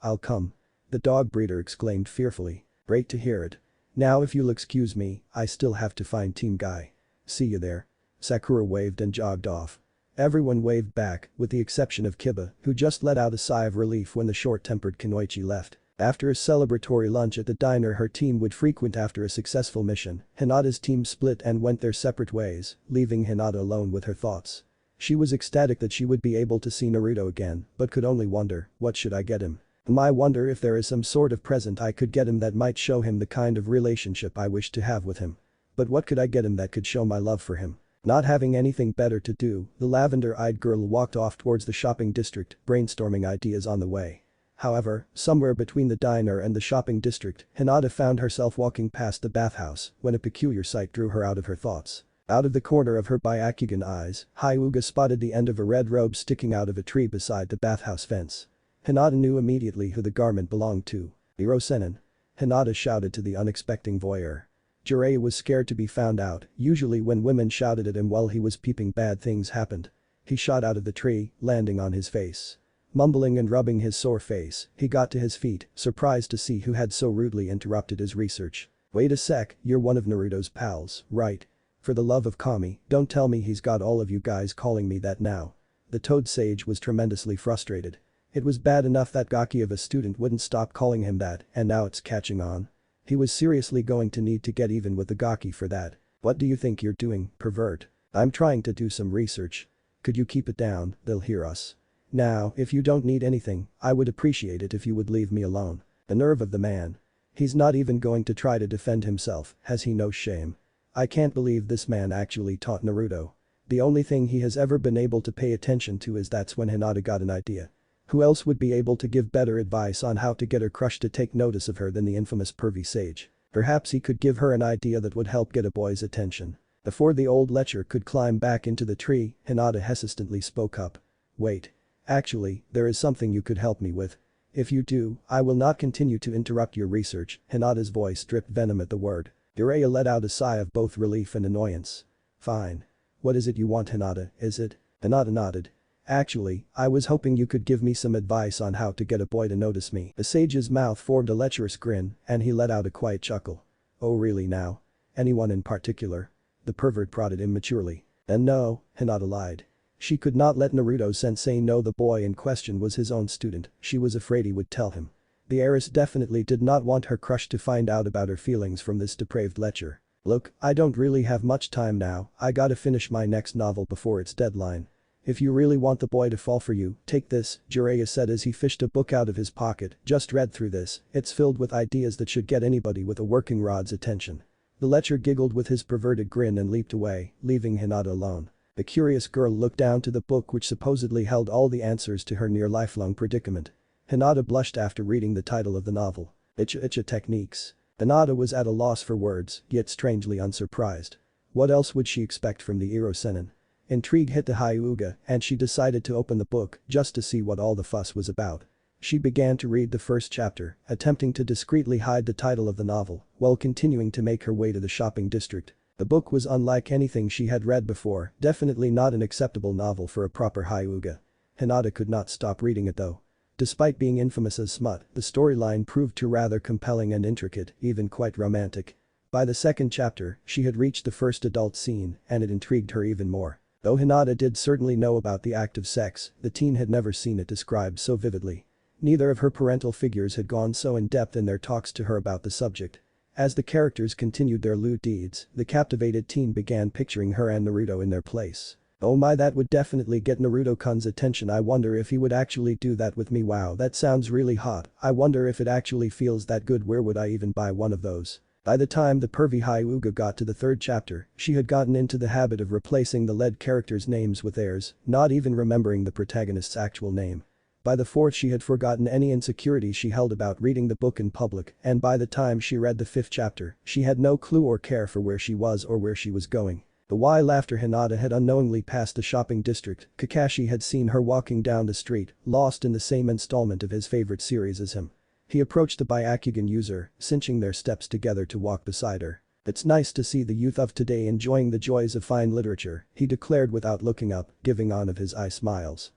I'll come. The dog breeder exclaimed fearfully. Great to hear it. Now if you'll excuse me, I still have to find Team Guy. See you there. Sakura waved and jogged off. Everyone waved back, with the exception of Kiba, who just let out a sigh of relief when the short-tempered Kunoichi left. After a celebratory lunch at the diner her team would frequent after a successful mission, Hinata's team split and went their separate ways, leaving Hinata alone with her thoughts. She was ecstatic that she would be able to see Naruto again, but could only wonder, what should I get him? I wonder if there is some sort of present I could get him that might show him the kind of relationship I wish to have with him. But what could I get him that could show my love for him? Not having anything better to do, the lavender-eyed girl walked off towards the shopping district, brainstorming ideas on the way. However, somewhere between the diner and the shopping district, Hinata found herself walking past the bathhouse when a peculiar sight drew her out of her thoughts. Out of the corner of her Byakugan eyes, Hyuga spotted the end of a red robe sticking out of a tree beside the bathhouse fence. Hinata knew immediately who the garment belonged to. Hiro-sennin. Hinata shouted to the unexpecting voyeur. Jiraiya was scared to be found out, usually when women shouted at him while he was peeping bad things happened. He shot out of the tree, landing on his face. Mumbling and rubbing his sore face, he got to his feet, surprised to see who had so rudely interrupted his research. Wait a sec, you're one of Naruto's pals, right? For the love of Kami, don't tell me he's got all of you guys calling me that now. The Toad Sage was tremendously frustrated. It was bad enough that gaki of a student wouldn't stop calling him that, and now it's catching on. He was seriously going to need to get even with the gaki for that. What do you think you're doing, pervert? I'm trying to do some research. Could you keep it down, they'll hear us. Now, if you don't need anything, I would appreciate it if you would leave me alone. The nerve of the man. He's not even going to try to defend himself, has he no shame? I can't believe this man actually taught Naruto. The only thing he has ever been able to pay attention to is that's when Hinata got an idea. Who else would be able to give better advice on how to get her crush to take notice of her than the infamous pervy sage? Perhaps he could give her an idea that would help get a boy's attention. Before the old lecher could climb back into the tree, Hinata hesitantly spoke up. Wait. Actually, there is something you could help me with. If you do, I will not continue to interrupt your research. Hinata's voice dripped venom at the word. Jiraiya let out a sigh of both relief and annoyance. Fine. What is it you want, Hinata, is it? Hinata nodded. Actually, I was hoping you could give me some advice on how to get a boy to notice me. The sage's mouth formed a lecherous grin and he let out a quiet chuckle. Oh really now? Anyone in particular? The pervert prodded immaturely. And no, Hinata lied. She could not let Naruto-sensei know the boy in question was his own student, she was afraid he would tell him. The heiress definitely did not want her crush to find out about her feelings from this depraved lecher. Look, I don't really have much time now, I gotta finish my next novel before its deadline. If you really want the boy to fall for you, take this, Jiraiya said as he fished a book out of his pocket, just read through this, it's filled with ideas that should get anybody with a working rod's attention. The lecher giggled with his perverted grin and leaped away, leaving Hinata alone. The curious girl looked down to the book which supposedly held all the answers to her near-lifelong predicament. Hinata blushed after reading the title of the novel. Icha Techniques. Hinata was at a loss for words, yet strangely unsurprised. What else would she expect from the Hiro-sennin? Intrigue hit the Hyuga and she decided to open the book just to see what all the fuss was about. She began to read the first chapter, attempting to discreetly hide the title of the novel, while continuing to make her way to the shopping district. The book was unlike anything she had read before, definitely not an acceptable novel for a proper Hyuga. Hinata could not stop reading it though. Despite being infamous as smut, the storyline proved too rather compelling and intricate, even quite romantic. By the second chapter, she had reached the first adult scene and it intrigued her even more. Though Hinata did certainly know about the act of sex, the teen had never seen it described so vividly. Neither of her parental figures had gone so in-depth in their talks to her about the subject. As the characters continued their lewd deeds, the captivated teen began picturing her and Naruto in their place. Oh my, that would definitely get Naruto-kun's attention. I wonder if he would actually do that with me. Wow, that sounds really hot. I wonder if it actually feels that good. Where would I even buy one of those? By the time the pervy Hyuga got to the third chapter, she had gotten into the habit of replacing the lead characters' names with theirs, not even remembering the protagonist's actual name. By the fourth she had forgotten any insecurities she held about reading the book in public, and by the time she read the fifth chapter, she had no clue or care for where she was or where she was going. The while after Hinata had unknowingly passed the shopping district, Kakashi had seen her walking down the street, lost in the same installment of his favorite series as him. He approached the Byakugan user, cinching their steps together to walk beside her. "It's nice to see the youth of today enjoying the joys of fine literature," he declared without looking up, giving on of his eye smiles.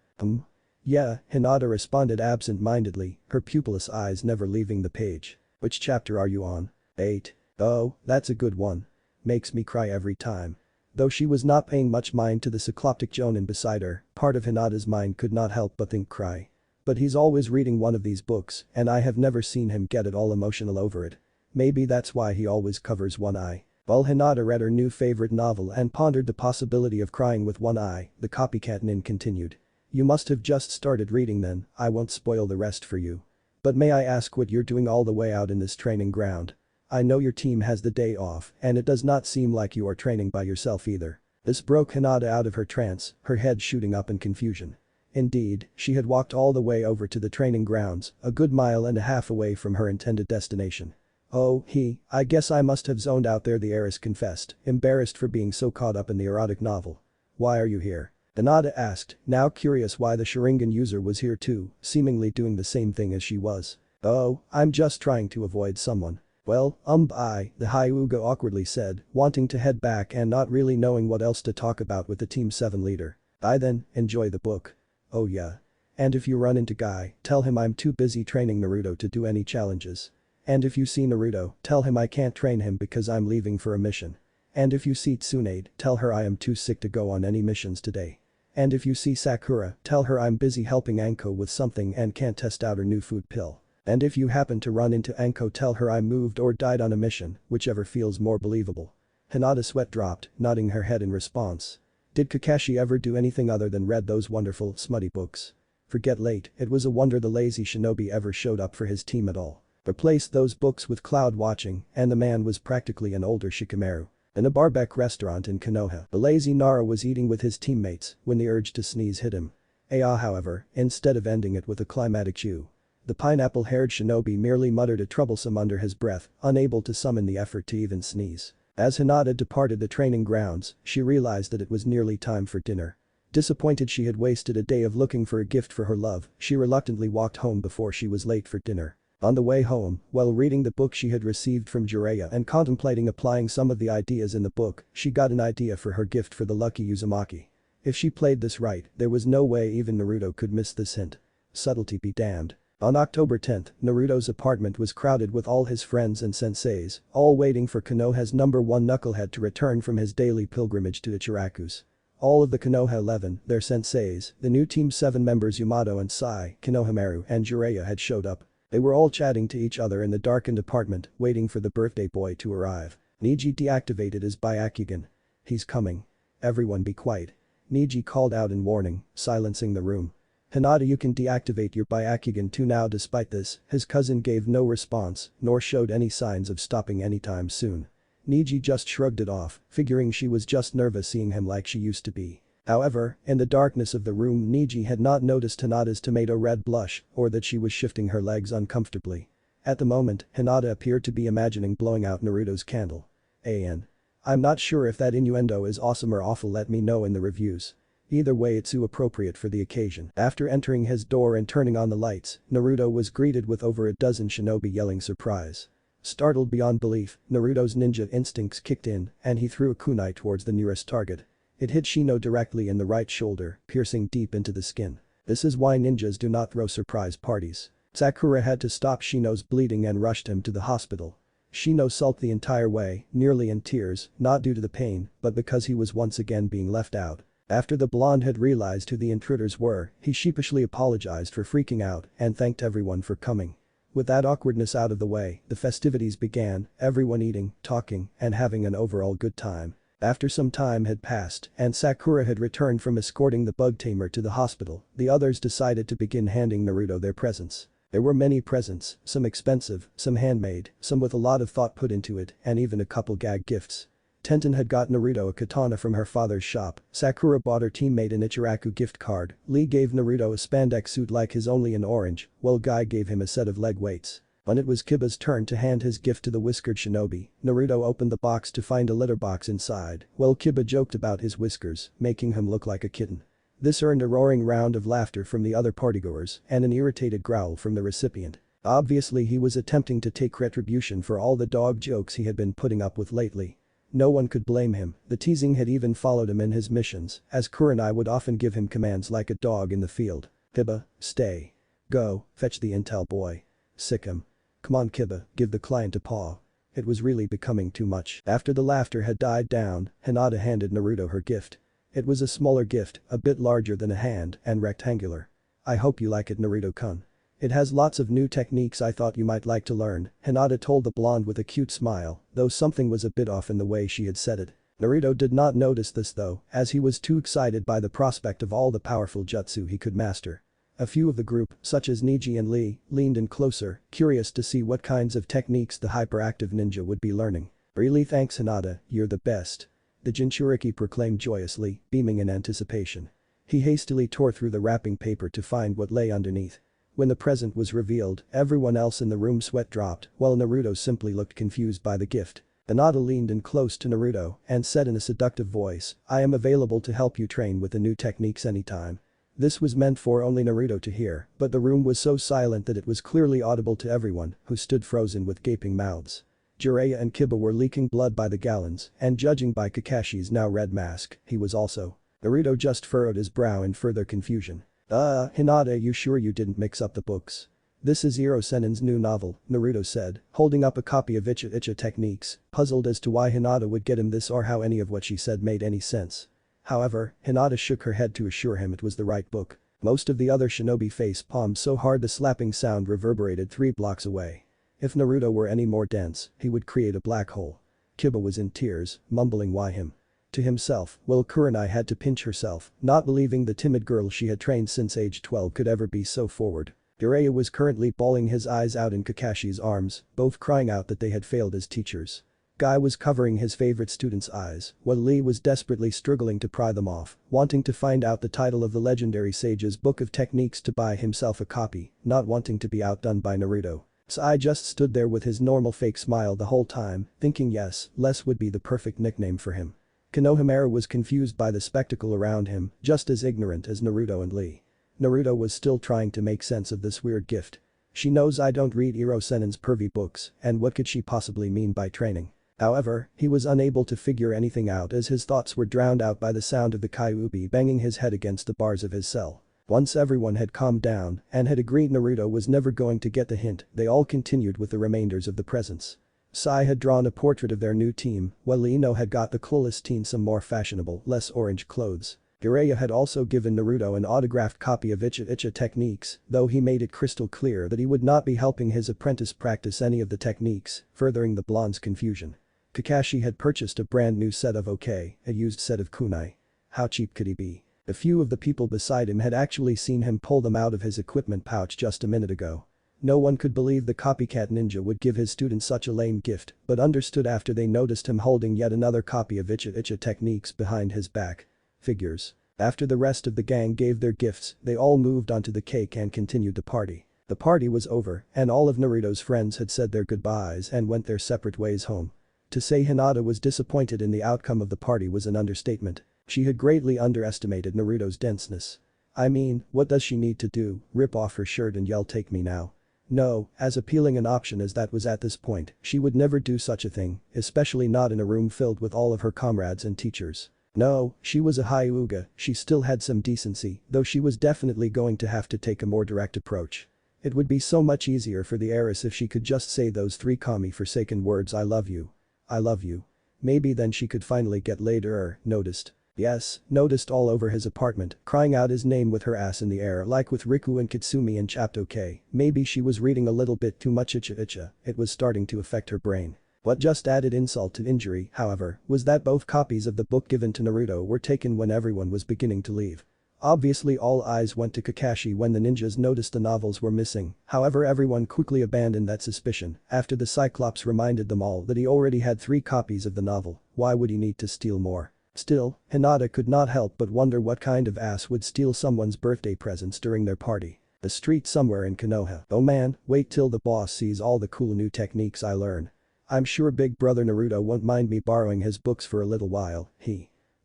Yeah," Hinata responded absent-mindedly, her pupilless eyes never leaving the page. "Which chapter are you on?" 8. "Oh, that's a good one. Makes me cry every time." Though she was not paying much mind to the cycloptic Jonin beside her, part of Hinata's mind could not help but think cry. But he's always reading one of these books, and I have never seen him get at all emotional over it. Maybe that's why he always covers one eye. While Hinata read her new favorite novel and pondered the possibility of crying with one eye, the copycat nin continued. "You must have just started reading then, I won't spoil the rest for you. But may I ask what you're doing all the way out in this training ground? I know your team has the day off, and it does not seem like you are training by yourself either." This broke Hinata out of her trance, her head shooting up in confusion. Indeed, she had walked all the way over to the training grounds, a good mile and a half away from her intended destination. "Oh, I guess I must have zoned out there," the heiress confessed, embarrassed for being so caught up in the erotic novel. "Why are you here?" Hinata asked, now curious why the Sharingan user was here too, seemingly doing the same thing as she was. "Oh, I'm just trying to avoid someone." "Well, the Hyuga awkwardly said, wanting to head back and not really knowing what else to talk about with the Team 7 leader. "I then, enjoy the book." "Oh yeah. And if you run into Guy, tell him I'm too busy training Naruto to do any challenges. And if you see Naruto, tell him I can't train him because I'm leaving for a mission. And if you see Tsunade, tell her I am too sick to go on any missions today. And if you see Sakura, tell her I'm busy helping Anko with something and can't test out her new food pill. And if you happen to run into Anko, tell her I moved or died on a mission, whichever feels more believable." Hinata's sweat dropped, nodding her head in response. Did Kakashi ever do anything other than read those wonderful, smutty books? Forget late, it was a wonder the lazy shinobi ever showed up for his team at all. Replace those books with cloud watching, and the man was practically an older Shikamaru. In a barbecue restaurant in Konoha, the lazy Nara was eating with his teammates when the urge to sneeze hit him. However, instead of ending it with a climatic chew, the pineapple-haired shinobi merely muttered a troublesome under his breath, unable to summon the effort to even sneeze. As Hinata departed the training grounds, she realized that it was nearly time for dinner. Disappointed she had wasted a day of looking for a gift for her love, she reluctantly walked home before she was late for dinner. On the way home, while reading the book she had received from Jiraiya and contemplating applying some of the ideas in the book, she got an idea for her gift for the lucky Uzumaki. If she played this right, there was no way even Naruto could miss this hint. Subtlety be damned. On October 10th, Naruto's apartment was crowded with all his friends and senseis, all waiting for Konoha's #1 knucklehead to return from his daily pilgrimage to Ichiraku's. All of the Konoha 11, their senseis, the new Team 7 members Yamato and Sai, Konohamaru and Jiraiya had showed up. They were all chatting to each other in the darkened apartment, waiting for the birthday boy to arrive. Niji deactivated his Byakugan. "He's coming. Everyone be quiet." Niji called out in warning, silencing the room. "Hinata, you can deactivate your Byakugan too now." Despite this, his cousin gave no response, nor showed any signs of stopping anytime soon. Niji just shrugged it off, figuring she was just nervous seeing him like she used to be. However, in the darkness of the room Niji had not noticed Hinata's tomato red blush or that she was shifting her legs uncomfortably. At the moment, Hinata appeared to be imagining blowing out Naruto's candle. I'm not sure if that innuendo is awesome or awful, let me know in the reviews. Either way it's too appropriate for the occasion. After entering his door and turning on the lights, Naruto was greeted with over a dozen shinobi yelling surprise. Startled beyond belief, Naruto's ninja instincts kicked in and he threw a kunai towards the nearest target. It hit Shino directly in the right shoulder, piercing deep into the skin. This is why ninjas do not throw surprise parties. Sakura had to stop Shino's bleeding and rushed him to the hospital. Shino sulked the entire way, nearly in tears, not due to the pain, but because he was once again being left out. After the blonde had realized who the intruders were, he sheepishly apologized for freaking out and thanked everyone for coming. With that awkwardness out of the way, the festivities began, everyone eating, talking, and having an overall good time. After some time had passed and Sakura had returned from escorting the bug tamer to the hospital, the others decided to begin handing Naruto their presents. There were many presents, some expensive, some handmade, some with a lot of thought put into it, and even a couple gag gifts. Tenten had got Naruto a katana from her father's shop, Sakura bought her teammate an Ichiraku gift card, Lee gave Naruto a spandex suit like his only in orange, while Guy gave him a set of leg weights. When it was Kiba's turn to hand his gift to the whiskered shinobi, Naruto opened the box to find a litter box inside, while Kiba joked about his whiskers, making him look like a kitten. This earned a roaring round of laughter from the other partygoers and an irritated growl from the recipient. Obviously he was attempting to take retribution for all the dog jokes he had been putting up with lately. No one could blame him, the teasing had even followed him in his missions, as Kurenai would often give him commands like a dog in the field. Kiba, stay. Go, fetch the intel boy. Sick him. Come on Kiba, give the client a paw. It was really becoming too much. After the laughter had died down, Hinata handed Naruto her gift. It was a smaller gift, a bit larger than a hand, and rectangular. I hope you like it Naruto-kun. It has lots of new techniques I thought you might like to learn, Hinata told the blonde with a cute smile, though something was a bit off in the way she had said it. Naruto did not notice this though, as he was too excited by the prospect of all the powerful jutsu he could master. A few of the group, such as Neji and Lee, leaned in closer, curious to see what kinds of techniques the hyperactive ninja would be learning. Really thanks Hinata, you're the best. The Jinchuriki proclaimed joyously, beaming in anticipation. He hastily tore through the wrapping paper to find what lay underneath. When the present was revealed, everyone else in the room sweat dropped, while Naruto simply looked confused by the gift. Hinata leaned in close to Naruto and said in a seductive voice, I am available to help you train with the new techniques anytime. This was meant for only Naruto to hear, but the room was so silent that it was clearly audible to everyone, who stood frozen with gaping mouths. Jiraiya and Kiba were leaking blood by the gallons, and judging by Kakashi's now red mask, he was also. Naruto just furrowed his brow in further confusion. Hinata, you sure you didn't mix up the books? This is Iro Sennin's new novel, Naruto said, holding up a copy of Icha Techniques, puzzled as to why Hinata would get him this or how any of what she said made any sense. However, Hinata shook her head to assure him it was the right book. Most of the other shinobi face palmed so hard the slapping sound reverberated 3 blocks away. If Naruto were any more dense, he would create a black hole. Kiba was in tears, mumbling why him. To himself, while Kurenai had to pinch herself, not believing the timid girl she had trained since age 12 could ever be so forward. Jiraiya was currently bawling his eyes out in Kakashi's arms, both crying out that they had failed as teachers. Guy was covering his favorite student's eyes, while Lee was desperately struggling to pry them off, wanting to find out the title of the legendary sage's book of techniques to buy himself a copy, not wanting to be outdone by Naruto. Sai just stood there with his normal fake smile the whole time, thinking yes, Les would be the perfect nickname for him. Konohamaru was confused by the spectacle around him, just as ignorant as Naruto and Lee. Naruto was still trying to make sense of this weird gift. She knows I don't read Iro Sennin's pervy books, and what could she possibly mean by training? However, he was unable to figure anything out as his thoughts were drowned out by the sound of the Kyuubi banging his head against the bars of his cell. Once everyone had calmed down and had agreed Naruto was never going to get the hint, they all continued with the remainders of the presents. Sai had drawn a portrait of their new team, while Ino had got the clueless teen some more fashionable, less orange clothes. Jiraiya had also given Naruto an autographed copy of Icha Techniques, though he made it crystal clear that he would not be helping his apprentice practice any of the techniques, furthering the blonde's confusion. Kakashi had purchased a brand new set of OK, a used set of kunai. How cheap could he be? A few of the people beside him had actually seen him pull them out of his equipment pouch just a minute ago. No one could believe the copycat ninja would give his student such a lame gift, but understood after they noticed him holding yet another copy of Icha Techniques behind his back. Figures. After the rest of the gang gave their gifts, they all moved onto the cake and continued the party. The party was over, and all of Naruto's friends had said their goodbyes and went their separate ways home. To say Hinata was disappointed in the outcome of the party was an understatement. She had greatly underestimated Naruto's denseness. I mean, what does she need to do, rip off her shirt and yell take me now? No, as appealing an option as that was at this point, she would never do such a thing, especially not in a room filled with all of her comrades and teachers. No, she was a Hyuga, she still had some decency, though she was definitely going to have to take a more direct approach. It would be so much easier for the heiress if she could just say those 3 kami-forsaken words I love you. I love you. Maybe then she could finally get laid noticed. Yes, noticed all over his apartment, crying out his name with her ass in the air like with Riku and Kitsumi in Chapter K. Maybe she was reading a little bit too much Icha, it was starting to affect her brain. What just added insult to injury, however, was that both copies of the book given to Naruto were taken when everyone was beginning to leave. Obviously all eyes went to Kakashi when the ninjas noticed the novels were missing, however everyone quickly abandoned that suspicion after the Cyclops reminded them all that he already had 3 copies of the novel, why would he need to steal more? Still, Hinata could not help but wonder what kind of ass would steal someone's birthday presents during their party. The street somewhere in Konoha. Oh man, wait till the boss sees all the cool new techniques I learn. I'm sure big brother Naruto won't mind me borrowing his books for a little while,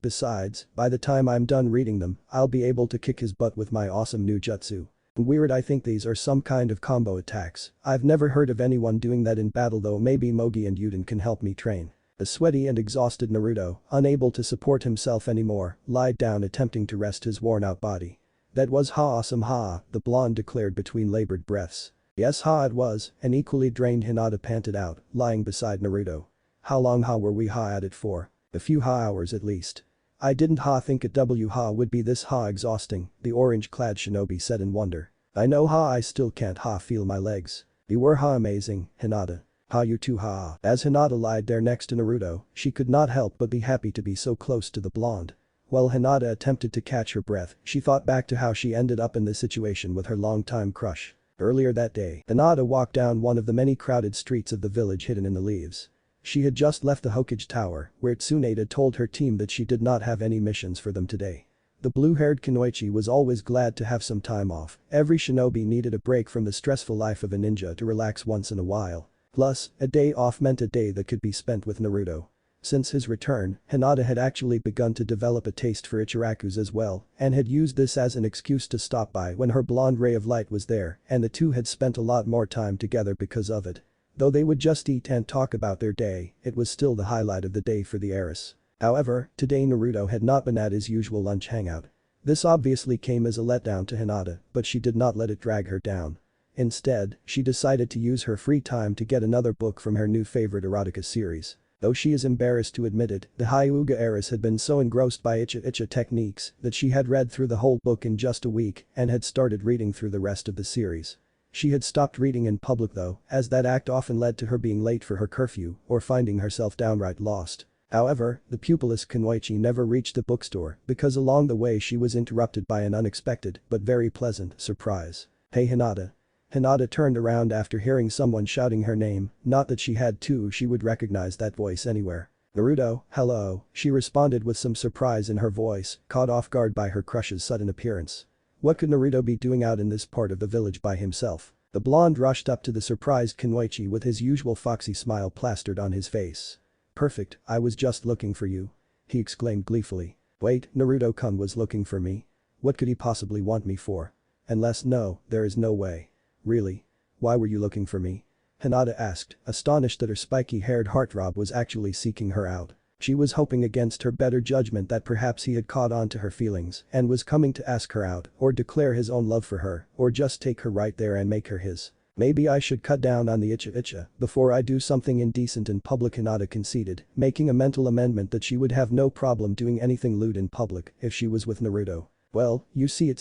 Besides, by the time I'm done reading them, I'll be able to kick his butt with my awesome new jutsu. Weird, I think these are some kind of combo attacks. I've never heard of anyone doing that in battle though, maybe Mogi and Yuden can help me train. The sweaty and exhausted Naruto, unable to support himself anymore, lied down attempting to rest his worn-out body. That was awesome the blonde declared between labored breaths. Yes it was, an equally drained Hinata panted out, lying beside Naruto. How long were we at it for? A few hours at least. I didn't think it would be this exhausting, the orange-clad shinobi said in wonder. I know I still can't feel my legs. You were amazing, Hinata. You too As Hinata lied there next to Naruto, she could not help but be happy to be so close to the blonde. While Hinata attempted to catch her breath, she thought back to how she ended up in this situation with her longtime crush. Earlier that day, Hinata walked down one of the many crowded streets of the village hidden in the leaves. She had just left the Hokage Tower, where Tsunade told her team that she did not have any missions for them today. The blue-haired Kunoichi was always glad to have some time off. Every shinobi needed a break from the stressful life of a ninja to relax once in a while. Plus, a day off meant a day that could be spent with Naruto. Since his return, Hinata had actually begun to develop a taste for Ichirakus as well, and had used this as an excuse to stop by when her blonde ray of light was there, and the two had spent a lot more time together because of it. Though they would just eat and talk about their day, it was still the highlight of the day for the heiress. However, today Naruto had not been at his usual lunch hangout. This obviously came as a letdown to Hinata, but she did not let it drag her down. Instead, she decided to use her free time to get another book from her new favorite erotica series. Though she is embarrassed to admit it, the Hyuga heiress had been so engrossed by Icha techniques that she had read through the whole book in just a week and had started reading through the rest of the series. She had stopped reading in public though, as that act often led to her being late for her curfew or finding herself downright lost. However, the pupilless Kunoichi never reached the bookstore because along the way she was interrupted by an unexpected but very pleasant surprise. Hey Hinata. Hinata turned around after hearing someone shouting her name, not that she had to, she would recognize that voice anywhere. Naruto, hello, she responded with some surprise in her voice, caught off guard by her crush's sudden appearance. What could Naruto be doing out in this part of the village by himself? The blonde rushed up to the surprised Kunoichi with his usual foxy smile plastered on his face. Perfect, I was just looking for you. He exclaimed gleefully. Wait, Naruto-kun was looking for me? What could he possibly want me for? Unless no, there is no way. Really? Why were you looking for me? Hinata asked, astonished that her spiky-haired heartthrob was actually seeking her out. She was hoping against her better judgment that perhaps he had caught on to her feelings and was coming to ask her out or declare his own love for her or just take her right there and make her his. Maybe I should cut down on the icha before I do something indecent in public, Hinata conceded, making a mental amendment that she would have no problem doing anything lewd in public if she was with Naruto. Well, you see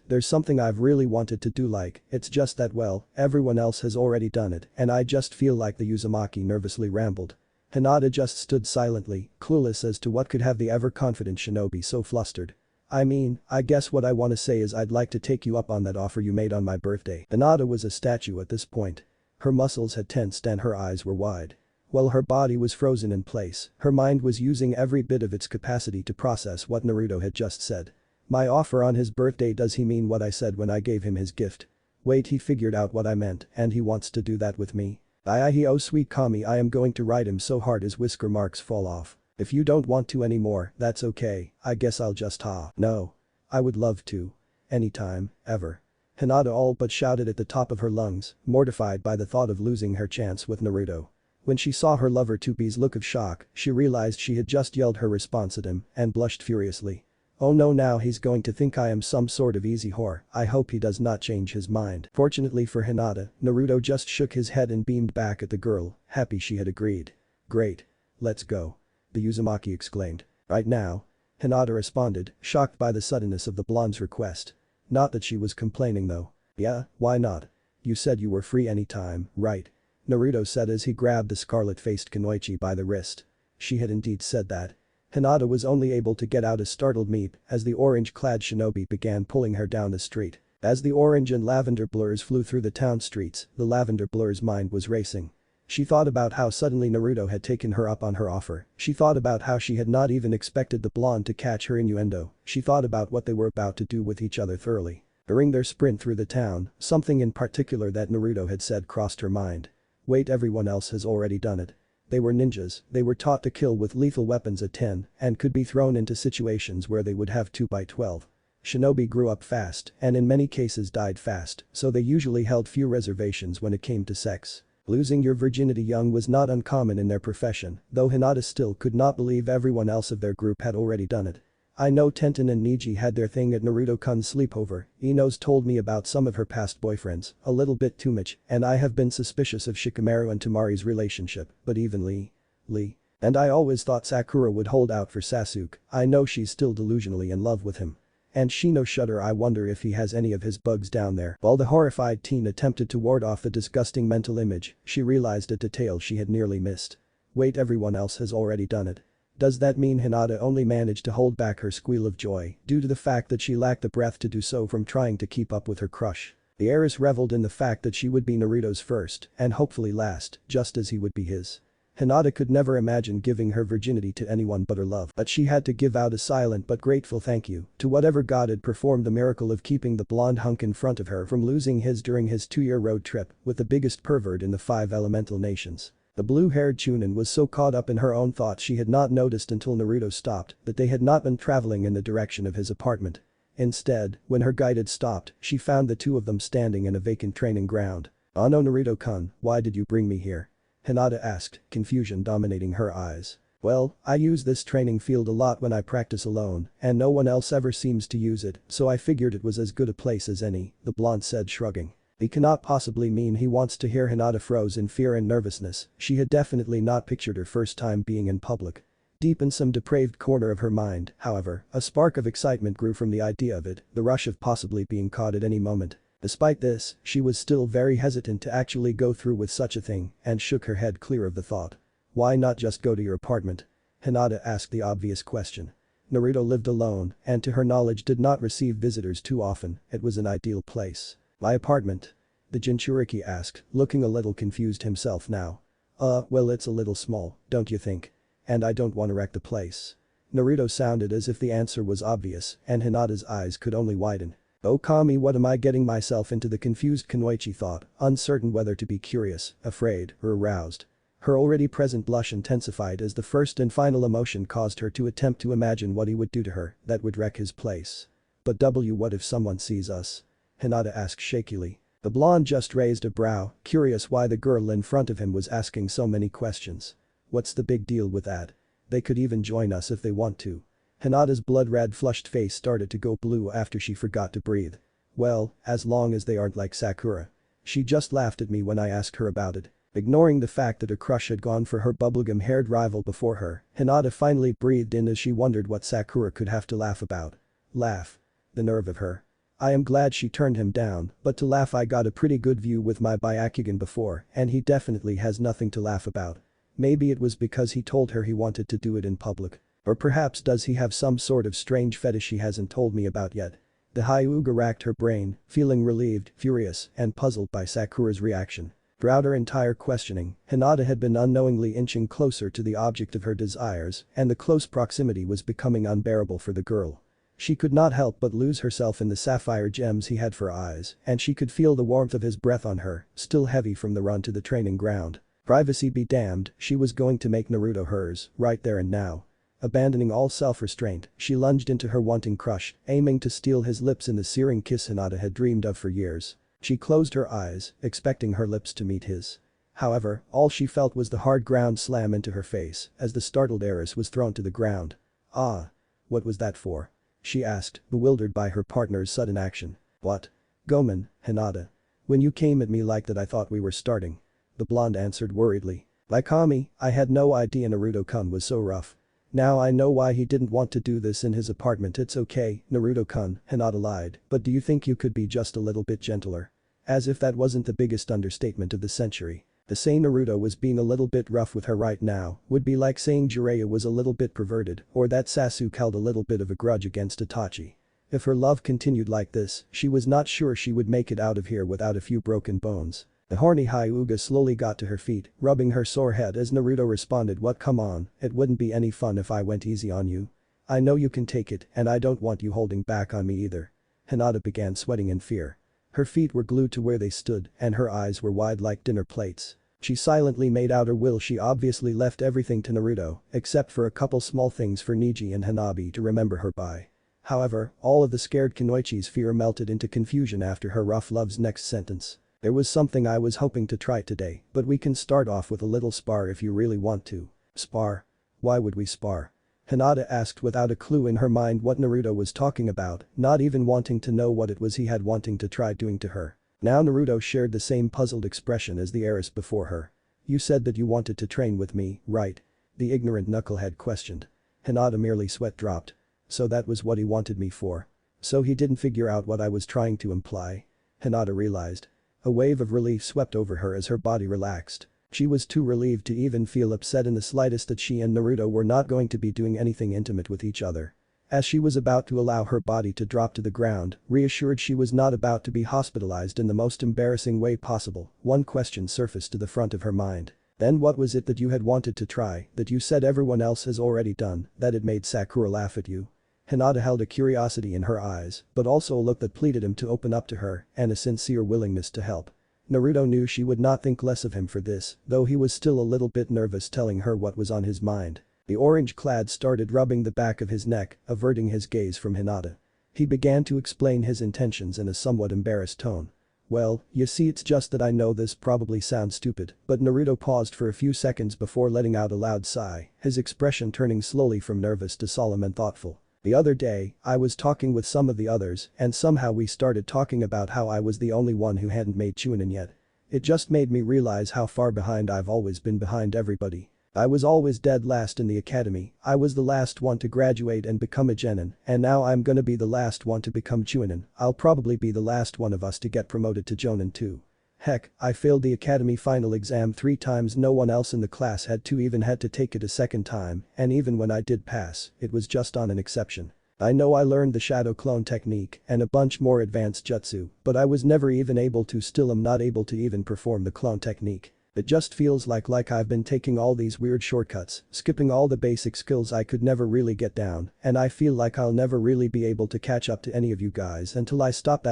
there's something I've really wanted to do, it's just that well, everyone else has already done it and I just feel like the Uzumaki nervously rambled. Hinata just stood silently, clueless as to what could have the ever-confident shinobi so flustered. I mean, I guess what I want to say is I'd like to take you up on that offer you made on my birthday. Hinata was a statue at this point. Her muscles had tensed and her eyes were wide. While her body was frozen in place, her mind was using every bit of its capacity to process what Naruto had just said. My offer on his birthday, does he mean what I said when I gave him his gift? Wait, he figured out what I meant and he wants to do that with me? Oh sweet Kami, I am going to ride him so hard his whisker marks fall off. If you don't want to anymore, that's okay, I guess I'll just No. I would love to. Anytime, ever. Hinata all but shouted at the top of her lungs, mortified by the thought of losing her chance with Naruto. When she saw her lover 2B's look of shock, she realized she had just yelled her response at him and blushed furiously. Oh no, now he's going to think I am some sort of easy whore. I hope he does not change his mind. Fortunately for Hinata, Naruto just shook his head and beamed back at the girl, happy she had agreed. Great. Let's go. The Uzumaki exclaimed. Right now? Hinata responded, shocked by the suddenness of the blonde's request. Not that she was complaining though. Yeah, why not? You said you were free anytime, right? Naruto said as he grabbed the scarlet-faced Kunoichi by the wrist. She had indeed said that. Hinata was only able to get out a startled meep as the orange-clad shinobi began pulling her down the street. As the orange and lavender blurs flew through the town streets, the lavender blur's mind was racing. She thought about how suddenly Naruto had taken her up on her offer. She thought about how she had not even expected the blonde to catch her innuendo. She thought about what they were about to do with each other thoroughly. During their sprint through the town, something in particular that Naruto had said crossed her mind. Wait, everyone else has already done it. They were ninjas, they were taught to kill with lethal weapons at 10 and could be thrown into situations where they would have 2 by 12. Shinobi grew up fast and in many cases died fast, so they usually held few reservations when it came to sex. Losing your virginity young was not uncommon in their profession, though Hinata still could not believe everyone else of their group had already done it. I know Tenten and Niji had their thing at Naruto-kun's sleepover. Ino's told me about some of her past boyfriends, a little bit too much, and I have been suspicious of Shikamaru and Tamari's relationship, but even Lee. And I always thought Sakura would hold out for Sasuke. I know she's still delusionally in love with him. And Shino shudder, I wonder if he has any of his bugs down there. While the horrified teen attempted to ward off the disgusting mental image, she realized a detail she had nearly missed. Wait, everyone else has already done it. Does that mean Hinata only managed to hold back her squeal of joy due to the fact that she lacked the breath to do so from trying to keep up with her crush? The heiress reveled in the fact that she would be Naruto's first and hopefully last, just as he would be his. Hinata could never imagine giving her virginity to anyone but her love, but she had to give out a silent but grateful thank you to whatever god had performed the miracle of keeping the blonde hunk in front of her from losing his during his 2-year road trip with the biggest pervert in the 5 elemental nations. The blue-haired Chunin was so caught up in her own thoughts she had not noticed until Naruto stopped that they had not been traveling in the direction of his apartment. Instead, when her guide had stopped, she found the two of them standing in a vacant training ground. "Oh no, Naruto-kun, why did you bring me here?" Hinata asked, confusion dominating her eyes. "Well, I use this training field a lot when I practice alone, and no one else ever seems to use it, so I figured it was as good a place as any," the blonde said, shrugging. He cannot possibly mean he wants to hear. Hinata froze in fear and nervousness. She had definitely not pictured her first time being in public. Deep in some depraved corner of her mind, however, a spark of excitement grew from the idea of it, the rush of possibly being caught at any moment. Despite this, she was still very hesitant to actually go through with such a thing and shook her head clear of the thought. "Why not just go to your apartment?" Hinata asked the obvious question. Naruto lived alone and to her knowledge did not receive visitors too often. It was an ideal place. "My apartment?" the Jinchuriki asked, looking a little confused himself now. Well, it's a little small, don't you think? And I don't want to wreck the place." Naruto sounded as if the answer was obvious and Hinata's eyes could only widen. "Oh Kami, what am I getting myself into?" the confused Kunoichi thought, uncertain whether to be curious, afraid, or aroused. Her already present blush intensified as the first and final emotion caused her to attempt to imagine what he would do to her that would wreck his place. "But what if someone sees us?" Hinata asked shakily. The blonde just raised a brow, curious why the girl in front of him was asking so many questions. "What's the big deal with that? They could even join us if they want to." Hinata's blood-red flushed face started to go blue after she forgot to breathe. "Well, as long as they aren't like Sakura. She just laughed at me when I asked her about it." Ignoring the fact that a crush had gone for her bubblegum-haired rival before her, Hinata finally breathed in as she wondered what Sakura could have to laugh about. Laugh. The nerve of her. "I am glad she turned him down, but to laugh, I got a pretty good view with my Byakugan before and he definitely has nothing to laugh about. Maybe it was because he told her he wanted to do it in public. Or perhaps does he have some sort of strange fetish he hasn't told me about yet?" The Hyuga racked her brain, feeling relieved, furious, and puzzled by Sakura's reaction. Throughout her entire questioning, Hinata had been unknowingly inching closer to the object of her desires, and the close proximity was becoming unbearable for the girl. She could not help but lose herself in the sapphire gems he had for eyes, and she could feel the warmth of his breath on her, still heavy from the run to the training ground. Privacy be damned, she was going to make Naruto hers, right there and now. Abandoning all self-restraint, she lunged into her wanting crush, aiming to steal his lips in the searing kiss Hinata had dreamed of for years. She closed her eyes, expecting her lips to meet his. However, all she felt was the hard ground slam into her face as the startled heiress was thrown to the ground. "Ah. What was that for?" she asked, bewildered by her partner's sudden action. "What? Gomen, Hinata. When you came at me like that I thought we were starting." The blonde answered worriedly. "Like Kami, I had no idea Naruto-kun was so rough. Now I know why he didn't want to do this in his apartment. It's okay, Naruto-kun," Hinata lied, "but do you think you could be just a little bit gentler?" As if that wasn't the biggest understatement of the century. To say Naruto was being a little bit rough with her right now would be like saying Jiraiya was a little bit perverted or that Sasuke held a little bit of a grudge against Itachi. If her love continued like this, she was not sure she would make it out of here without a few broken bones. The horny Hyuga slowly got to her feet, rubbing her sore head as Naruto responded, "What, come on, it wouldn't be any fun if I went easy on you. I know you can take it and I don't want you holding back on me either." Hinata began sweating in fear. Her feet were glued to where they stood and her eyes were wide like dinner plates. She silently made out her will. She obviously left everything to Naruto, except for a couple small things for Neji and Hanabi to remember her by. However, all of the scared Kunoichi's fear melted into confusion after her rough love's next sentence. "There was something I was hoping to try today, but we can start off with a little spar if you really want to." "Spar? Why would we spar?" Hinata asked without a clue in her mind what Naruto was talking about, not even wanting to know what it was he had wanting to try doing to her. Now Naruto shared the same puzzled expression as the heiress before her. "You said that you wanted to train with me, right?" the ignorant knucklehead questioned. Hinata merely sweat dropped. "So that was what he wanted me for. So he didn't figure out what I was trying to imply?" Hinata realized. A wave of relief swept over her as her body relaxed. She was too relieved to even feel upset in the slightest that she and Naruto were not going to be doing anything intimate with each other. As she was about to allow her body to drop to the ground, reassured she was not about to be hospitalized in the most embarrassing way possible, one question surfaced to the front of her mind. "Then what was it that you had wanted to try, that you said everyone else has already done, that it made Sakura laugh at you?" Hinata held a curiosity in her eyes, but also a look that pleaded him to open up to her and a sincere willingness to help. Naruto knew she would not think less of him for this, though he was still a little bit nervous telling her what was on his mind. The orange-clad started rubbing the back of his neck, averting his gaze from Hinata. He began to explain his intentions in a somewhat embarrassed tone. "Well, you see, it's just that I know this probably sounds stupid," but Naruto paused for a few seconds before letting out a loud sigh, his expression turning slowly from nervous to solemn and thoughtful. "The other day, I was talking with some of the others and somehow we started talking about how I was the only one who hadn't made Chunin yet. It just made me realize how far behind I've always been behind everybody. I was always dead last in the academy, I was the last one to graduate and become a genin, and now I'm gonna be the last one to become chunin. I'll probably be the last one of us to get promoted to jonin too. Heck, I failed the academy final exam 3 times, no one else in the class had to take it a second time, and even when I did pass, it was just on an exception. I know I learned the shadow clone technique and a bunch more advanced jutsu, but I was never even able to still am not able to even perform the clone technique. It just feels like I've been taking all these weird shortcuts, skipping all the basic skills I could never really get down, and I feel like I'll never really be able to catch up to any of you guys until I stop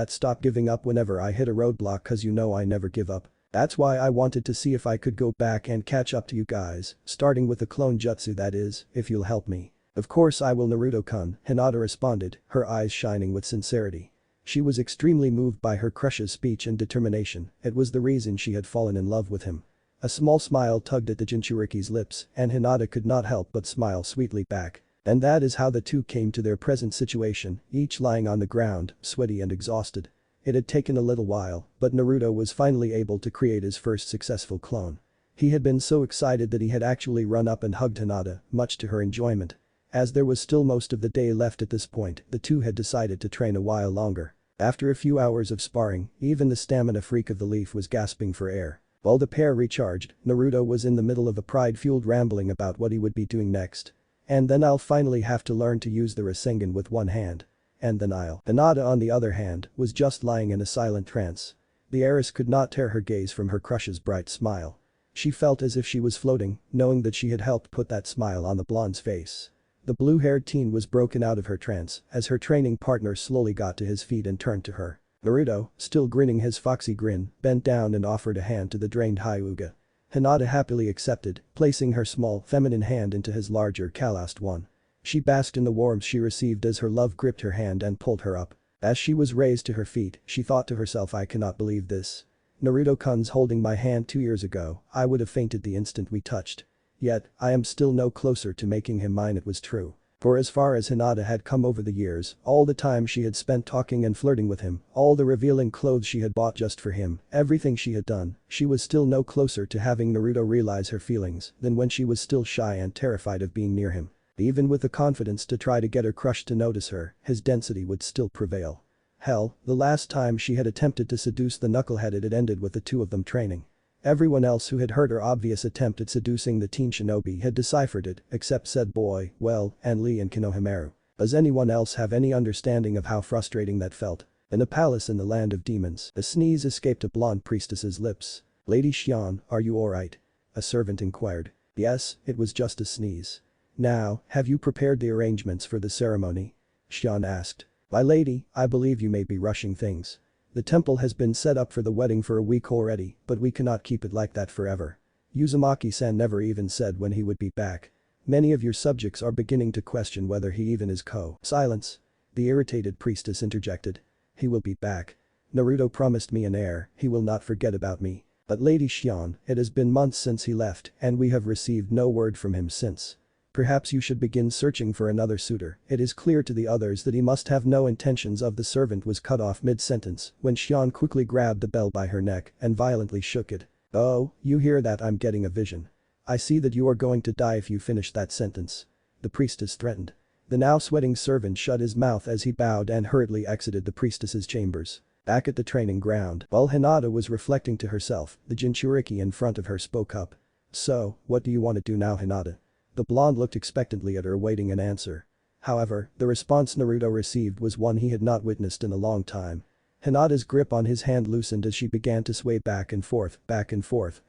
giving up whenever I hit a roadblock, cause you know I never give up. That's why I wanted to see if I could go back and catch up to you guys, starting with the clone jutsu, that is, if you'll help me." "Of course I will, Naruto-kun," Hinata responded, her eyes shining with sincerity. She was extremely moved by her crush's speech and determination, it was the reason she had fallen in love with him. A small smile tugged at the Jinchuriki's lips and Hinata could not help but smile sweetly back. And that is how the two came to their present situation, each lying on the ground, sweaty and exhausted. It had taken a little while, but Naruto was finally able to create his first successful clone. He had been so excited that he had actually run up and hugged Hinata, much to her enjoyment. As there was still most of the day left at this point, the two had decided to train a while longer. After a few hours of sparring, even the stamina freak of the leaf was gasping for air. While the pair recharged, Naruto was in the middle of a pride-fueled rambling about what he would be doing next. "And then I'll finally have to learn to use the Rasengan with one hand. And then I'll." Hinata, on the other hand, was just lying in a silent trance. The heiress could not tear her gaze from her crush's bright smile. She felt as if she was floating, knowing that she had helped put that smile on the blonde's face. The blue-haired teen was broken out of her trance as her training partner slowly got to his feet and turned to her. Naruto, still grinning his foxy grin, bent down and offered a hand to the drained Hyuga. Hinata happily accepted, placing her small, feminine hand into his larger, calloused one. She basked in the warmth she received as her love gripped her hand and pulled her up. As she was raised to her feet, she thought to herself, "I cannot believe this. Naruto-kun's holding my hand 2 years ago, I would have fainted the instant we touched. Yet, I am still no closer to making him mine." It was true. For as far as Hinata had come over the years, all the time she had spent talking and flirting with him, all the revealing clothes she had bought just for him, everything she had done, she was still no closer to having Naruto realize her feelings than when she was still shy and terrified of being near him. Even with the confidence to try to get her crush to notice her, his density would still prevail. Hell, the last time she had attempted to seduce the knucklehead it had ended with the two of them training. Everyone else who had heard her obvious attempt at seducing the teen shinobi had deciphered it, except said boy, well, and Lee and Konohamaru. Does anyone else have any understanding of how frustrating that felt? In a palace in the land of demons, a sneeze escaped a blonde priestess's lips. Lady Xian, are you alright? A servant inquired. Yes, it was just a sneeze. Now, have you prepared the arrangements for the ceremony? Xian asked. My lady, I believe you may be rushing things. The temple has been set up for the wedding for a week already, but we cannot keep it like that forever. Uzumaki-san never even said when he would be back. Many of your subjects are beginning to question whether he even is Silence. The irritated priestess interjected. He will be back. Naruto promised me an heir, he will not forget about me. But Lady Xian, it has been months since he left and we have received no word from him since. Perhaps you should begin searching for another suitor. It is clear to the others that he must have no intentions of. The servant was cut off mid-sentence when Xian quickly grabbed the bell by her neck and violently shook it. Oh, you hear that? I'm getting a vision. I see that you are going to die if you finish that sentence. The priestess threatened. The now sweating servant shut his mouth as he bowed and hurriedly exited the priestess's chambers. Back at the training ground, while Hinata was reflecting to herself, the Jinchuriki in front of her spoke up. So, what do you want to do now, Hinata? The blonde looked expectantly at her, awaiting an answer. However, the response Naruto received was one he had not witnessed in a long time. Hinata's grip on his hand loosened as she began to sway back and forth,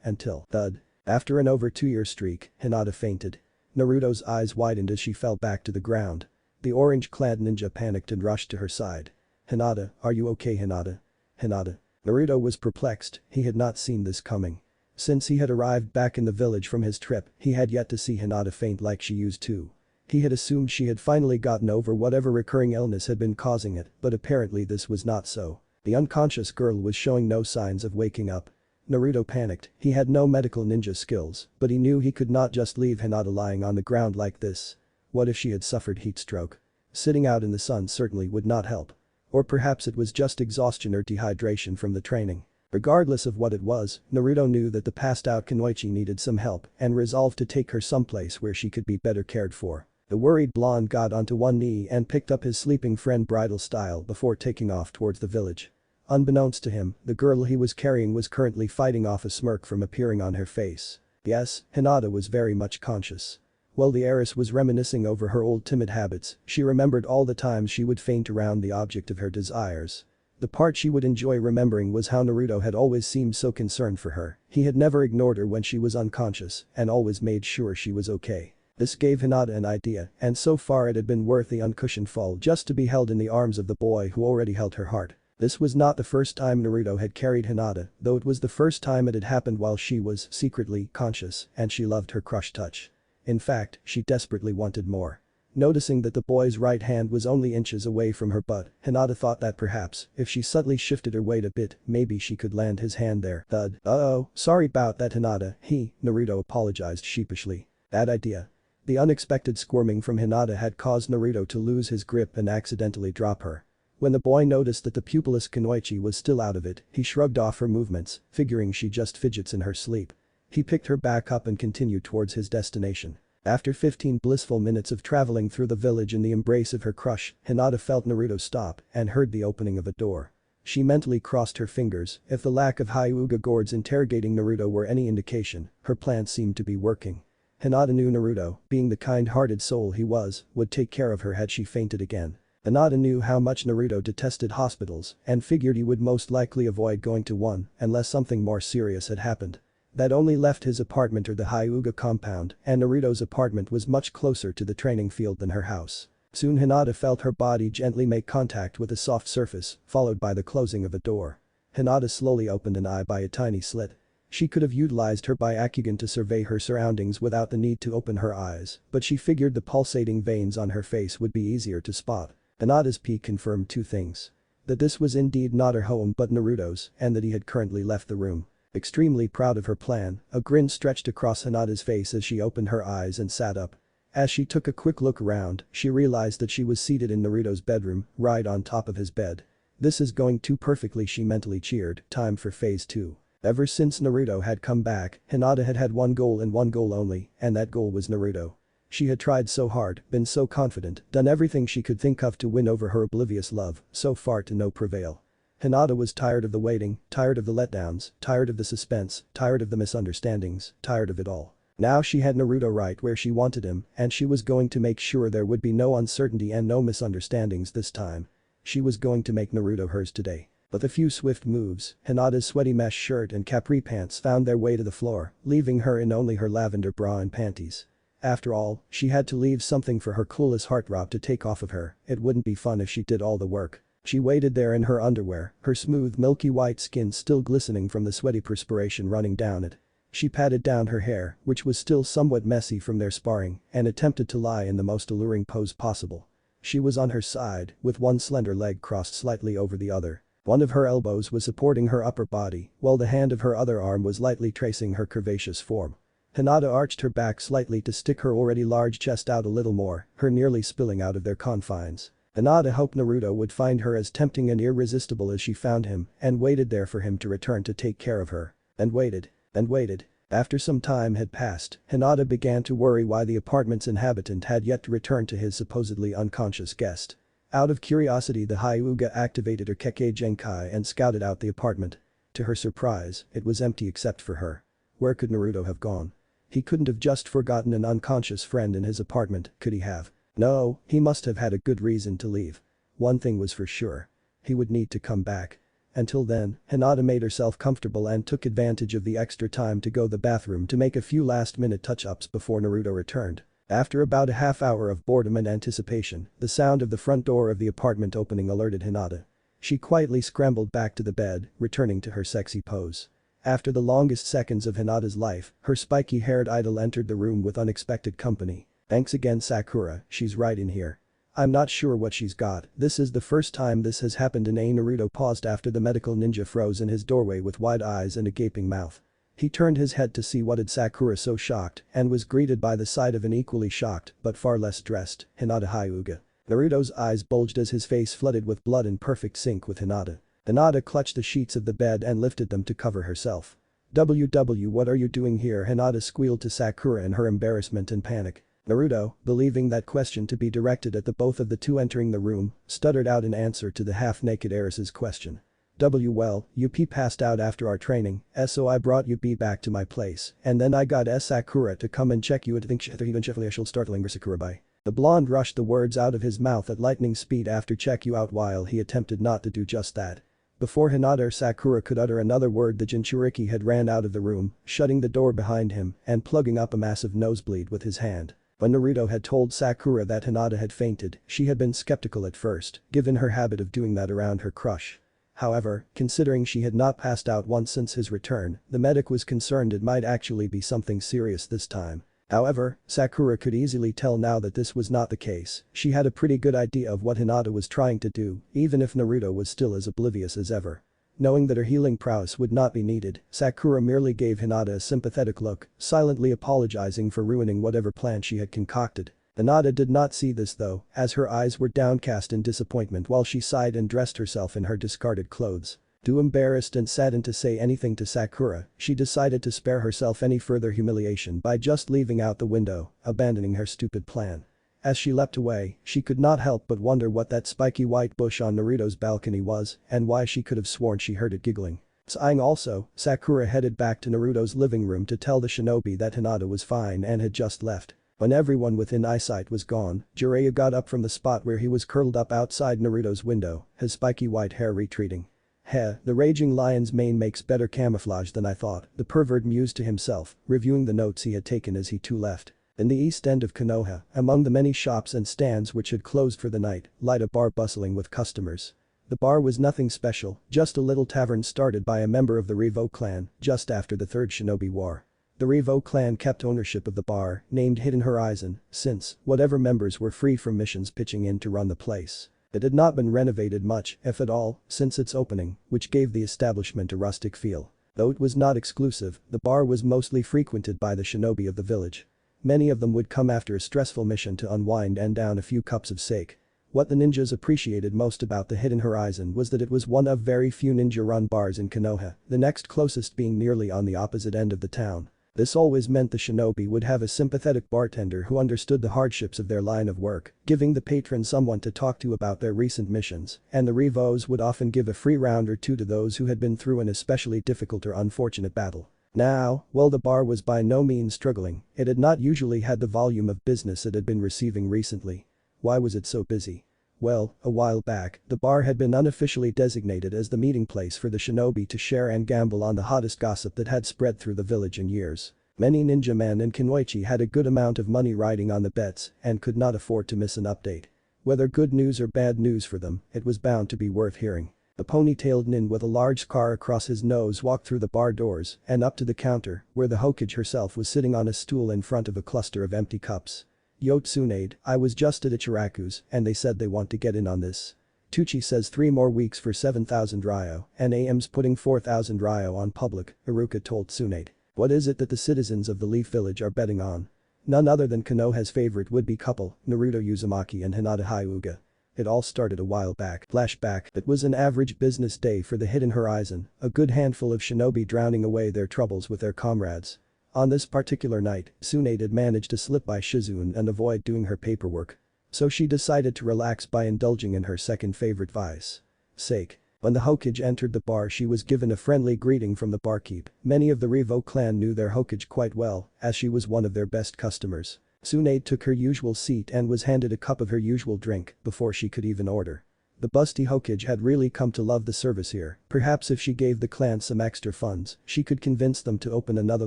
until thud. After an over 2-year streak, Hinata fainted. Naruto's eyes widened as she fell back to the ground. The orange-clad ninja panicked and rushed to her side. Hinata, are you okay, Hinata? Hinata. Naruto was perplexed, he had not seen this coming. Since he had arrived back in the village from his trip, he had yet to see Hinata faint like she used to. He had assumed she had finally gotten over whatever recurring illness had been causing it, but apparently this was not so. The unconscious girl was showing no signs of waking up. Naruto panicked, he had no medical ninja skills, but he knew he could not just leave Hinata lying on the ground like this. What if she had suffered heat stroke? Sitting out in the sun certainly would not help. Or perhaps it was just exhaustion or dehydration from the training. Regardless of what it was, Naruto knew that the passed-out Kunoichi needed some help and resolved to take her someplace where she could be better cared for. The worried blonde got onto one knee and picked up his sleeping friend bridal style before taking off towards the village. Unbeknownst to him, the girl he was carrying was currently fighting off a smirk from appearing on her face. Yes, Hinata was very much conscious. While the heiress was reminiscing over her old timid habits, she remembered all the times she would faint around the object of her desires. The part she would enjoy remembering was how Naruto had always seemed so concerned for her. He had never ignored her when she was unconscious and always made sure she was okay. This gave Hinata an idea, and so far it had been worth the uncushioned fall just to be held in the arms of the boy who already held her heart. This was not the first time Naruto had carried Hinata, though it was the first time it had happened while she was secretly conscious and she loved her crush touch. In fact, she desperately wanted more. Noticing that the boy's right hand was only inches away from her butt, Hinata thought that perhaps, if she subtly shifted her weight a bit, maybe she could land his hand there. Thud. Uh-oh, sorry about that, Hinata. Naruto apologized sheepishly. Bad idea. The unexpected squirming from Hinata had caused Naruto to lose his grip and accidentally drop her. When the boy noticed that the pupilless Kunoichi was still out of it, he shrugged off her movements, figuring she just fidgets in her sleep. He picked her back up and continued towards his destination. After 15 blissful minutes of traveling through the village in the embrace of her crush, Hinata felt Naruto stop and heard the opening of a door. She mentally crossed her fingers. If the lack of Hyuga gourds interrogating Naruto were any indication, her plan seemed to be working. Hinata knew Naruto, being the kind-hearted soul he was, would take care of her had she fainted again. Hinata knew how much Naruto detested hospitals and figured he would most likely avoid going to one unless something more serious had happened. That only left his apartment or the Hyuga compound, and Naruto's apartment was much closer to the training field than her house. Soon Hinata felt her body gently make contact with a soft surface, followed by the closing of a door. Hinata slowly opened an eye by a tiny slit. She could have utilized her Byakugan to survey her surroundings without the need to open her eyes, but she figured the pulsating veins on her face would be easier to spot. Hinata's peek confirmed two things. That this was indeed not her home but Naruto's, and that he had currently left the room. Extremely proud of her plan, a grin stretched across Hinata's face as she opened her eyes and sat up. As she took a quick look around, she realized that she was seated in Naruto's bedroom, right on top of his bed. This is going too perfectly, she mentally cheered. Time for phase 2. Ever since Naruto had come back, Hinata had had one goal and one goal only, and that goal was Naruto. She had tried so hard, been so confident, done everything she could think of to win over her oblivious love, so far to no prevail. Hinata was tired of the waiting, tired of the letdowns, tired of the suspense, tired of the misunderstandings, tired of it all. Now she had Naruto right where she wanted him, and she was going to make sure there would be no uncertainty and no misunderstandings this time. She was going to make Naruto hers today. With a few swift moves, Hinata's sweaty mesh shirt and capri pants found their way to the floor, leaving her in only her lavender bra and panties. After all, she had to leave something for her clueless heartthrob to take off of her, it wouldn't be fun if she did all the work. She waited there in her underwear, her smooth milky white skin still glistening from the sweaty perspiration running down it. She patted down her hair, which was still somewhat messy from their sparring, and attempted to lie in the most alluring pose possible. She was on her side, with one slender leg crossed slightly over the other. One of her elbows was supporting her upper body, while the hand of her other arm was lightly tracing her curvaceous form. Hinata arched her back slightly to stick her already large chest out a little more, her nearly spilling out of their confines. Hinata hoped Naruto would find her as tempting and irresistible as she found him and waited there for him to return to take care of her. And waited. And waited. After some time had passed, Hinata began to worry why the apartment's inhabitant had yet to return to his supposedly unconscious guest. Out of curiosity the Hyuga activated her Kekkei Genkai and scouted out the apartment. To her surprise, it was empty except for her. Where could Naruto have gone? He couldn't have just forgotten an unconscious friend in his apartment, could he have? No, he must have had a good reason to leave. One thing was for sure. He would need to come back. Until then, Hinata made herself comfortable and took advantage of the extra time to go to the bathroom to make a few last-minute touch-ups before Naruto returned. After about a half hour of boredom and anticipation, the sound of the front door of the apartment opening alerted Hinata. She quietly scrambled back to the bed, returning to her sexy pose. After the longest seconds of Hinata's life, her spiky-haired idol entered the room with unexpected company. "Thanks again Sakura, she's right in here. I'm not sure what she's got, this is the first time this has happened." Naruto paused after the medical ninja froze in his doorway with wide eyes and a gaping mouth. He turned his head to see what had Sakura so shocked and was greeted by the sight of an equally shocked but far less dressed Hinata Hyuga. Naruto's eyes bulged as his face flooded with blood in perfect sync with Hinata. Hinata clutched the sheets of the bed and lifted them to cover herself. "WW, what are you doing here?" Hinata squealed to Sakura in her embarrassment and panic. Naruto, believing that question to be directed at the both of the two entering the room, stuttered out in answer to the half-naked heiress's question. Well, UP passed out after our training, so I brought UP back to my place, and then I got Sakura to come and check you. I think she'll startling Sakura by. The blonde rushed the words out of his mouth at lightning speed after check you out while he attempted not to do just that. Before Hinata or Sakura could utter another word the Jinchuriki had ran out of the room, shutting the door behind him and plugging up a massive nosebleed with his hand. When Naruto had told Sakura that Hinata had fainted, she had been skeptical at first, given her habit of doing that around her crush. However, considering she had not passed out once since his return, the medic was concerned it might actually be something serious this time. However, Sakura could easily tell now that this was not the case. She had a pretty good idea of what Hinata was trying to do, even if Naruto was still as oblivious as ever. Knowing that her healing prowess would not be needed, Sakura merely gave Hinata a sympathetic look, silently apologizing for ruining whatever plan she had concocted. Hinata did not see this though, as her eyes were downcast in disappointment while she sighed and dressed herself in her discarded clothes. Too embarrassed and saddened to say anything to Sakura, she decided to spare herself any further humiliation by just leaving out the window, abandoning her stupid plan. As she leapt away, she could not help but wonder what that spiky white bush on Naruto's balcony was and why she could have sworn she heard it giggling. Sighing also, Sakura headed back to Naruto's living room to tell the shinobi that Hinata was fine and had just left. When everyone within eyesight was gone, Jiraiya got up from the spot where he was curled up outside Naruto's window, his spiky white hair retreating. The raging lion's mane makes better camouflage than I thought, the pervert mused to himself, reviewing the notes he had taken as he too left. In the east end of Konoha, among the many shops and stands which had closed for the night, lied a bar bustling with customers. The bar was nothing special, just a little tavern started by a member of the Revo clan, just after the Third Shinobi War. The Revo clan kept ownership of the bar, named Hidden Horizon, since whatever members were free from missions pitching in to run the place. It had not been renovated much, if at all, since its opening, which gave the establishment a rustic feel. Though it was not exclusive, the bar was mostly frequented by the shinobi of the village. Many of them would come after a stressful mission to unwind and down a few cups of sake. What the ninjas appreciated most about the Hidden Horizon was that it was one of very few ninja-run bars in Konoha, the next closest being nearly on the opposite end of the town. This always meant the shinobi would have a sympathetic bartender who understood the hardships of their line of work, giving the patron someone to talk to about their recent missions, and the revos would often give a free round or two to those who had been through an especially difficult or unfortunate battle. Now, while the bar was by no means struggling, it had not usually had the volume of business it had been receiving recently. Why was it so busy? Well, a while back, the bar had been unofficially designated as the meeting place for the shinobi to share and gamble on the hottest gossip that had spread through the village in years. Many ninja men in Kunoichi had a good amount of money riding on the bets and could not afford to miss an update. Whether good news or bad news for them, it was bound to be worth hearing. A ponytailed nin with a large scar across his nose walked through the bar doors and up to the counter, where the Hokage herself was sitting on a stool in front of a cluster of empty cups. "Yo Tsunade, I was just at Ichiraku's and they said they want to get in on this. Tucci says 3 more weeks for 7,000 ryo and AM's putting 4,000 ryo on public," Iruka told Tsunade. "What is it that the citizens of the Leaf Village are betting on?" None other than Konoha's favorite would-be couple, Naruto Uzumaki and Hinata Hyuga. It all started a while back. Flashback. It was an average business day for the Hidden Horizon, a good handful of shinobi drowning away their troubles with their comrades. On this particular night, Tsunade had managed to slip by Shizune and avoid doing her paperwork. So she decided to relax by indulging in her second favorite vice. Sake. When the Hokage entered the bar, she was given a friendly greeting from the barkeep. Many of the Revo clan knew their Hokage quite well, as she was one of their best customers. Tsunade took her usual seat and was handed a cup of her usual drink before she could even order. The busty Hokage had really come to love the service here. Perhaps if she gave the clan some extra funds, she could convince them to open another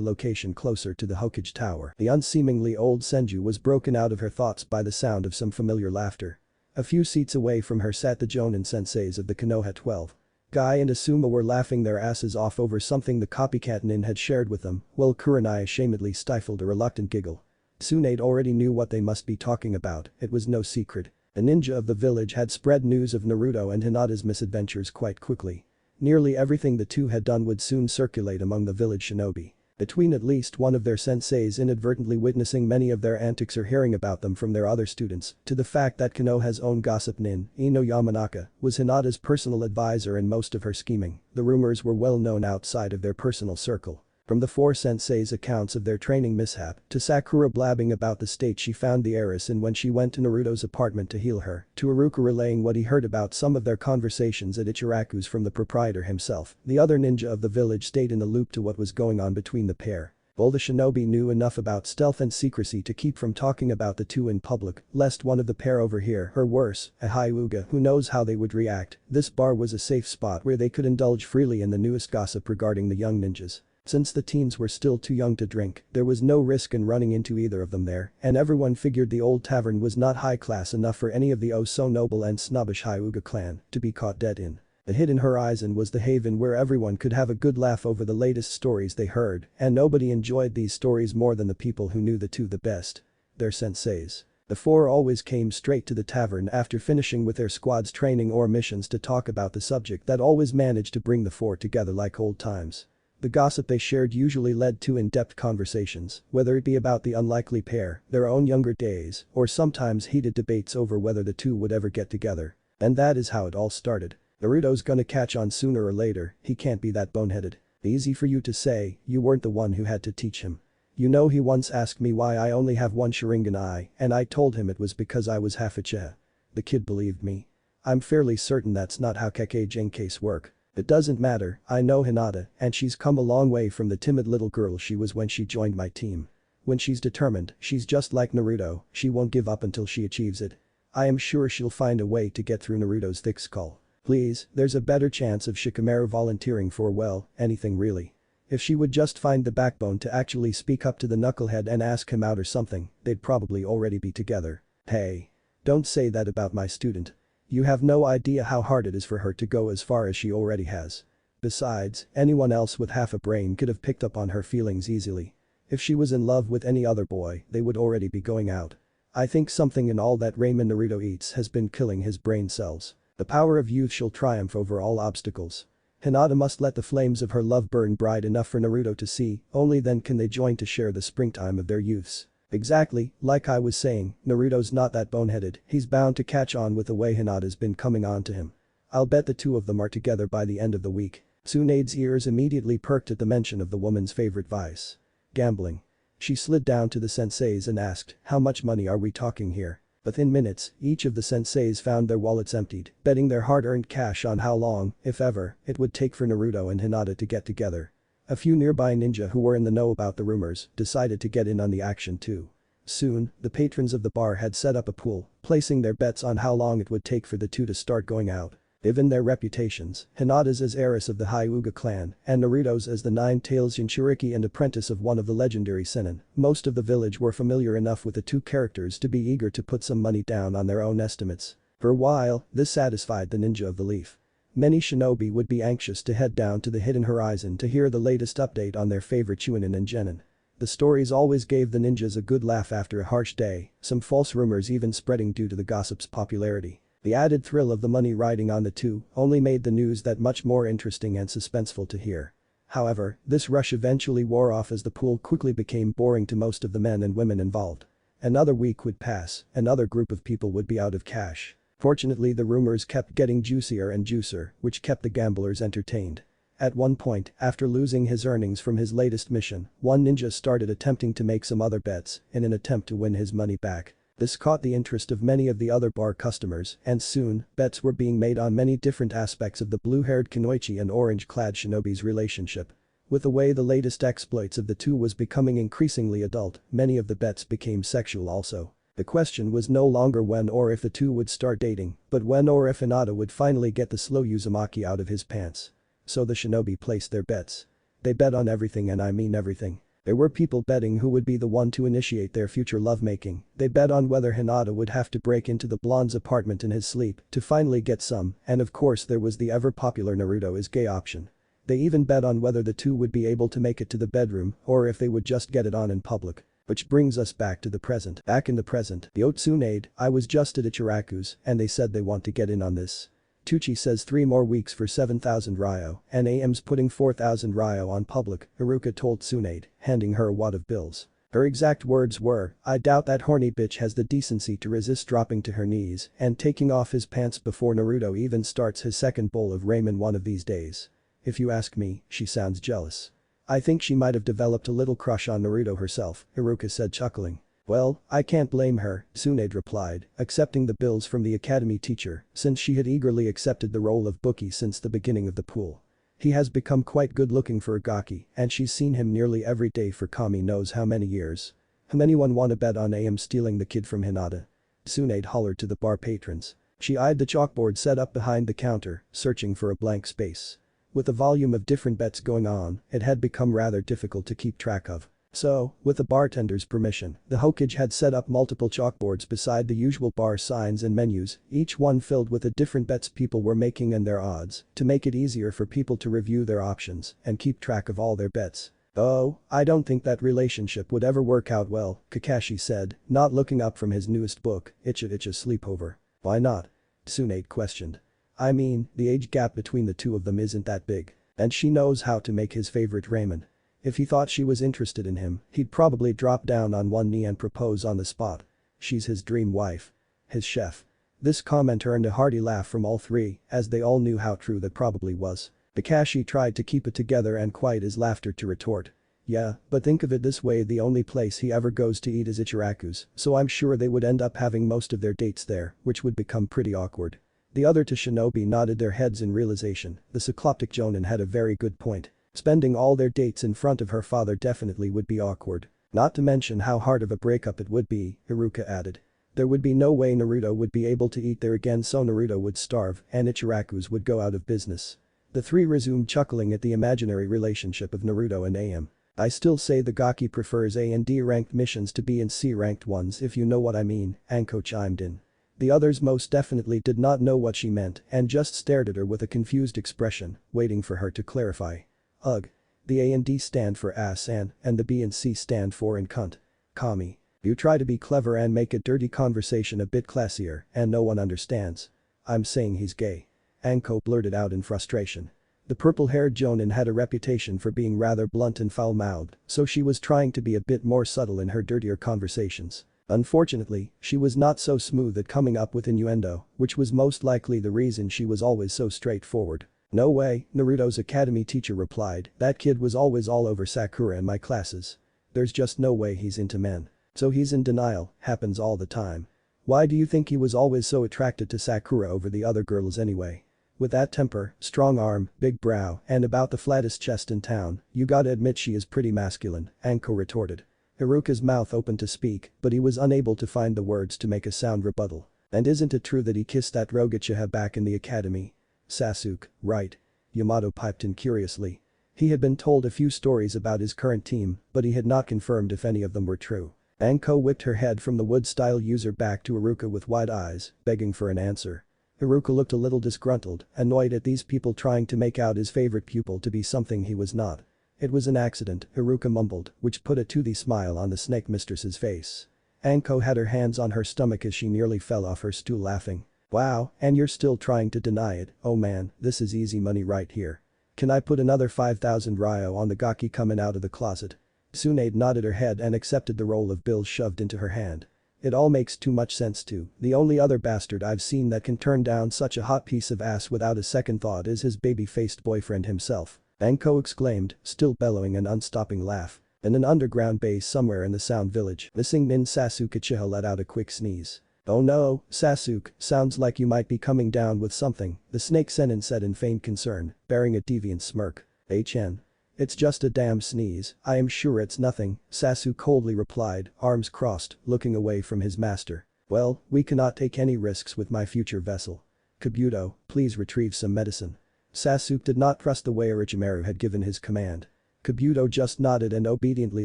location closer to the Hokage Tower. The unseemingly old Senju was broken out of her thoughts by the sound of some familiar laughter. A few seats away from her sat the Jonin senseis of the Konoha 12. Guy and Asuma were laughing their asses off over something the copycat nin had shared with them, while Kurenai ashamedly stifled a reluctant giggle. Tsunade already knew what they must be talking about, it was no secret. A ninja of the village had spread news of Naruto and Hinata's misadventures quite quickly. Nearly everything the two had done would soon circulate among the village shinobi. Between at least one of their senseis inadvertently witnessing many of their antics or hearing about them from their other students, to the fact that Konoha's own gossip nin, Ino Yamanaka, was Hinata's personal advisor in most of her scheming, the rumors were well known outside of their personal circle. From the 4 senseis' accounts of their training mishap, to Sakura blabbing about the state she found the heiress in when she went to Naruto's apartment to heal her, to Iruka relaying what he heard about some of their conversations at Ichiraku's from the proprietor himself, the other ninja of the village stayed in the loop to what was going on between the pair. All the shinobi knew enough about stealth and secrecy to keep from talking about the two in public, lest one of the pair overhear or worse, a Hyuga who knows how they would react. This bar was a safe spot where they could indulge freely in the newest gossip regarding the young ninjas. Since the teens were still too young to drink, there was no risk in running into either of them there, and everyone figured the old tavern was not high class enough for any of the oh-so-noble and snobbish Hyuga clan to be caught dead in. The Hidden Horizon was the haven where everyone could have a good laugh over the latest stories they heard, and nobody enjoyed these stories more than the people who knew the two the best. Their senseis. The 4 always came straight to the tavern after finishing with their squad's training or missions to talk about the subject that always managed to bring the 4 together like old times. The gossip they shared usually led to in-depth conversations, whether it be about the unlikely pair, their own younger days, or sometimes heated debates over whether the two would ever get together. And that is how it all started. Naruto's gonna catch on sooner or later, he can't be that boneheaded. Easy for you to say, you weren't the one who had to teach him. You know he once asked me why I only have one Sharingan eye, and I told him it was because I was half Uchiha. The kid believed me. I'm fairly certain that's not how Kekkei Genkais work. It doesn't matter, I know Hinata, and she's come a long way from the timid little girl she was when she joined my team. When she's determined, she's just like Naruto, she won't give up until she achieves it. I am sure she'll find a way to get through Naruto's thick skull. Please, there's a better chance of Shikamaru volunteering for, well, anything really. If she would just find the backbone to actually speak up to the knucklehead and ask him out or something, they'd probably already be together. Hey. Don't say that about my student. You have no idea how hard it is for her to go as far as she already has. Besides, anyone else with half a brain could have picked up on her feelings easily. If she was in love with any other boy, they would already be going out. I think something in all that ramen Naruto eats has been killing his brain cells. The power of youth shall triumph over all obstacles. Hinata must let the flames of her love burn bright enough for Naruto to see, only then can they join to share the springtime of their youths. Exactly, like I was saying, Naruto's not that boneheaded, he's bound to catch on with the way Hinata's been coming on to him. I'll bet the two of them are together by the end of the week. Tsunade's ears immediately perked at the mention of the woman's favorite vice. Gambling. She slid down to the senseis and asked, how much money are we talking here? Within minutes, each of the senseis found their wallets emptied, betting their hard-earned cash on how long, if ever, it would take for Naruto and Hinata to get together. A few nearby ninja who were in the know about the rumors decided to get in on the action too. Soon, the patrons of the bar had set up a pool, placing their bets on how long it would take for the two to start going out. Given their reputations, Hinata's as heiress of the Hyuga clan and Naruto's as the Nine-Tailed Jinchuriki and apprentice of one of the legendary Sennin, most of the village were familiar enough with the two characters to be eager to put some money down on their own estimates. For a while, this satisfied the ninja of the leaf. Many shinobi would be anxious to head down to the Hidden Horizon to hear the latest update on their favorite Chunin and Genin. The stories always gave the ninjas a good laugh after a harsh day, some false rumors even spreading due to the gossip's popularity. The added thrill of the money riding on the two only made the news that much more interesting and suspenseful to hear. However, this rush eventually wore off as the pool quickly became boring to most of the men and women involved. Another week would pass, another group of people would be out of cash. Fortunately, the rumors kept getting juicier and juicier, which kept the gamblers entertained. At one point, after losing his earnings from his latest mission, one ninja started attempting to make some other bets in an attempt to win his money back. This caught the interest of many of the other bar customers, and soon, bets were being made on many different aspects of the blue-haired Kunoichi and orange-clad shinobi's relationship. With the way the latest exploits of the two was becoming increasingly adult, many of the bets became sexual also. The question was no longer when or if the two would start dating, but when or if Hinata would finally get the slow Uzumaki out of his pants. So the shinobi placed their bets. They bet on everything, and I mean everything. There were people betting who would be the one to initiate their future lovemaking. They bet on whether Hinata would have to break into the blonde's apartment in his sleep to finally get some, and of course there was the ever-popular Naruto is gay option. They even bet on whether the two would be able to make it to the bedroom or if they would just get it on in public. Which brings us back to the present. Back in the present, the Otsune'd, I was just at Ichiraku's and they said they want to get in on this. Tucci says 3 more weeks for 7,000 ryo, and AM's putting 4,000 ryo on public, Iruka told Tsune'd, handing her a wad of bills. Her exact words were, I doubt that horny bitch has the decency to resist dropping to her knees and taking off his pants before Naruto even starts his second bowl of ramen one of these days. If you ask me, she sounds jealous. I think she might have developed a little crush on Naruto herself, Iruka said chuckling. Well, I can't blame her, Tsune'd replied, accepting the bills from the academy teacher since she had eagerly accepted the role of bookie since the beginning of the pool. He has become quite good looking for a gaki and she's seen him nearly every day for Kami knows how many years. Anyone wanna bet on AM stealing the kid from Hinata? Tsune'd hollered to the bar patrons. She eyed the chalkboard set up behind the counter, searching for a blank space. With the volume of different bets going on, it had become rather difficult to keep track of. So, with the bartender's permission, the Hokage had set up multiple chalkboards beside the usual bar signs and menus, each one filled with the different bets people were making and their odds, to make it easier for people to review their options and keep track of all their bets. Oh, I don't think that relationship would ever work out well, Kakashi said, not looking up from his newest book, Icha Sleepover. Why not? Tsune'd questioned. I mean, the age gap between the two of them isn't that big. And she knows how to make his favorite ramen. If he thought she was interested in him, he'd probably drop down on one knee and propose on the spot. She's his dream wife. His chef. This comment earned a hearty laugh from all three, as they all knew how true that probably was. Kakashi tried to keep it together and quiet his laughter to retort. Yeah, but think of it this way, the only place he ever goes to eat is Ichiraku's, so I'm sure they would end up having most of their dates there, which would become pretty awkward. The other two shinobi nodded their heads in realization, the cycloptic Jonin had a very good point. Spending all their dates in front of her father definitely would be awkward. Not to mention how hard of a breakup it would be, Iruka added. There would be no way Naruto would be able to eat there again, so Naruto would starve and Ichiraku's would go out of business. The three resumed chuckling at the imaginary relationship of Naruto and AM. I still say the Gaki prefers A and D ranked missions to B and C ranked ones if you know what I mean, Anko chimed in. The others most definitely did not know what she meant and just stared at her with a confused expression, waiting for her to clarify. Ugh. The A and D stand for ass and the B and C stand for in cunt. Kami. You try to be clever and make a dirty conversation a bit classier and no one understands. I'm saying he's gay. Anko blurted out in frustration. The purple-haired Jonin had a reputation for being rather blunt and foul-mouthed, so she was trying to be a bit more subtle in her dirtier conversations. Unfortunately, she was not so smooth at coming up with innuendo, which was most likely the reason she was always so straightforward. No way, Naruto's academy teacher replied, that kid was always all over Sakura in my classes. There's just no way he's into men. So he's in denial, happens all the time. Why do you think he was always so attracted to Sakura over the other girls anyway? With that temper, strong arm, big brow, and about the flattest chest in town, you gotta admit she is pretty masculine, Anko retorted. Haruka's mouth opened to speak, but he was unable to find the words to make a sound rebuttal. And isn't it true that he kissed that rogue Uchiha back in the academy? Sasuke, right? Yamato piped in curiously. He had been told a few stories about his current team, but he had not confirmed if any of them were true. Anko whipped her head from the wood-style user back to Haruka with wide eyes, begging for an answer. Haruka looked a little disgruntled, annoyed at these people trying to make out his favorite pupil to be something he was not. It was an accident, Haruka mumbled, which put a toothy smile on the snake mistress's face. Anko had her hands on her stomach as she nearly fell off her stool laughing. Wow, and you're still trying to deny it, oh man, this is easy money right here. Can I put another 5,000 ryo on the gaki coming out of the closet? Tsunade nodded her head and accepted the roll of bills shoved into her hand. It all makes too much sense too. The only other bastard I've seen that can turn down such a hot piece of ass without a second thought is his baby-faced boyfriend himself. Anko exclaimed, still bellowing an unstopping laugh. In an underground base somewhere in the Sound Village, the Singnin Sasuke Uchiha let out a quick sneeze. Oh no, Sasuke, sounds like you might be coming down with something, the snake senin said in feigned concern, bearing a deviant smirk. HN. It's just a damn sneeze, I am sure it's nothing, Sasuke coldly replied, arms crossed, looking away from his master. Well, we cannot take any risks with my future vessel. Kabuto, please retrieve some medicine. Sasuke did not trust the way Orochimaru had given his command. Kabuto just nodded and obediently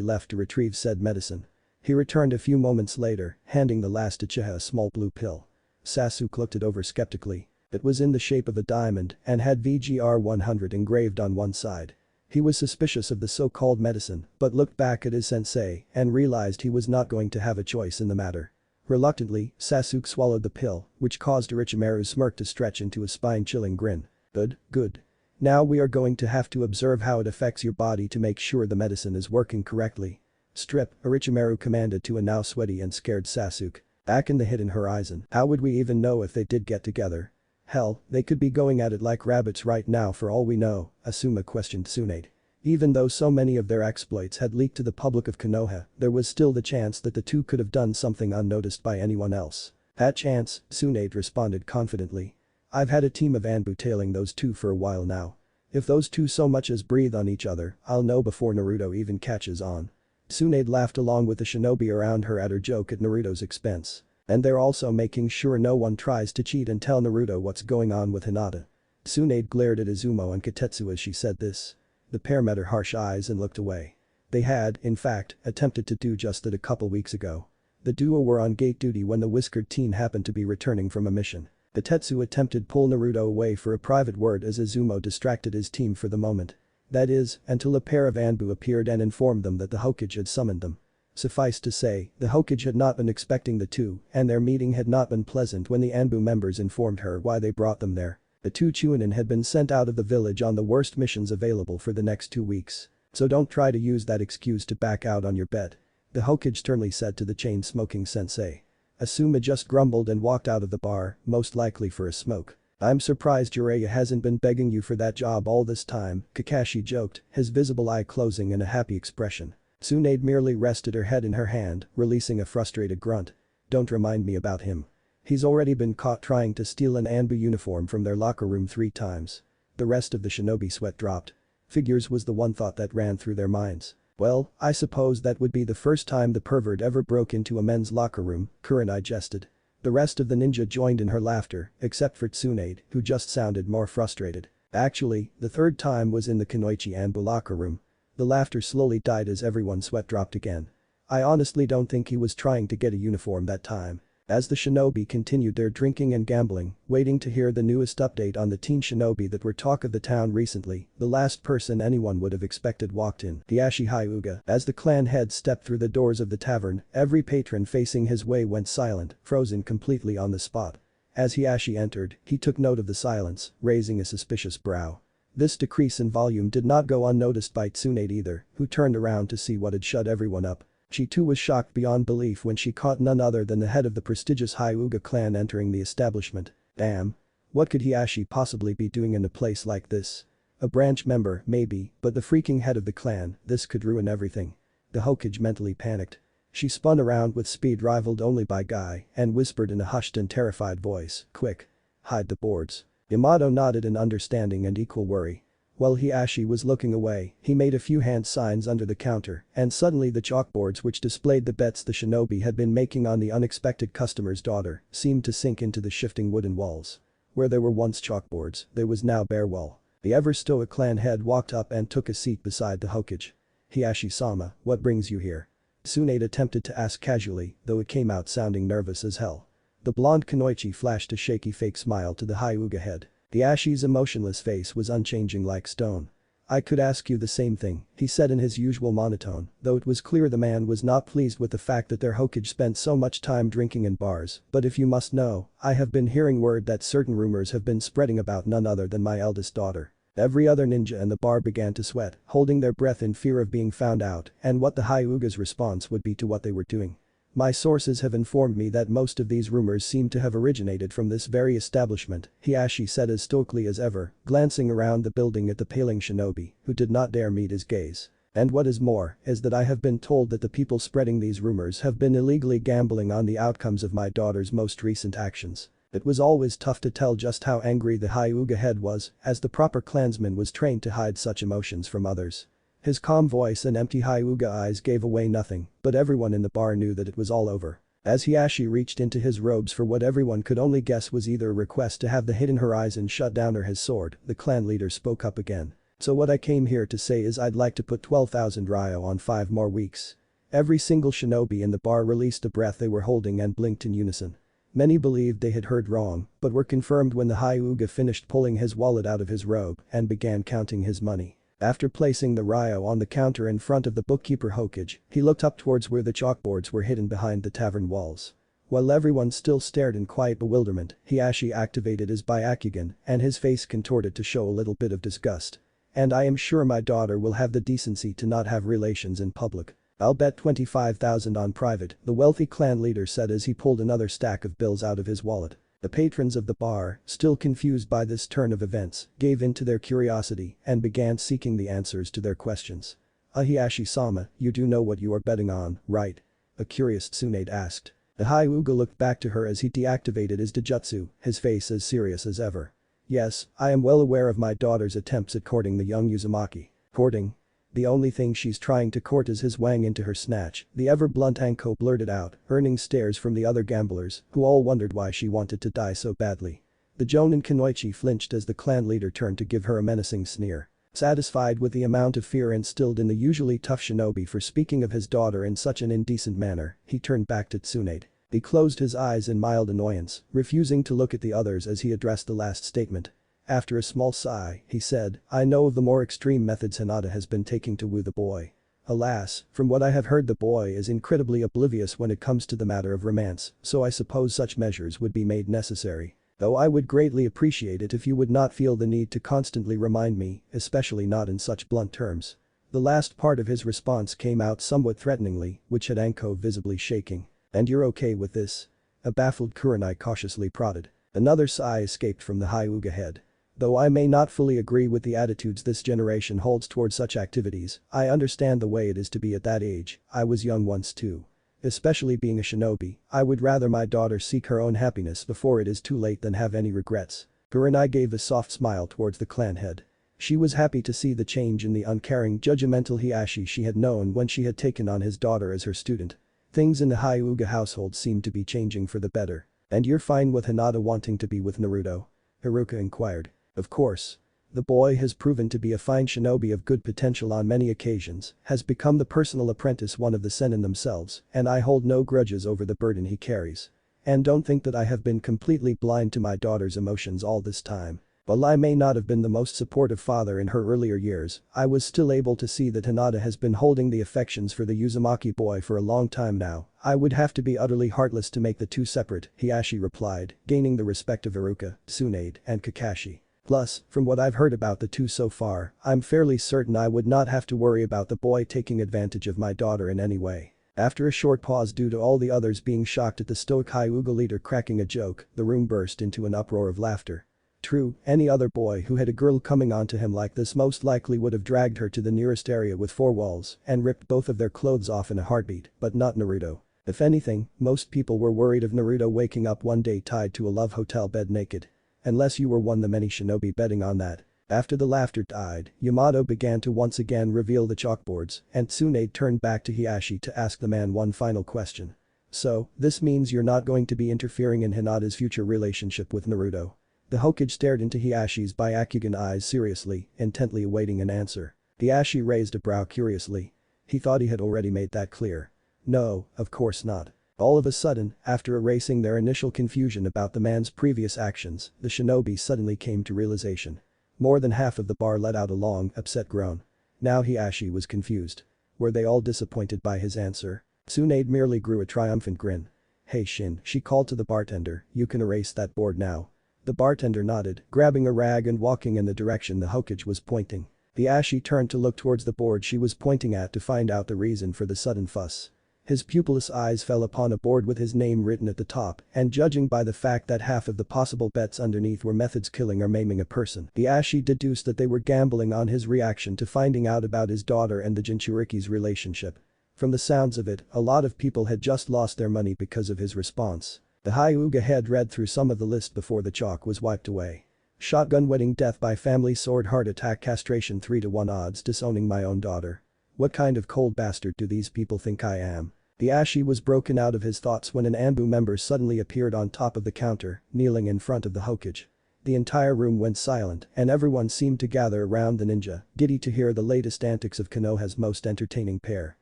left to retrieve said medicine. He returned a few moments later, handing the last Uchiha a small blue pill. Sasuke looked it over skeptically. It was in the shape of a diamond and had VGR 100 engraved on one side. He was suspicious of the so-called medicine, but looked back at his sensei and realized he was not going to have a choice in the matter. Reluctantly, Sasuke swallowed the pill, which caused Orochimaru's smirk to stretch into a spine-chilling grin. Good. Now we are going to have to observe how it affects your body to make sure the medicine is working correctly. Strip, Orochimaru commanded to a now sweaty and scared Sasuke. Back in the hidden horizon, how would we even know if they did get together? Hell, they could be going at it like rabbits right now for all we know, Asuma questioned Tsunade. Even though so many of their exploits had leaked to the public of Konoha, there was still the chance that the two could have done something unnoticed by anyone else. That chance, Tsunade responded confidently. I've had a team of Anbu tailing those two for a while now. If those two so much as breathe on each other, I'll know before Naruto even catches on. Tsunade laughed along with the shinobi around her at her joke at Naruto's expense. And they're also making sure no one tries to cheat and tell Naruto what's going on with Hinata. Tsunade glared at Izumo and Katetsu as she said this. The pair met her harsh eyes and looked away. They had, in fact, attempted to do just that a couple weeks ago. The duo were on gate duty when the whiskered teen happened to be returning from a mission. Katetsu attempted pull Naruto away for a private word as Izumo distracted his team for the moment. That is, until a pair of Anbu appeared and informed them that the Hokage had summoned them. Suffice to say, the Hokage had not been expecting the two, and their meeting had not been pleasant when the Anbu members informed her why they brought them there. The two Chunin had been sent out of the village on the worst missions available for the next 2 weeks. So don't try to use that excuse to back out on your bet. The Hokage sternly said to the chain-smoking sensei. Asuma just grumbled and walked out of the bar, most likely for a smoke. I'm surprised Jiraiya hasn't been begging you for that job all this time, Kakashi joked, his visible eye closing in a happy expression. Tsunade merely rested her head in her hand, releasing a frustrated grunt. Don't remind me about him. He's already been caught trying to steal an Anbu uniform from their locker room 3 times. The rest of the shinobi sweat dropped. Figures was the one thought that ran through their minds. Well, I suppose that would be the first time the pervert ever broke into a men's locker room, Kurenai jested. The rest of the ninja joined in her laughter, except for Tsunade, who just sounded more frustrated. Actually, the 3rd time was in the Kunoichi Anbu locker room. The laughter slowly died as everyone's sweat dropped again. I honestly don't think he was trying to get a uniform that time. As the shinobi continued their drinking and gambling, waiting to hear the newest update on the teen shinobi that were talk of the town recently, the last person anyone would have expected walked in, Hiashi Hyuga. As the clan head stepped through the doors of the tavern, every patron facing his way went silent, frozen completely on the spot. As Hiashi entered, he took note of the silence, raising a suspicious brow. This decrease in volume did not go unnoticed by Tsunade either, who turned around to see what had shut everyone up. She too was shocked beyond belief when she caught none other than the head of the prestigious Hyuga clan entering the establishment. Damn. What could Hiashi possibly be doing in a place like this? A branch member, maybe, but the freaking head of the clan, this could ruin everything. The Hokage mentally panicked. She spun around with speed rivaled only by Guy and whispered in a hushed and terrified voice, "Quick. Hide the boards." Yamato nodded in understanding and equal worry. While Hiashi was looking away, he made a few hand signs under the counter and suddenly the chalkboards which displayed the bets the shinobi had been making on the unexpected customer's daughter seemed to sink into the shifting wooden walls. Where there were once chalkboards, there was now bare wall. The ever-stoic clan head walked up and took a seat beside the Hokage. "Hiashi-sama, what brings you here?" Tsunade attempted to ask casually, though it came out sounding nervous as hell. The blonde Kunoichi flashed a shaky fake smile to the Hyuga head. Hiashi's emotionless face was unchanging like stone. "I could ask you the same thing," he said in his usual monotone, though it was clear the man was not pleased with the fact that their Hokage spent so much time drinking in bars. "But if you must know, I have been hearing word that certain rumors have been spreading about none other than my eldest daughter." Every other ninja in the bar began to sweat, holding their breath in fear of being found out and what the Hyuga's response would be to what they were doing. "My sources have informed me that most of these rumors seem to have originated from this very establishment," Hiashi said as stoically as ever, glancing around the building at the paling shinobi, who did not dare meet his gaze. "And what is more, is that I have been told that the people spreading these rumors have been illegally gambling on the outcomes of my daughter's most recent actions." It was always tough to tell just how angry the Hyuga head was, as the proper clansman was trained to hide such emotions from others. His calm voice and empty Hyuga eyes gave away nothing, but everyone in the bar knew that it was all over. As Hiashi reached into his robes for what everyone could only guess was either a request to have the hidden horizon shut down or his sword, the clan leader spoke up again. "So what I came here to say is I'd like to put 12,000 ryo on 5 more weeks." Every single shinobi in the bar released a breath they were holding and blinked in unison. Many believed they had heard wrong, but were confirmed when the Hyuga finished pulling his wallet out of his robe and began counting his money. After placing the ryo on the counter in front of the bookkeeper Hokage, he looked up towards where the chalkboards were hidden behind the tavern walls. While everyone still stared in quiet bewilderment, Hiashi activated his Byakugan and his face contorted to show a little bit of disgust. "And I am sure my daughter will have the decency to not have relations in public. I'll bet 25,000 on private," the wealthy clan leader said as he pulled another stack of bills out of his wallet. The patrons of the bar, still confused by this turn of events, gave in to their curiosity and began seeking the answers to their questions. "Hiashi-sama, you do know what you are betting on, right?" a curious Tsunade asked. The Hyuga looked back to her as he deactivated his Dijutsu, his face as serious as ever. "Yes, I am well aware of my daughter's attempts at courting the young Uzumaki." "Courting? The only thing she's trying to court is his wang into her snatch," the ever-blunt Anko blurted out, earning stares from the other gamblers, who all wondered why she wanted to die so badly. The Jonin Kunoichi flinched as the clan leader turned to give her a menacing sneer. Satisfied with the amount of fear instilled in the usually tough shinobi for speaking of his daughter in such an indecent manner, he turned back to Tsunade. He closed his eyes in mild annoyance, refusing to look at the others as he addressed the last statement. After a small sigh, he said, "I know of the more extreme methods Hinata has been taking to woo the boy. Alas, from what I have heard the boy is incredibly oblivious when it comes to the matter of romance, so I suppose such measures would be made necessary. Though I would greatly appreciate it if you would not feel the need to constantly remind me, especially not in such blunt terms." The last part of his response came out somewhat threateningly, which had Anko visibly shaking. "And you're okay with this?" a baffled Kurenai cautiously prodded. Another sigh escaped from the Hyuga head. "Though I may not fully agree with the attitudes this generation holds toward such activities, I understand the way it is to be at that age. I was young once too. Especially being a shinobi, I would rather my daughter seek her own happiness before it is too late than have any regrets." Kurenai gave a soft smile towards the clan head. She was happy to see the change in the uncaring, judgmental Hiashi she had known when she had taken on his daughter as her student. Things in the Hyuga household seemed to be changing for the better. "And you're fine with Hinata wanting to be with Naruto?" Haruka inquired. "Of course. The boy has proven to be a fine shinobi of good potential on many occasions, has become the personal apprentice one of the Sennin themselves, and I hold no grudges over the burden he carries. And don't think that I have been completely blind to my daughter's emotions all this time. While I may not have been the most supportive father in her earlier years, I was still able to see that Hinata has been holding the affections for the Uzumaki boy for a long time now. I would have to be utterly heartless to make the two separate," Hiashi replied, gaining the respect of Haruka, Tsunade, and Kakashi. "Plus, from what I've heard about the two so far, I'm fairly certain I would not have to worry about the boy taking advantage of my daughter in any way." After a short pause due to all the others being shocked at the stoic Hyuga leader cracking a joke, the room burst into an uproar of laughter. True, any other boy who had a girl coming onto him like this most likely would have dragged her to the nearest area with four walls and ripped both of their clothes off in a heartbeat, but not Naruto. If anything, most people were worried of Naruto waking up one day tied to a love hotel bed naked. Unless you were one of the many shinobi betting on that. After the laughter died, Yamato began to once again reveal the chalkboards, and Tsunade turned back to Hiashi to ask the man one final question. So, this means you're not going to be interfering in Hinata's future relationship with Naruto. The Hokage stared into Hiyashi's Byakugan eyes seriously, intently awaiting an answer. Hiashi raised a brow curiously. He thought he had already made that clear. No, of course not. All of a sudden, after erasing their initial confusion about the man's previous actions, the shinobi suddenly came to realization. More than half of the bar let out a long, upset groan. Now Hiashi was confused. Were they all disappointed by his answer? Tsunade merely grew a triumphant grin. Hey Shin, she called to the bartender, you can erase that board now. The bartender nodded, grabbing a rag and walking in the direction the Hokage was pointing. Hiashi turned to look towards the board she was pointing at to find out the reason for the sudden fuss. His pupilless eyes fell upon a board with his name written at the top, and judging by the fact that half of the possible bets underneath were methods killing or maiming a person, Hiashi deduced that they were gambling on his reaction to finding out about his daughter and the Jinchuriki's relationship. From the sounds of it, a lot of people had just lost their money because of his response. The Hyuga head read through some of the list before the chalk was wiped away. Shotgun wedding, death by family, sword, heart attack, castration, 3-to-1 odds, disowning my own daughter. What kind of cold bastard do these people think I am? Hiashi was broken out of his thoughts when an Anbu member suddenly appeared on top of the counter, kneeling in front of the Hokage. The entire room went silent and everyone seemed to gather around the ninja, giddy to hear the latest antics of Konoha's most entertaining pair.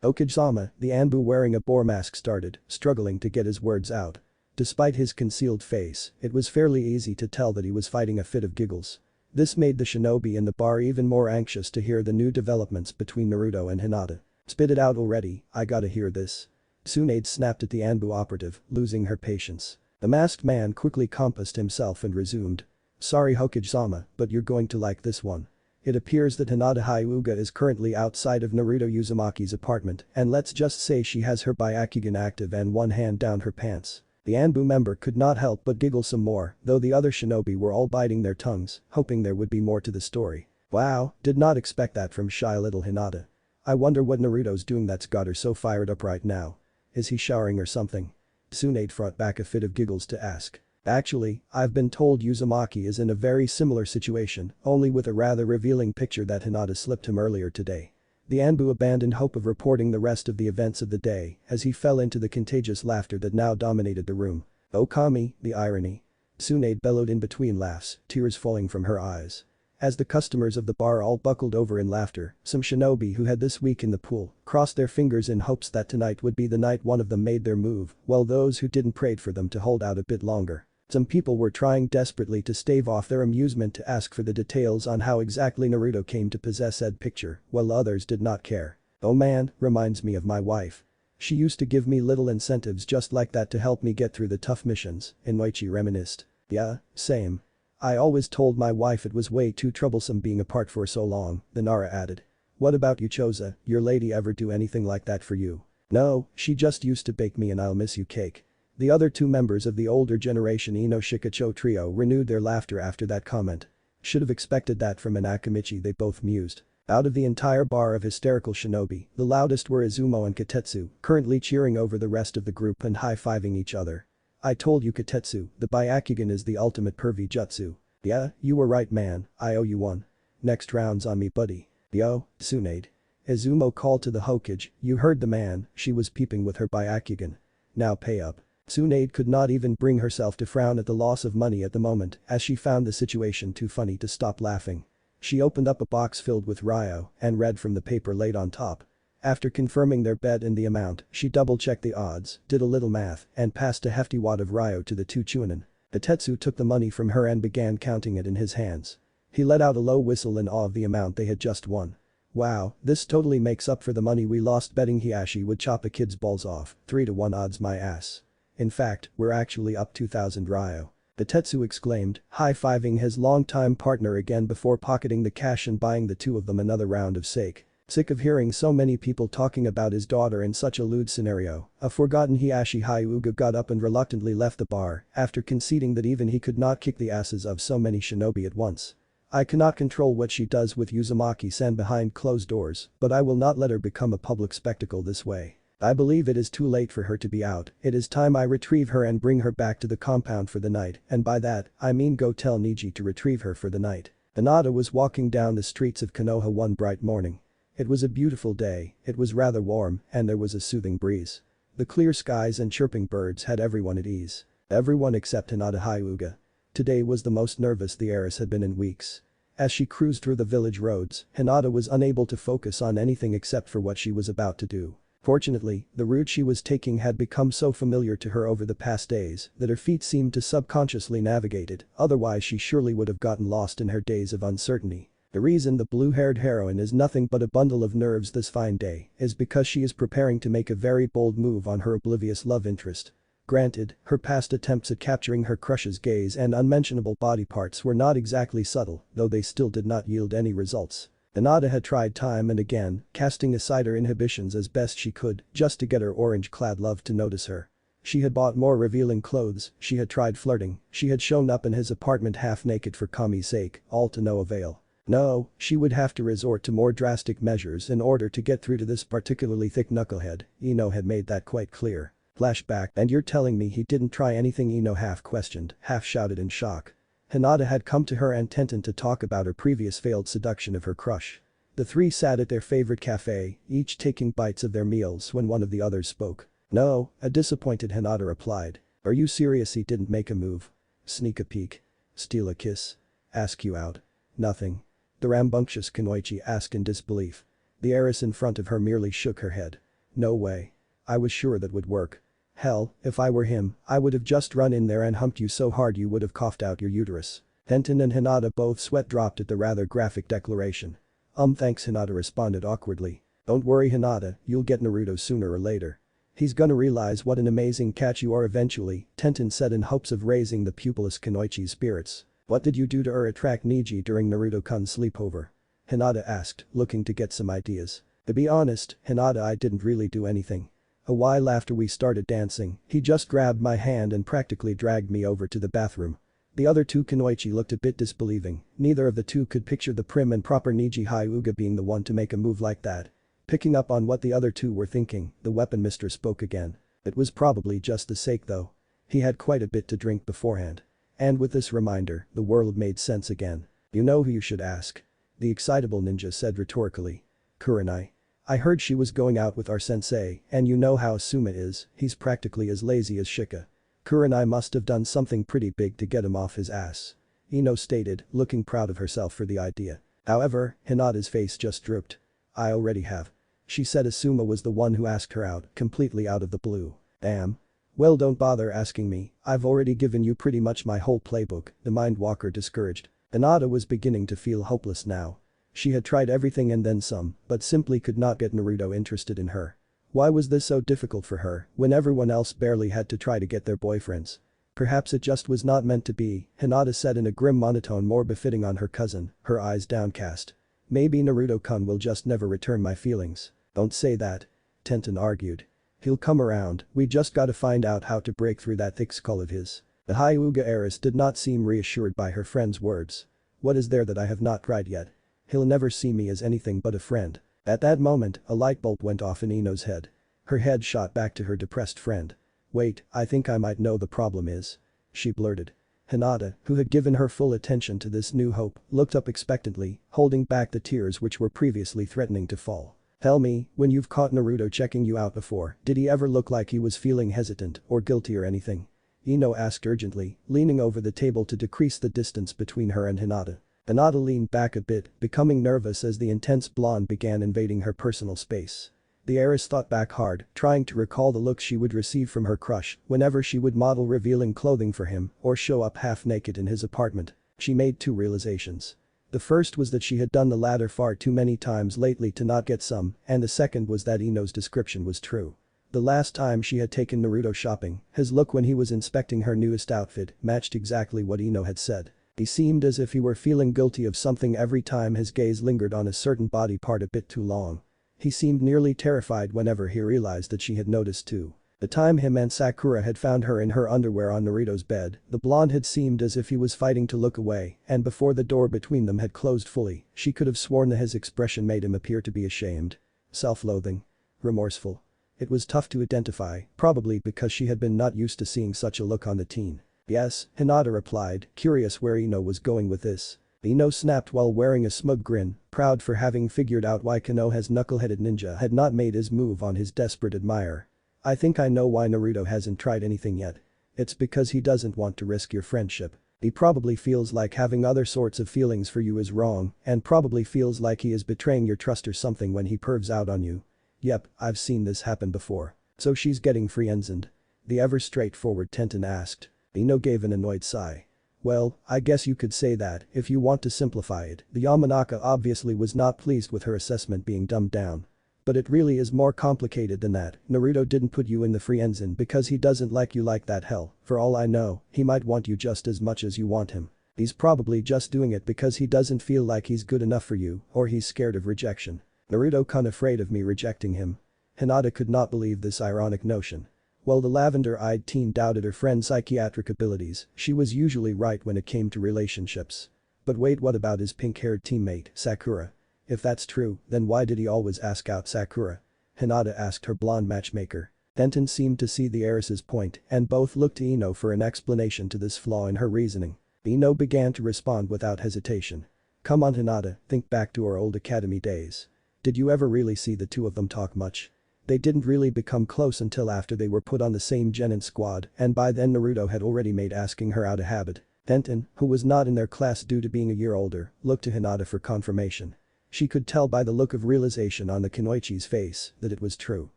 Okage-sama, the Anbu wearing a boar mask, started, struggling to get his words out. Despite his concealed face, it was fairly easy to tell that he was fighting a fit of giggles. This made the shinobi in the bar even more anxious to hear the new developments between Naruto and Hinata. Spit it out already, I gotta hear this. Tsunade snapped at the Anbu operative, losing her patience. The masked man quickly composed himself and resumed. Sorry Hokage-sama, but you're going to like this one. It appears that Hinata Hyuga is currently outside of Naruto Uzumaki's apartment, and let's just say she has her Byakugan active and one hand down her pants. The Anbu member could not help but giggle some more, though the other shinobi were all biting their tongues, hoping there would be more to the story. Wow, did not expect that from shy little Hinata. I wonder what Naruto's doing that's got her so fired up right now. Is he showering or something? Tsunade fought back a fit of giggles to ask. Actually, I've been told Uzumaki is in a very similar situation, only with a rather revealing picture that Hinata slipped him earlier today. The Anbu abandoned hope of reporting the rest of the events of the day as he fell into the contagious laughter that now dominated the room. Oh Kami, the irony. Tsunade bellowed in between laughs, tears falling from her eyes. As the customers of the bar all buckled over in laughter, some shinobi who had this week in the pool crossed their fingers in hopes that tonight would be the night one of them made their move, while those who didn't prayed for them to hold out a bit longer. Some people were trying desperately to stave off their amusement to ask for the details on how exactly Naruto came to possess said picture, while others did not care. Oh man, reminds me of my wife. She used to give me little incentives just like that to help me get through the tough missions, Inoichi reminisced. Yeah, same. I always told my wife it was way too troublesome being apart for so long, the Nara added. What about you Choza, your lady ever do anything like that for you? No, she just used to bake me an I'll miss you cake. The other two members of the older generation Ino Shikacho trio renewed their laughter after that comment. Should have expected that from an Akamichi, they both mused. Out of the entire bar of hysterical shinobi, the loudest were Izumo and Katetsu, currently cheering over the rest of the group and high-fiving each other. I told you Katetsu, the Byakugan is the ultimate pervy jutsu. Yeah, you were right man, I owe you one. Next round's on me buddy. Yo, Tsunade. Izumo called to the Hokage, you heard the man, she was peeping with her Byakugan. Now pay up. Tsunade could not even bring herself to frown at the loss of money at the moment as she found the situation too funny to stop laughing. She opened up a box filled with ryo and read from the paper laid on top. After confirming their bet and the amount, she double-checked the odds, did a little math, and passed a hefty wad of ryo to the two chunin. Tetsu took the money from her and began counting it in his hands. He let out a low whistle in awe of the amount they had just won. Wow, this totally makes up for the money we lost betting Hiashi would chop a kid's balls off, 3-to-1 odds my ass. In fact, we're actually up 2,000 ryo. Tetsu exclaimed, high-fiving his longtime partner again before pocketing the cash and buying the two of them another round of sake. Sick of hearing so many people talking about his daughter in such a lewd scenario, a forgotten Hiashi Hyuga got up and reluctantly left the bar after conceding that even he could not kick the asses of so many shinobi at once. I cannot control what she does with Uzumaki-san behind closed doors, but I will not let her become a public spectacle this way. I believe it is too late for her to be out, it is time I retrieve her and bring her back to the compound for the night, and by that, I mean go tell Niji to retrieve her for the night. Hinata was walking down the streets of Konoha one bright morning. It was a beautiful day, it was rather warm, and there was a soothing breeze. The clear skies and chirping birds had everyone at ease. Everyone except Hinata Hyuga. Today was the most nervous the heiress had been in weeks. As she cruised through the village roads, Hinata was unable to focus on anything except for what she was about to do. Fortunately, the route she was taking had become so familiar to her over the past days that her feet seemed to subconsciously navigate it, otherwise she surely would have gotten lost in her days of uncertainty. The reason the blue-haired heroine is nothing but a bundle of nerves this fine day is because she is preparing to make a very bold move on her oblivious love interest. Granted, her past attempts at capturing her crush's gaze and unmentionable body parts were not exactly subtle, though they still did not yield any results. Hinata had tried time and again, casting aside her inhibitions as best she could, just to get her orange-clad love to notice her. She had bought more revealing clothes, she had tried flirting, she had shown up in his apartment half-naked for Kami's sake, all to no avail. No, she would have to resort to more drastic measures in order to get through to this particularly thick knucklehead, Ino had made that quite clear. Flashback, and you're telling me he didn't try anything? Ino half-questioned, half-shouted in shock. Hinata had come to her and Tenten to talk about her previous failed seduction of her crush. The three sat at their favorite cafe, each taking bites of their meals when one of the others spoke. No, a disappointed Hinata replied. Are you serious? He didn't make a move. Sneak a peek. Steal a kiss. Ask you out. Nothing. The rambunctious Kunoichi asked in disbelief. The heiress in front of her merely shook her head. No way. I was sure that would work. Hell, if I were him, I would have just run in there and humped you so hard you would have coughed out your uterus. Tenten and Hinata both sweat dropped at the rather graphic declaration. Thanks, Hinata responded awkwardly. Don't worry, Hinata, you'll get Naruto sooner or later. He's gonna realize what an amazing catch you are eventually, Tenten said in hopes of raising the pupilless Kunoichi's spirits. What did you do to attract Niji during Naruto-kun's sleepover? Hinata asked, looking to get some ideas. To be honest, Hinata, I didn't really do anything. A while after we started dancing, he just grabbed my hand and practically dragged me over to the bathroom. The other two Kunoichi looked a bit disbelieving, neither of the two could picture the prim and proper Niji Hyuga being the one to make a move like that. Picking up on what the other two were thinking, the weapon mister spoke again. It was probably just the sake though. He had quite a bit to drink beforehand. And with this reminder, the world made sense again. You know who you should ask? The excitable ninja said rhetorically. Kurenai. I heard she was going out with our sensei, and you know how Suma is, he's practically as lazy as Shika. Kurenai must have done something pretty big to get him off his ass. Ino stated, looking proud of herself for the idea. However, Hinata's face just drooped. I already have. She said Asuma was the one who asked her out, completely out of the blue. Damn. Well, don't bother asking me, I've already given you pretty much my whole playbook, the Mindwalker discouraged. Hinata was beginning to feel hopeless now. She had tried everything and then some, but simply could not get Naruto interested in her. Why was this so difficult for her, when everyone else barely had to try to get their boyfriends? Perhaps it just was not meant to be, Hinata said in a grim monotone more befitting on her cousin, her eyes downcast. Maybe Naruto-kun will just never return my feelings. Don't say that. Tenten argued. He'll come around, we just gotta find out how to break through that thick skull of his. The Hyuga heiress did not seem reassured by her friend's words. What is there that I have not tried yet? He'll never see me as anything but a friend. At that moment, a light bulb went off in Ino's head. Her head shot back to her depressed friend. Wait, I think I might know the problem is. She blurted. Hinata, who had given her full attention to this new hope, looked up expectantly, holding back the tears which were previously threatening to fall. Tell me, when you've caught Naruto checking you out before, did he ever look like he was feeling hesitant or guilty or anything? Ino asked urgently, leaning over the table to decrease the distance between her and Hinata. Hinata leaned back a bit, becoming nervous as the intense blonde began invading her personal space. The heiress thought back hard, trying to recall the looks she would receive from her crush whenever she would model revealing clothing for him or show up half-naked in his apartment. She made two realizations. The first was that she had done the latter far too many times lately to not get some, and the second was that Ino's description was true. The last time she had taken Naruto shopping, his look when he was inspecting her newest outfit matched exactly what Ino had said. He seemed as if he were feeling guilty of something every time his gaze lingered on a certain body part a bit too long. He seemed nearly terrified whenever he realized that she had noticed too. The time him and Sakura had found her in her underwear on Naruto's bed, the blonde had seemed as if he was fighting to look away, and before the door between them had closed fully, she could have sworn that his expression made him appear to be ashamed. Self-loathing. Remorseful. It was tough to identify, probably because she had been not used to seeing such a look on the teen. Yes, Hinata replied, curious where Ino was going with this. Ino snapped while wearing a smug grin, proud for having figured out why Konoha's knuckle-headed ninja had not made his move on his desperate admirer. I think I know why Naruto hasn't tried anything yet. It's because he doesn't want to risk your friendship. He probably feels like having other sorts of feelings for you is wrong, and probably feels like he is betraying your trust or something when he pervs out on you. Yep, I've seen this happen before. So she's getting friendzoned? The ever straightforward Tenten asked. Ino gave an annoyed sigh. Well, I guess you could say that if you want to simplify it. The Yamanaka obviously was not pleased with her assessment being dumbed down. But it really is more complicated than that. Naruto didn't put you in the friendzone because he doesn't like you like that. Hell, for all I know, he might want you just as much as you want him. He's probably just doing it because he doesn't feel like he's good enough for you, or he's scared of rejection. Naruto kinda afraid of me rejecting him. Hinata could not believe this ironic notion. While the lavender-eyed teen doubted her friend's psychiatric abilities, she was usually right when it came to relationships. But wait, what about his pink-haired teammate, Sakura? If that's true, then why did he always ask out Sakura? Hinata asked her blonde matchmaker. Tenten seemed to see the heiress's point, and both looked to Ino for an explanation to this flaw in her reasoning. Ino began to respond without hesitation. Come on Hinata, think back to our old academy days. Did you ever really see the two of them talk much? They didn't really become close until after they were put on the same genin squad, and by then Naruto had already made asking her out a habit. Tenten, who was not in their class due to being a year older, looked to Hinata for confirmation. She could tell by the look of realization on the Kunoichi's face that it was true.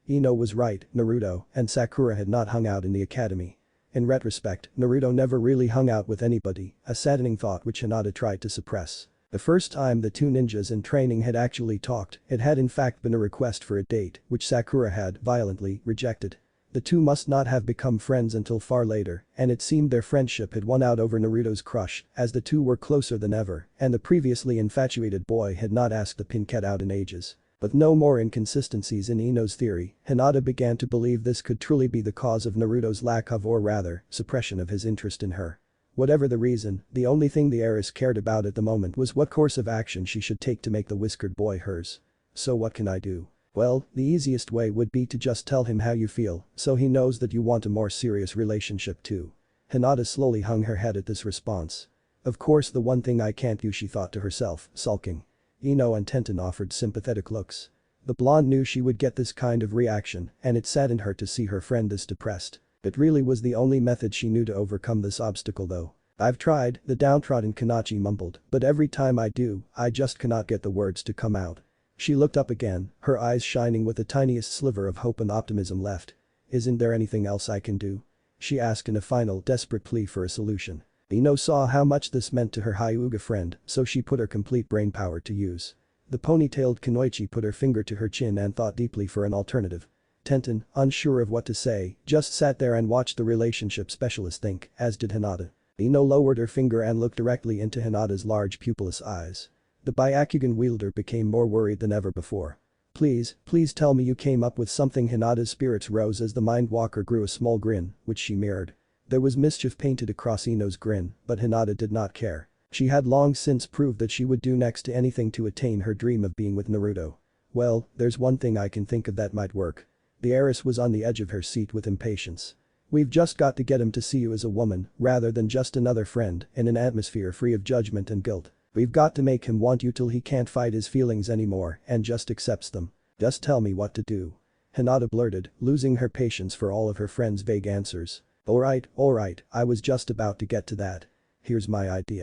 Ino was right, Naruto and Sakura had not hung out in the academy. In retrospect, Naruto never really hung out with anybody, a saddening thought which Hinata tried to suppress. The first time the two ninjas in training had actually talked, it had in fact been a request for a date, which Sakura had violently rejected. The two must not have become friends until far later, and it seemed their friendship had won out over Naruto's crush, as the two were closer than ever, and the previously infatuated boy had not asked the pinkette out in ages. With no more inconsistencies in Ino's theory, Hinata began to believe this could truly be the cause of Naruto's lack of, or rather, suppression of his interest in her. Whatever the reason, the only thing the heiress cared about at the moment was what course of action she should take to make the whiskered boy hers. So what can I do? Well, the easiest way would be to just tell him how you feel, so he knows that you want a more serious relationship too. Hinata slowly hung her head at this response. Of course, the one thing I can't do, she thought to herself, sulking. Ino and Tenten offered sympathetic looks. The blonde knew she would get this kind of reaction, and it saddened her to see her friend this depressed. It really was the only method she knew to overcome this obstacle though. I've tried, the downtrodden Kanachi mumbled, but every time I do, I just cannot get the words to come out. She looked up again, her eyes shining with the tiniest sliver of hope and optimism left. Isn't there anything else I can do? She asked in a final, desperate plea for a solution. Ino saw how much this meant to her Hyuga friend, so she put her complete brainpower to use. The ponytailed Kunoichi put her finger to her chin and thought deeply for an alternative. Tenten, unsure of what to say, just sat there and watched the relationship specialist think, as did Hinata. Ino lowered her finger and looked directly into Hinata's large pupilless eyes. The Byakugan wielder became more worried than ever before. Please tell me you came up with something. Hinata's spirits rose as the mind walker grew a small grin, which she mirrored. There was mischief painted across Ino's grin, but Hinata did not care. She had long since proved that she would do next to anything to attain her dream of being with Naruto. Well, there's one thing I can think of that might work. The heiress was on the edge of her seat with impatience. We've just got to get him to see you as a woman, rather than just another friend, in an atmosphere free of judgment and guilt. We've got to make him want you till he can't fight his feelings anymore and just accepts them. Just tell me what to do. Hinata blurted, losing her patience for all of her friend's vague answers. Alright, I was just about to get to that. Here's my idea.